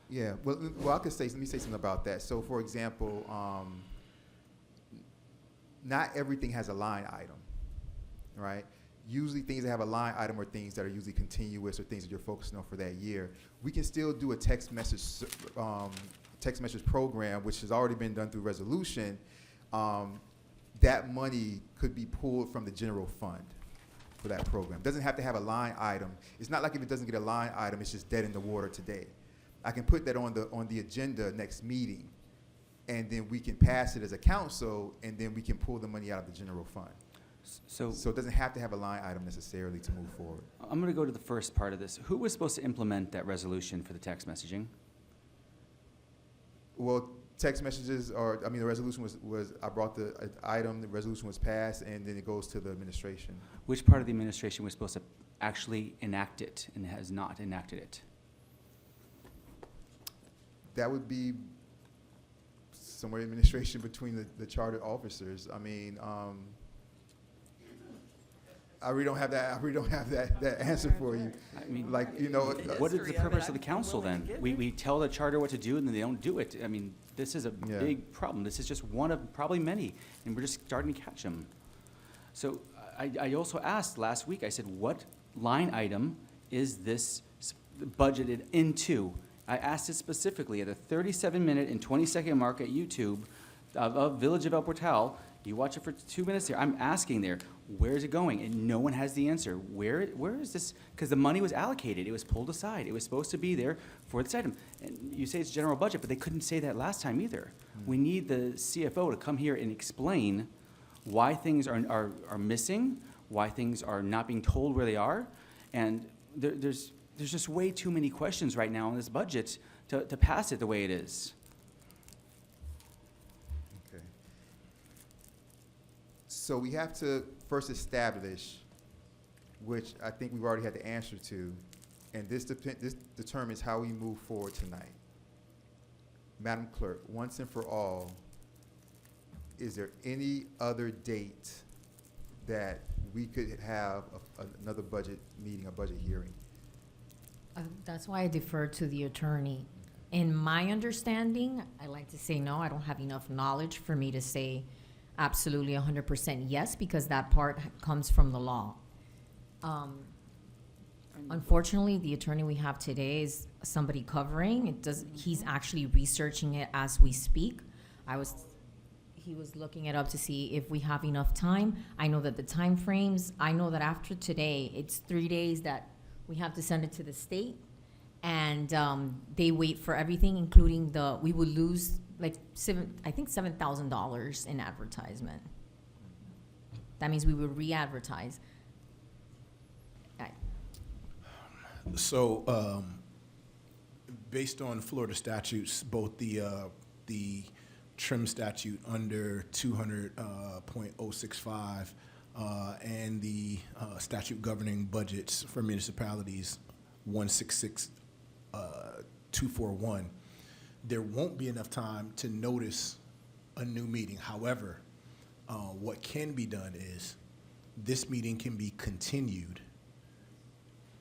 Yeah, well, let me say something about that. So, for example, not everything has a line item, right? Usually things that have a line item are things that are usually continuous or things that you're focusing on for that year. We can still do a text message program, which has already been done through resolution. That money could be pulled from the general fund for that program. It doesn't have to have a line item. It's not like if it doesn't get a line item, it's just dead in the water today. I can put that on the agenda next meeting, and then we can pass it as a council, and then we can pull the money out of the general fund. So it doesn't have to have a line item necessarily to move forward. I'm going to go to the first part of this. Who was supposed to implement that resolution for the text messaging? Well, text messages the resolution was I brought the item, the resolution was passed, and then it goes to the administration. Which part of the administration was supposed to actually enact it and has not enacted it? That would be somewhere in administration between the chartered officers. I mean, I really don't have that answer for you. I mean, what is the purpose of the council then? We tell the charter what to do and then they don't do it. I mean, this is a big problem. This is just one of probably many, and we're just starting to catch them. So I also asked last week, I said, what line item is this budgeted into? I asked it specifically at a 37-minute and 20-second mark at YouTube of Village of El Portal. You watch it for 2 minutes there. I'm asking there, where is it going? And no one has the answer. Where is this? Because the money was allocated. It was pulled aside. It was supposed to be there for this item. And you say it's general budget, but they couldn't say that last time either. We need the CFO to come here and explain why things are missing, why things are not being told where they are. And there's just way too many questions right now on this budget to pass it the way it is. Okay. So we have to first establish, which I think we've already had the answer to, and this determines how we move forward tonight. Madam Clerk, once and for all, is there any other date that we could have another budget meeting, a budget hearing? That's why I defer to the attorney. In my understanding, I like to say no. I don't have enough knowledge for me to say absolutely 100% yes, because that part comes from the law. Unfortunately, the attorney we have today is somebody covering. He's actually researching it as we speak. He was looking it up to see if we have enough time. I know that the time frames, I know that after today, it's 3 days that we have to send it to the state, and they wait for everything, including we would lose like I think $7,000 in advertisement. That means we would re-advertise. So, based on Florida statutes, both the trim statute under 200.065 and the statute governing budgets for municipalities 166.241, there won't be enough time to notice a new meeting. However, what can be done is this meeting can be continued,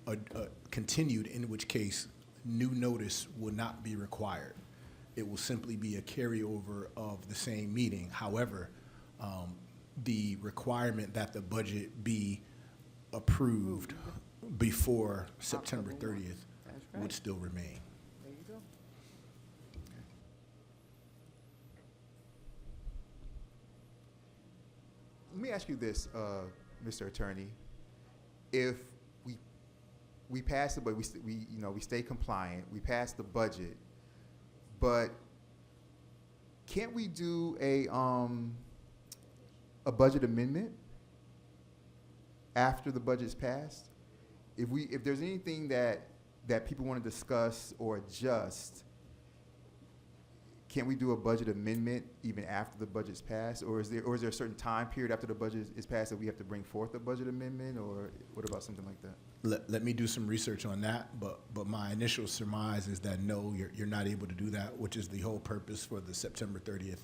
in which case new notice will not be required. It will simply be a carryover of the same meeting. However, the requirement that the budget be approved before September 30th would still remain. There you go. Let me ask you this, Mr. Attorney. If we pass the, but we stay compliant, we pass the budget, but can't we do a budget amendment after the budget's passed? If there's anything that people want to discuss or adjust, can't we do a budget amendment even after the budget's passed? Or is there a certain time period after the budget is passed that we have to bring forth a budget amendment? Or what about something like that? Let me do some research on that, but my initial surmise is that no, you're not able to do that, which is the whole purpose for the September 30th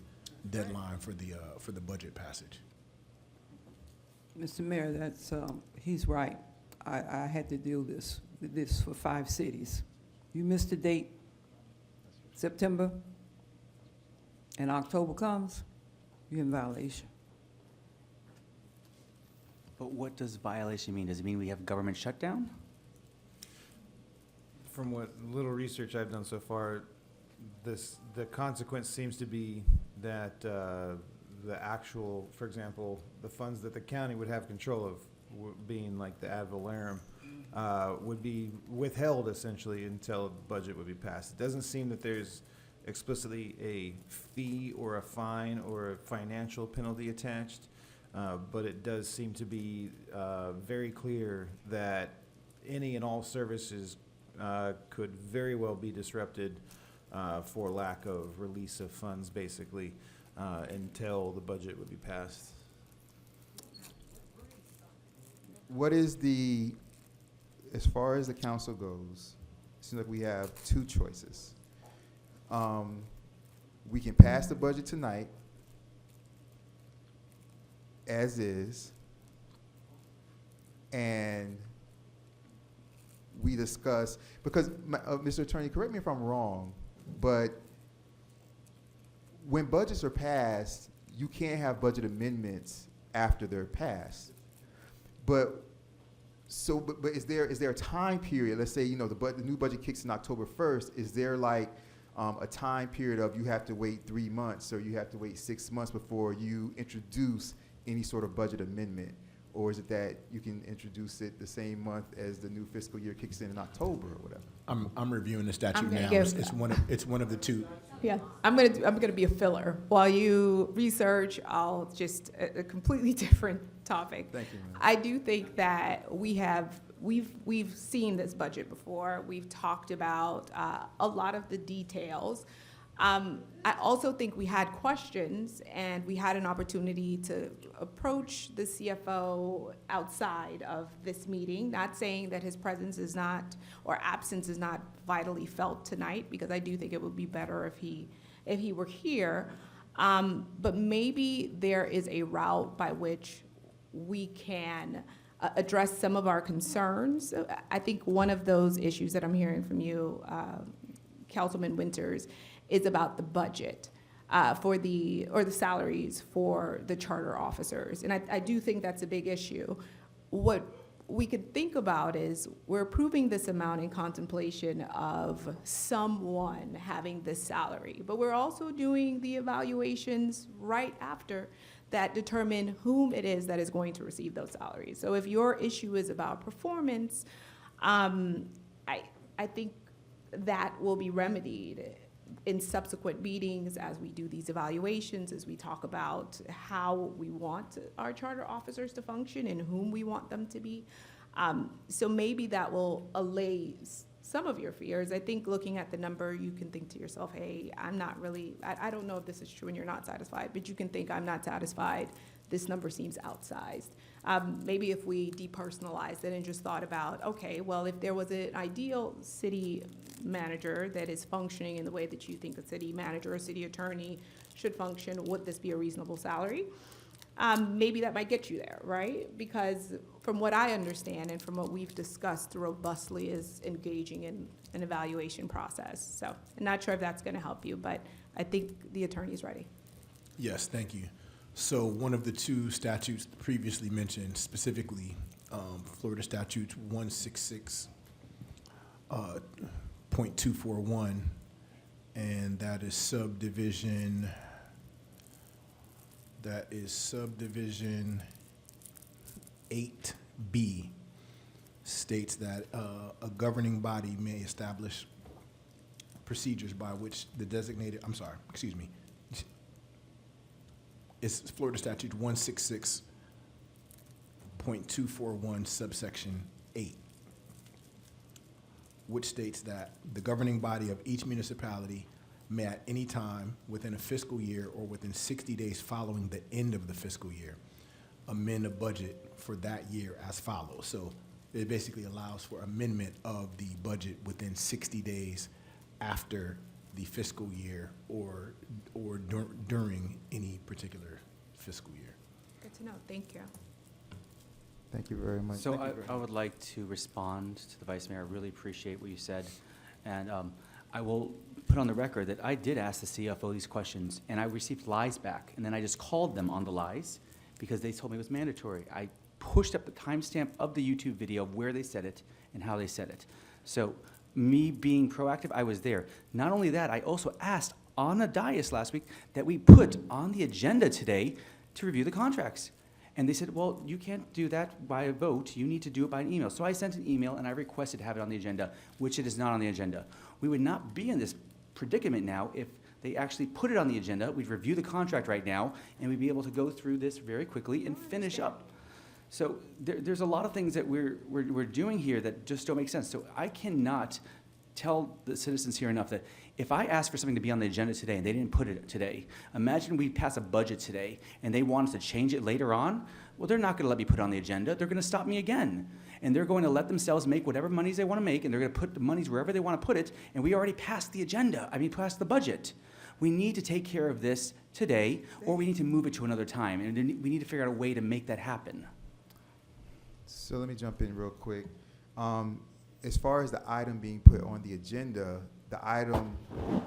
deadline for the budget passage. Mr. Mayor, that's, he's right. I had to deal with this for 5 cities. You missed the date, September, and October comes, you're in violation. But what does violation mean? Does it mean we have government shutdown? From what little research I've done so far, the consequence seems to be that the actual, for example, the funds that the county would have control of, being like the ad valorem, would be withheld essentially until the budget would be passed. It doesn't seem that there's explicitly a fee or a fine or a financial penalty attached, but it does seem to be very clear that any and all services could very well be disrupted for lack of release of funds, basically, until the budget would be passed. What is as far as the council goes, it seems like we have 2 choices. We can pass the budget tonight as is, and we discuss, because, Mr. Attorney, correct me if I'm wrong, but when budgets are passed, you can't have budget amendments after they're passed. But is there a time period? Let's say the new budget kicks in October 1st. Is there like a time period of you have to wait 3 months or you have to wait 6 months before you introduce any sort of budget amendment? Or is it that you can introduce it the same month as the new fiscal year kicks in October or whatever? I'm reviewing the statute now. give- It's one of the 2. Yeah, I'm gonna be a filler. While you research, I'll just, a completely different topic. Thank you, ma'am. I do think that we've seen this budget before. We've talked about a lot of the details. I also think we had questions, and we had an opportunity to approach the CFO outside of this meeting, not saying that his presence is not, or absence is not vitally felt tonight, because I do think it would be better if he were here. But maybe there is a route by which we can address some of our concerns. I think one of those issues that I'm hearing from you, Councilman Winters, is about the budget or the salaries for the charter officers. And I do think that's a big issue. What we could think about is we're approving this amount in contemplation of someone having this salary, but we're also doing the evaluations right after that determine whom it is that is going to receive those salaries. So if your issue is about performance, I think that will be remedied in subsequent meetings, as we do these evaluations, as we talk about how we want our charter officers to function and whom we want them to be. So maybe that will allay some of your fears. I think looking at the number, you can think to yourself, hey, I'm not really, I don't know if this is true and you're not satisfied, but you can think, I'm not satisfied. This number seems outsized. Maybe if we depersonalized it and just thought about, okay, well, if there was an ideal city manager that is functioning in the way that you think a city manager or city attorney should function, would this be a reasonable salary? Maybe that might get you there, right? Because from what I understand and from what we've discussed robustly is engaging in an evaluation process. So I'm not sure if that's going to help you, but I think the attorney's ready. Yes, thank you. So one of the two statutes previously mentioned, specifically Florida Statute 166.241, and that is subdivision 8B, states that a governing body may establish procedures by which the designated, it's Florida Statute 166.241 subsection 8, which states that the governing body of each municipality may at any time within a fiscal year or within 60 days following the end of the fiscal year amend a budget for that year as follows. So it basically allows for amendment of the budget within 60 days after the fiscal year or during any particular fiscal year. Good to know. Thank you. Thank you very much. So Thank you very I much. would like to respond to the Vice Mayor. I really appreciate what you said. And I will put on the record that I did ask the CFO these questions, and I received lies back. And then I just called them on the lies because they told me it was mandatory. I pushed up the timestamp of the YouTube video of where they said it and how they said it. So me being proactive, I was there. Not only that, I also asked on a dais last week that we put on the agenda today to review the contracts. And they said, well, you can't do that by a vote. You need to do it by an email. So I sent an email and I requested to have it on the agenda, which it is not on the agenda. We would not be in this predicament now if they actually put it on the agenda. We'd review the contract right now and we'd be able to go through this very quickly and finish up. So there's a lot of things that we're doing here that just don't make sense. So I cannot tell the citizens here enough that if I ask for something to be on the agenda today and they didn't put it today, imagine we pass a budget today and they want us to change it later on. Well, they're not going to let me put it on the agenda. They're going to stop me again. And they're going to let themselves make whatever monies they want to make, and they're going to put the monies wherever they want to put it, and we already passed the agenda. Passed the budget. We need to take care of this today, or we need to move it to another time, and we need to figure out a way to make that happen. So let me jump in real quick. As far as the item being put on the agenda, the item,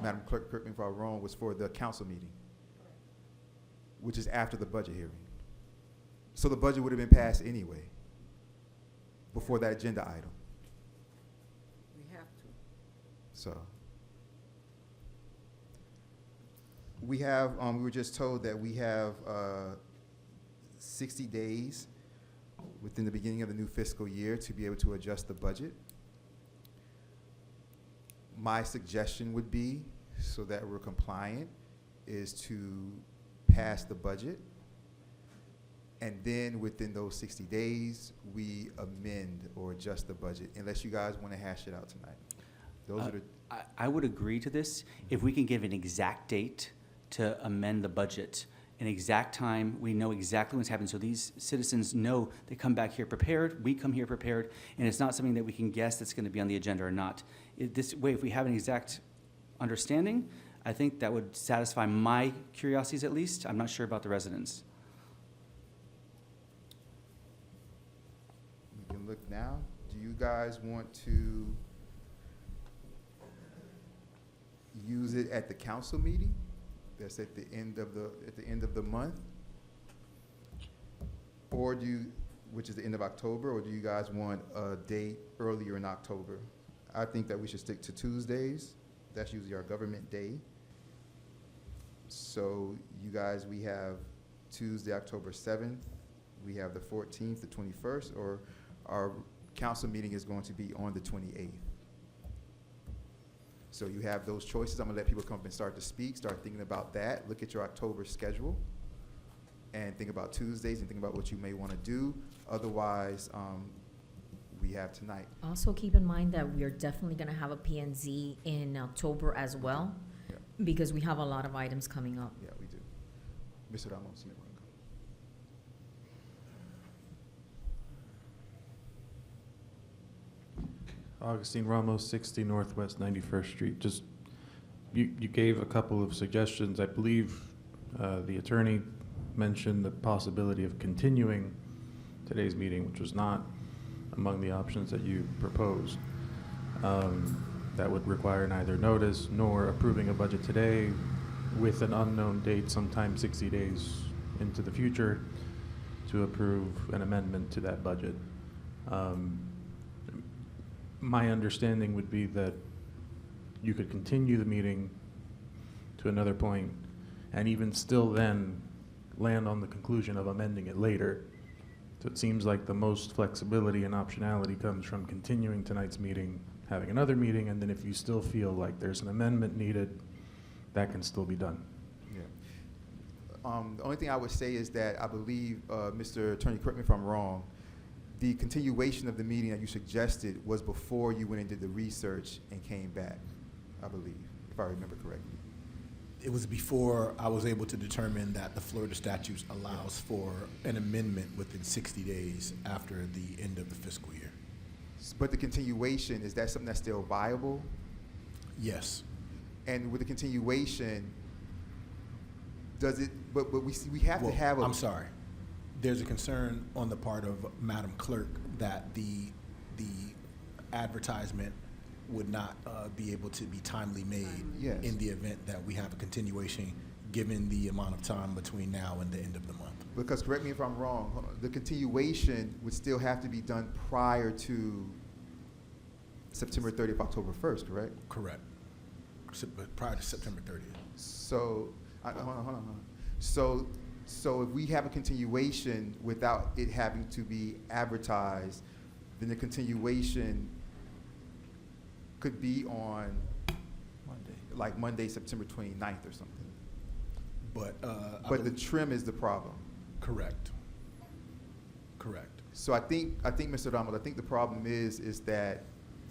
Madam Clerk, correct me if I'm wrong, was for the council meeting, which is after the budget hearing. So the budget would have been passed anyway, before that agenda item. We have to. So we have, we were just told that we have 60 days within the beginning of the new fiscal year to be able to adjust the budget. My suggestion would be, so that we're compliant, is to pass the budget, and then within those 60 days, we amend or adjust the budget, unless you guys want to hash it out tonight. Those are the. I would agree to this if we can give an exact date to amend the budget, an exact time. We know exactly what's happening, so these citizens know they come back here prepared, we come here prepared, and it's not something that we can guess that's going to be on the agenda or not. This way, if we have an exact understanding, I think that would satisfy my curiosities at least. I'm not sure about the residents. We can look now. Do you guys want to use it at the council meeting? That's at the end of the month? Or which is the end of October, or do you guys want a date earlier in October? I think that we should stick to Tuesdays. That's usually our government day. So you guys, we have Tuesday, October 7th. We have the 14th, the 21st, or our council meeting is going to be on the 28th. So you have those choices. I'm gonna let people come up and start to speak, start thinking about that. Look at your October schedule and think about Tuesdays and think about what you may wanna do. Otherwise, we have tonight. Also, keep in mind that we are definitely gonna have a P and Z in October as well, Yeah. because we have a lot of items coming up. Yeah, we do. Mr. Ramos, you may wanna go. Augustine Ramos, 60 Northwest 91st Street. Just, you gave a couple of suggestions. I believe the attorney mentioned the possibility of continuing today's meeting, which was not among the options that you proposed. That would require neither notice nor approving a budget today with an unknown date sometime 60 days into the future to approve an amendment to that budget. My understanding would be that you could continue the meeting to another point and even still then land on the conclusion of amending it later. So it seems like the most flexibility and optionality comes from continuing tonight's meeting, having another meeting, and then if you still feel like there's an amendment needed, that can still be done. Yeah. The only thing I would say is that I believe, Mr. Attorney, correct me if I'm wrong, the continuation of the meeting that you suggested was before you went and did the research and came back, I believe, if I remember correctly. It was before I was able to determine that the Florida statute allows for an amendment within 60 days after the end of the fiscal year. But the continuation, is that something that's still viable? Yes. And with the continuation, does it, but we have to have a. I'm sorry. There's a concern on the part of Madam Clerk that the advertisement would not be able to be timely made Yes. in the event that we have a continuation, given the amount of time between now and the end of the month. Because, correct me if I'm wrong, hold on, the continuation would still have to be done prior to September 30th, October 1st, correct? Correct. But prior to September 30th. So, hold on. So if we have a continuation without it having to be advertised, then the continuation could be on Monday, September 29th or something. But the trim is the problem. Correct. Correct. So I think Mr. Ramos, I think the problem is that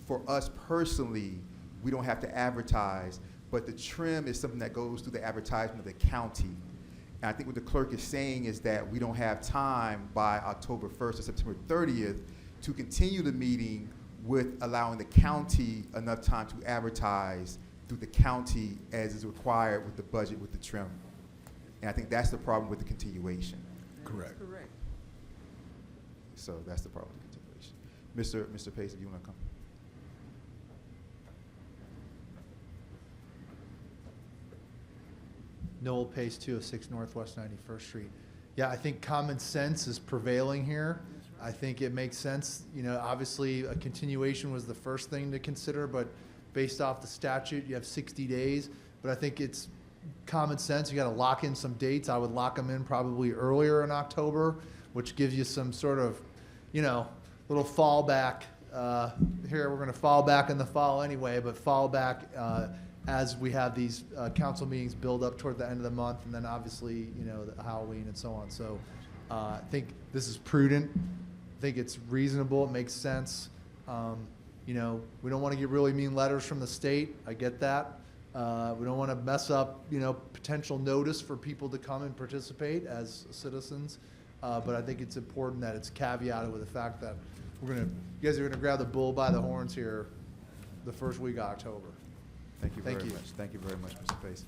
for us personally, we don't have to advertise, but the trim is something that goes through the advertisement of the county. And I think what the clerk is saying is that we don't have time by October 1st or September 30th to continue the meeting with allowing the county enough time to advertise through the county as is required with the budget with the trim. And I think that's the problem with the continuation. Correct. Correct. So that's the problem with the continuation. Mr. Pace, if you want to come. Noel Pace, 206 Northwest 91st Street. Yeah, I think common sense is prevailing here. I think it makes sense. You know, obviously, a continuation was the first thing to consider, but based off the statute, you have 60 days. But I think it's common sense. You got to lock in some dates. I would lock them in probably earlier in October, which gives you some sort of, you know, little fallback. Here, we're going to fall back in the fall anyway, but fall back as we have these council meetings build up toward the end of the month, and then obviously, you know, the Halloween and so on. So I think this is prudent. I think it's reasonable. It makes sense. You know, we don't want to get really mean letters from the state. I get that. We don't want to mess up, you know, potential notice for people to come and participate as citizens. But I think it's important that it's caveated with the fact that you guys are going to grab the bull by the horns here the first week of October. Thank you very much. Thank you very much, Mr. Pace.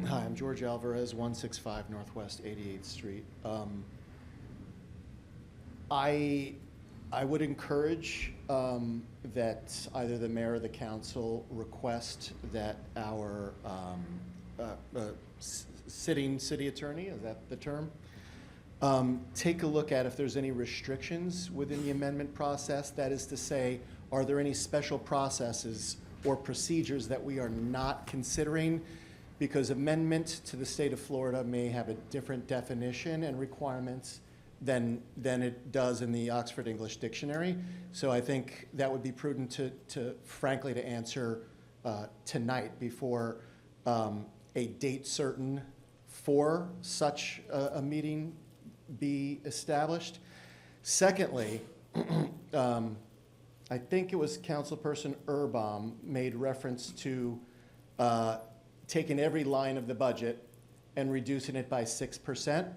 Hi, I'm George Alvarez, 165 Northwest 88th Street. I would encourage that either the mayor or the council request that our sitting city attorney, is that the term? Take a look at if there's any restrictions within the amendment process. That is to say, are there any special processes or procedures that we are not considering because amendment to the state of Florida may have a different definition and requirements than it does in the Oxford English Dictionary. So I think that would be prudent to frankly, to answer tonight before a date certain for such a meeting be established. Secondly, I think it was Councilperson Erbaum made reference to taking every line of the budget and reducing it by 6%.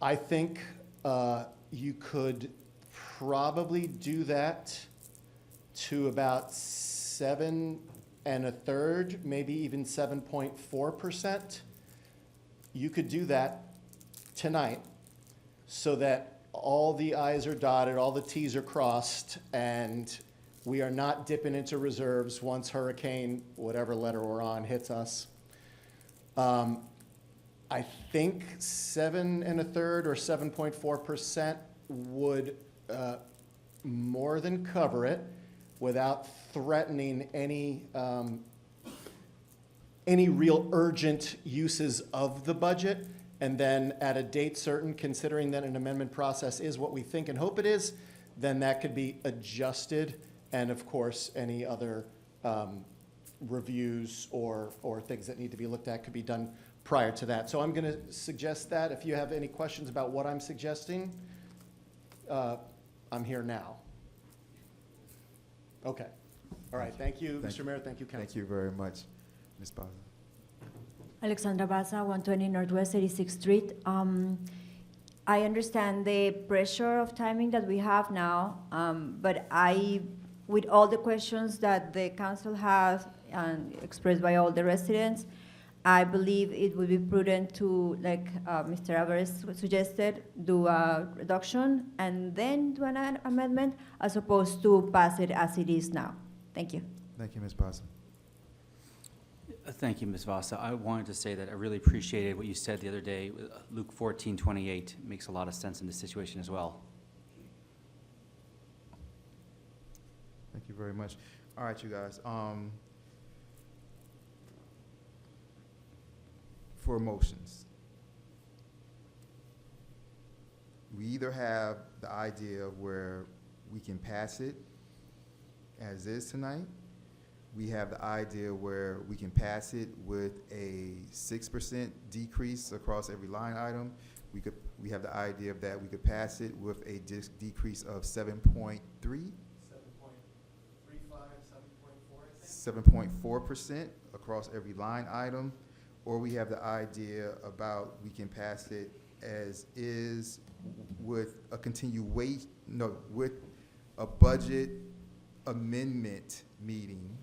I think you could probably do that to about 7 1/3, maybe even 7.4%. You could do that tonight so that all the I's are dotted, all the T's are crossed, and we are not dipping into reserves once hurricane, whatever letter we're on, hits us. I think 7 1/3 or 7.4% would more than cover it without threatening any real urgent uses of the budget. And then at a date certain, considering that an amendment process is what we think and hope it is, then that could be adjusted. And of course, any other reviews or things that need to be looked at could be done prior to that. So I'm going to suggest that. If you have any questions about what I'm suggesting, I'm here now. Okay. All right. Thank you, Mr. Mayor. Thank you, Council. Thank you very much, Ms. Baza. Alexandra Baza, 120 Northwest 86th Street. I understand the pressure of timing that we have now, but with all the questions that the council has and expressed by all the residents, I believe it would be prudent to, like Mr. Alvarez suggested, do a reduction and then do an amendment as opposed to pass it as it is now. Thank you. Thank you, Ms. Baza. Thank you, Ms. Vasa. I wanted to say that I really appreciated what you said the other day. Luke 14:28 makes a lot of sense in this situation as well. Thank you very much. All right, you guys. For motions, we either have the idea of where we can pass it as is tonight. We have the idea where we can pass it with a 6% decrease across every line item. We have the idea of that we could pass it with a decrease of 7.3? 7.4% across every line item. Or we have the idea about we can pass it as is with a with a budget amendment meeting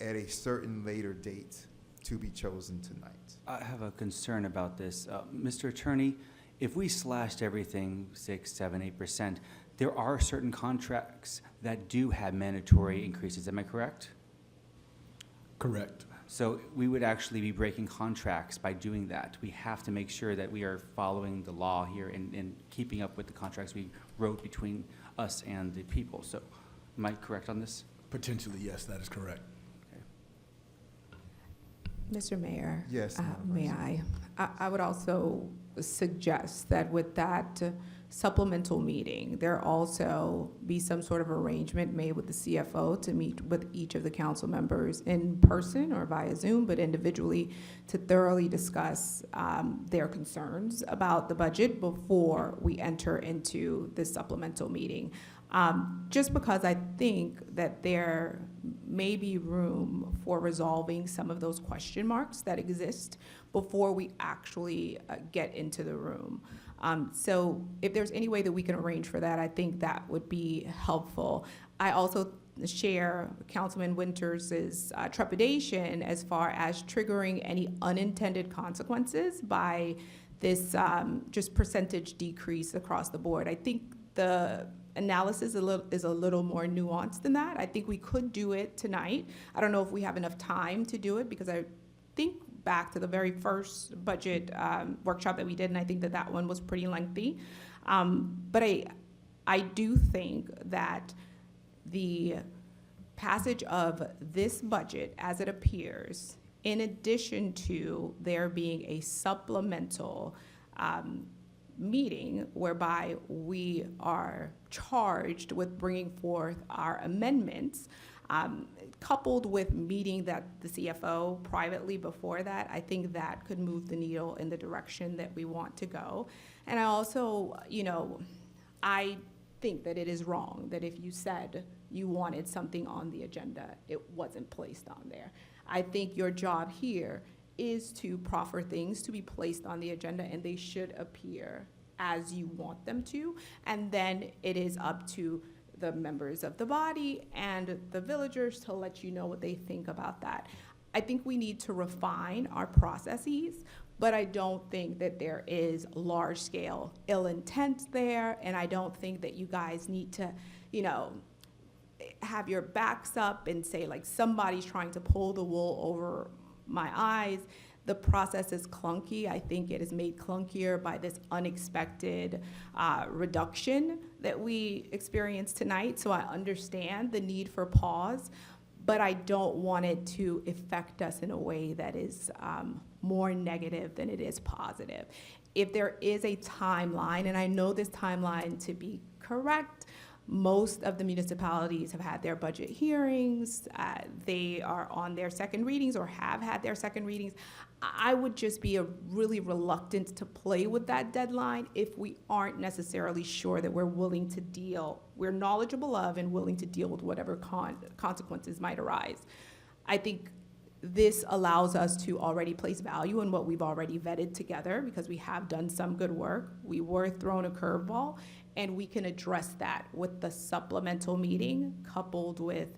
at a certain later date to be chosen tonight. I have a concern about this. Mr. Attorney, if we slashed everything 6, 7, 8%, there are certain contracts that do have mandatory increases. Am I correct? Correct. So we would actually be breaking contracts by doing that. We have to make sure that we are following the law here and keeping up with the contracts we wrote between us and the people. So am I correct on this? Potentially, yes, that is correct. Mr. Mayor? Yes, Madam May Vice I would also suggest that with that supplemental meeting, there also be some sort of arrangement made with the CFO to meet with each of the council members in person or via Zoom, but individually to thoroughly discuss their concerns about the budget before we enter into this supplemental meeting. Just because I think that there may be room for resolving some of those question marks that exist before we actually get into the room. So if there's any way that we can arrange for that, I think that would be helpful. I also share Councilman Winters' trepidation as far as triggering any unintended consequences by this just percentage decrease across the board. I think the analysis is a little more nuanced than that. I think we could do it tonight. I don't know if we have enough time to do it because I think back to the very first budget workshop that we did, and I think that one was pretty lengthy. But I do think that the passage of this budget as it appears in addition to there being a supplemental meeting whereby we are charged with bringing forth our amendments, coupled with meeting that the CFO privately before that, I think that could move the needle in the direction that we want to go. And I also, I think that it is wrong that if you said you wanted something on the agenda, it wasn't placed on there. I think your job here is to proffer things to be placed on the agenda, and they should appear as you want them to. And then it is up to the members of the body and the villagers to let you know what they think about that. I think we need to refine our processes, but I don't think that there is large-scale ill intent there, and I don't think that you guys need to, have your backs up and say, like, somebody's trying to pull the wool over my eyes. The process is clunky. I think it is made clunkier by this unexpected reduction that we experienced tonight. So I understand the need for pause, but I don't want it to affect us in a way that is more negative than it is positive. If there is a timeline, and I know this timeline to be correct, most of the municipalities have had their budget hearings. They are on their second readings or have had their second readings. I would just be really reluctant to play with that deadline if we aren't necessarily sure that we're knowledgeable of and willing to deal with whatever consequences might arise. I think this allows us to already place value in what we've already vetted together because we have done some good work. We were thrown a curveball, and we can address that with the supplemental meeting coupled with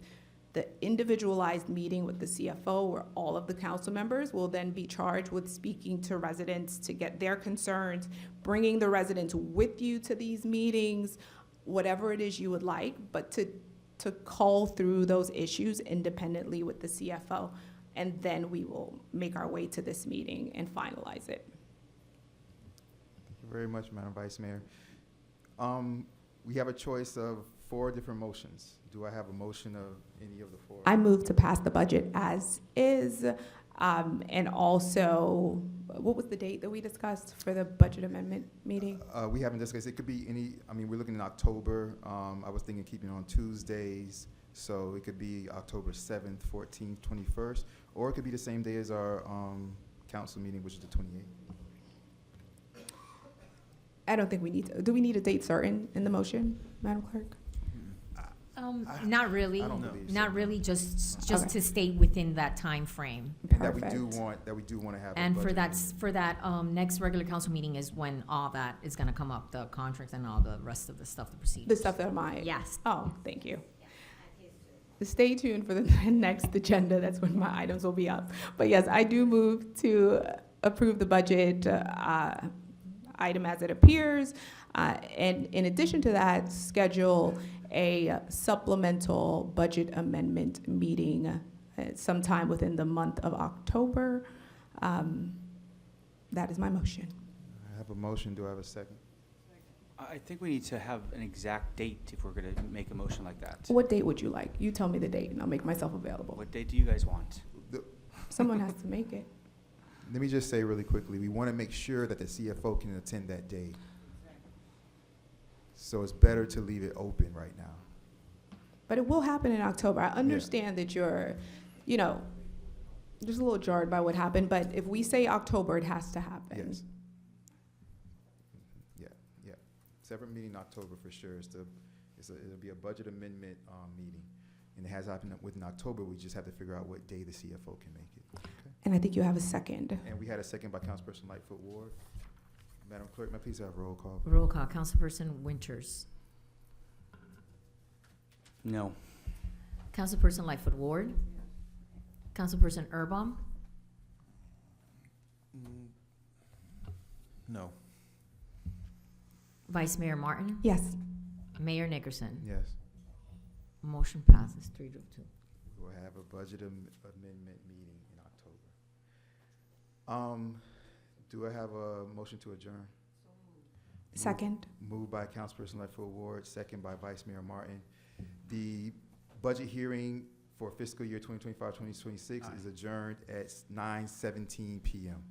the individualized meeting with the CFO, where all of the council members will then be charged with speaking to residents to get their concerns, bringing the residents with you to these meetings, whatever it is you would like, but to call through those issues independently with the CFO. And then we will make our way to this meeting and finalize it. Thank you very much, Madam Vice Mayor. We have a choice of 4 different motions. Do I have a motion of any of the 4? I move to pass the budget as is, and also, what was the date that we discussed for the budget amendment meeting? We haven't discussed, it could be we're looking in October. I was thinking keeping it on Tuesdays, so it could be October 7th, 14th, 21st, or it could be the same day as our council meeting, which is the 28th. I don't think we need to. Do we need a date certain in the motion, Madam Clerk? Not really. I don't believe so. Not really, just Okay. to stay within that time frame. And that we do Perfect. want to have. a And for budget that, next regular council meeting is when all that is gonna come up, the contracts and all the rest of the stuff, the procedures. The stuff that Yes. Oh, thank you. Stay tuned for the next agenda. That's when my items will be up. But yes, I do move to approve the budget item as it appears. And in addition to that, schedule a supplemental budget amendment meeting sometime within the month of October. That is my motion. I have a motion. Do I have a second? I think we need to have an exact date if we're going to make a motion like that. What date would you like? You tell me the date and I'll make myself available. What date do you guys want? Someone has to make it. Let me just say really quickly, we want to make sure that the CFO can attend that day. So it's better to leave it open right now. But it will happen in October. I understand that you're, just a little jarred by what happened, but if we say October, it has to happen. Yes. Yeah. Separate meeting in October for sure. It'll be a budget amendment meeting. And it has happened within October. We just have to figure out what day the CFO can make it. Okay? And I think you have a second. And we had a second by Councilperson Lightfoot Ward. Madam Clerk, may I please have roll call? Roll call, Councilperson Winters. No. Councilperson Lightfoot Ward. Councilperson Erbaum. No. Vice Mayor Martin. Yes. Mayor Nickerson. Yes. Motion passes 3-2. We'll have a budget amendment meeting in October. Do I have a motion to adjourn? Second. Moved by Councilperson Lightfoot Ward, second by Vice Mayor Martin. The budget hearing for fiscal year 2025-2026 Aye. is adjourned at 9:17 PM.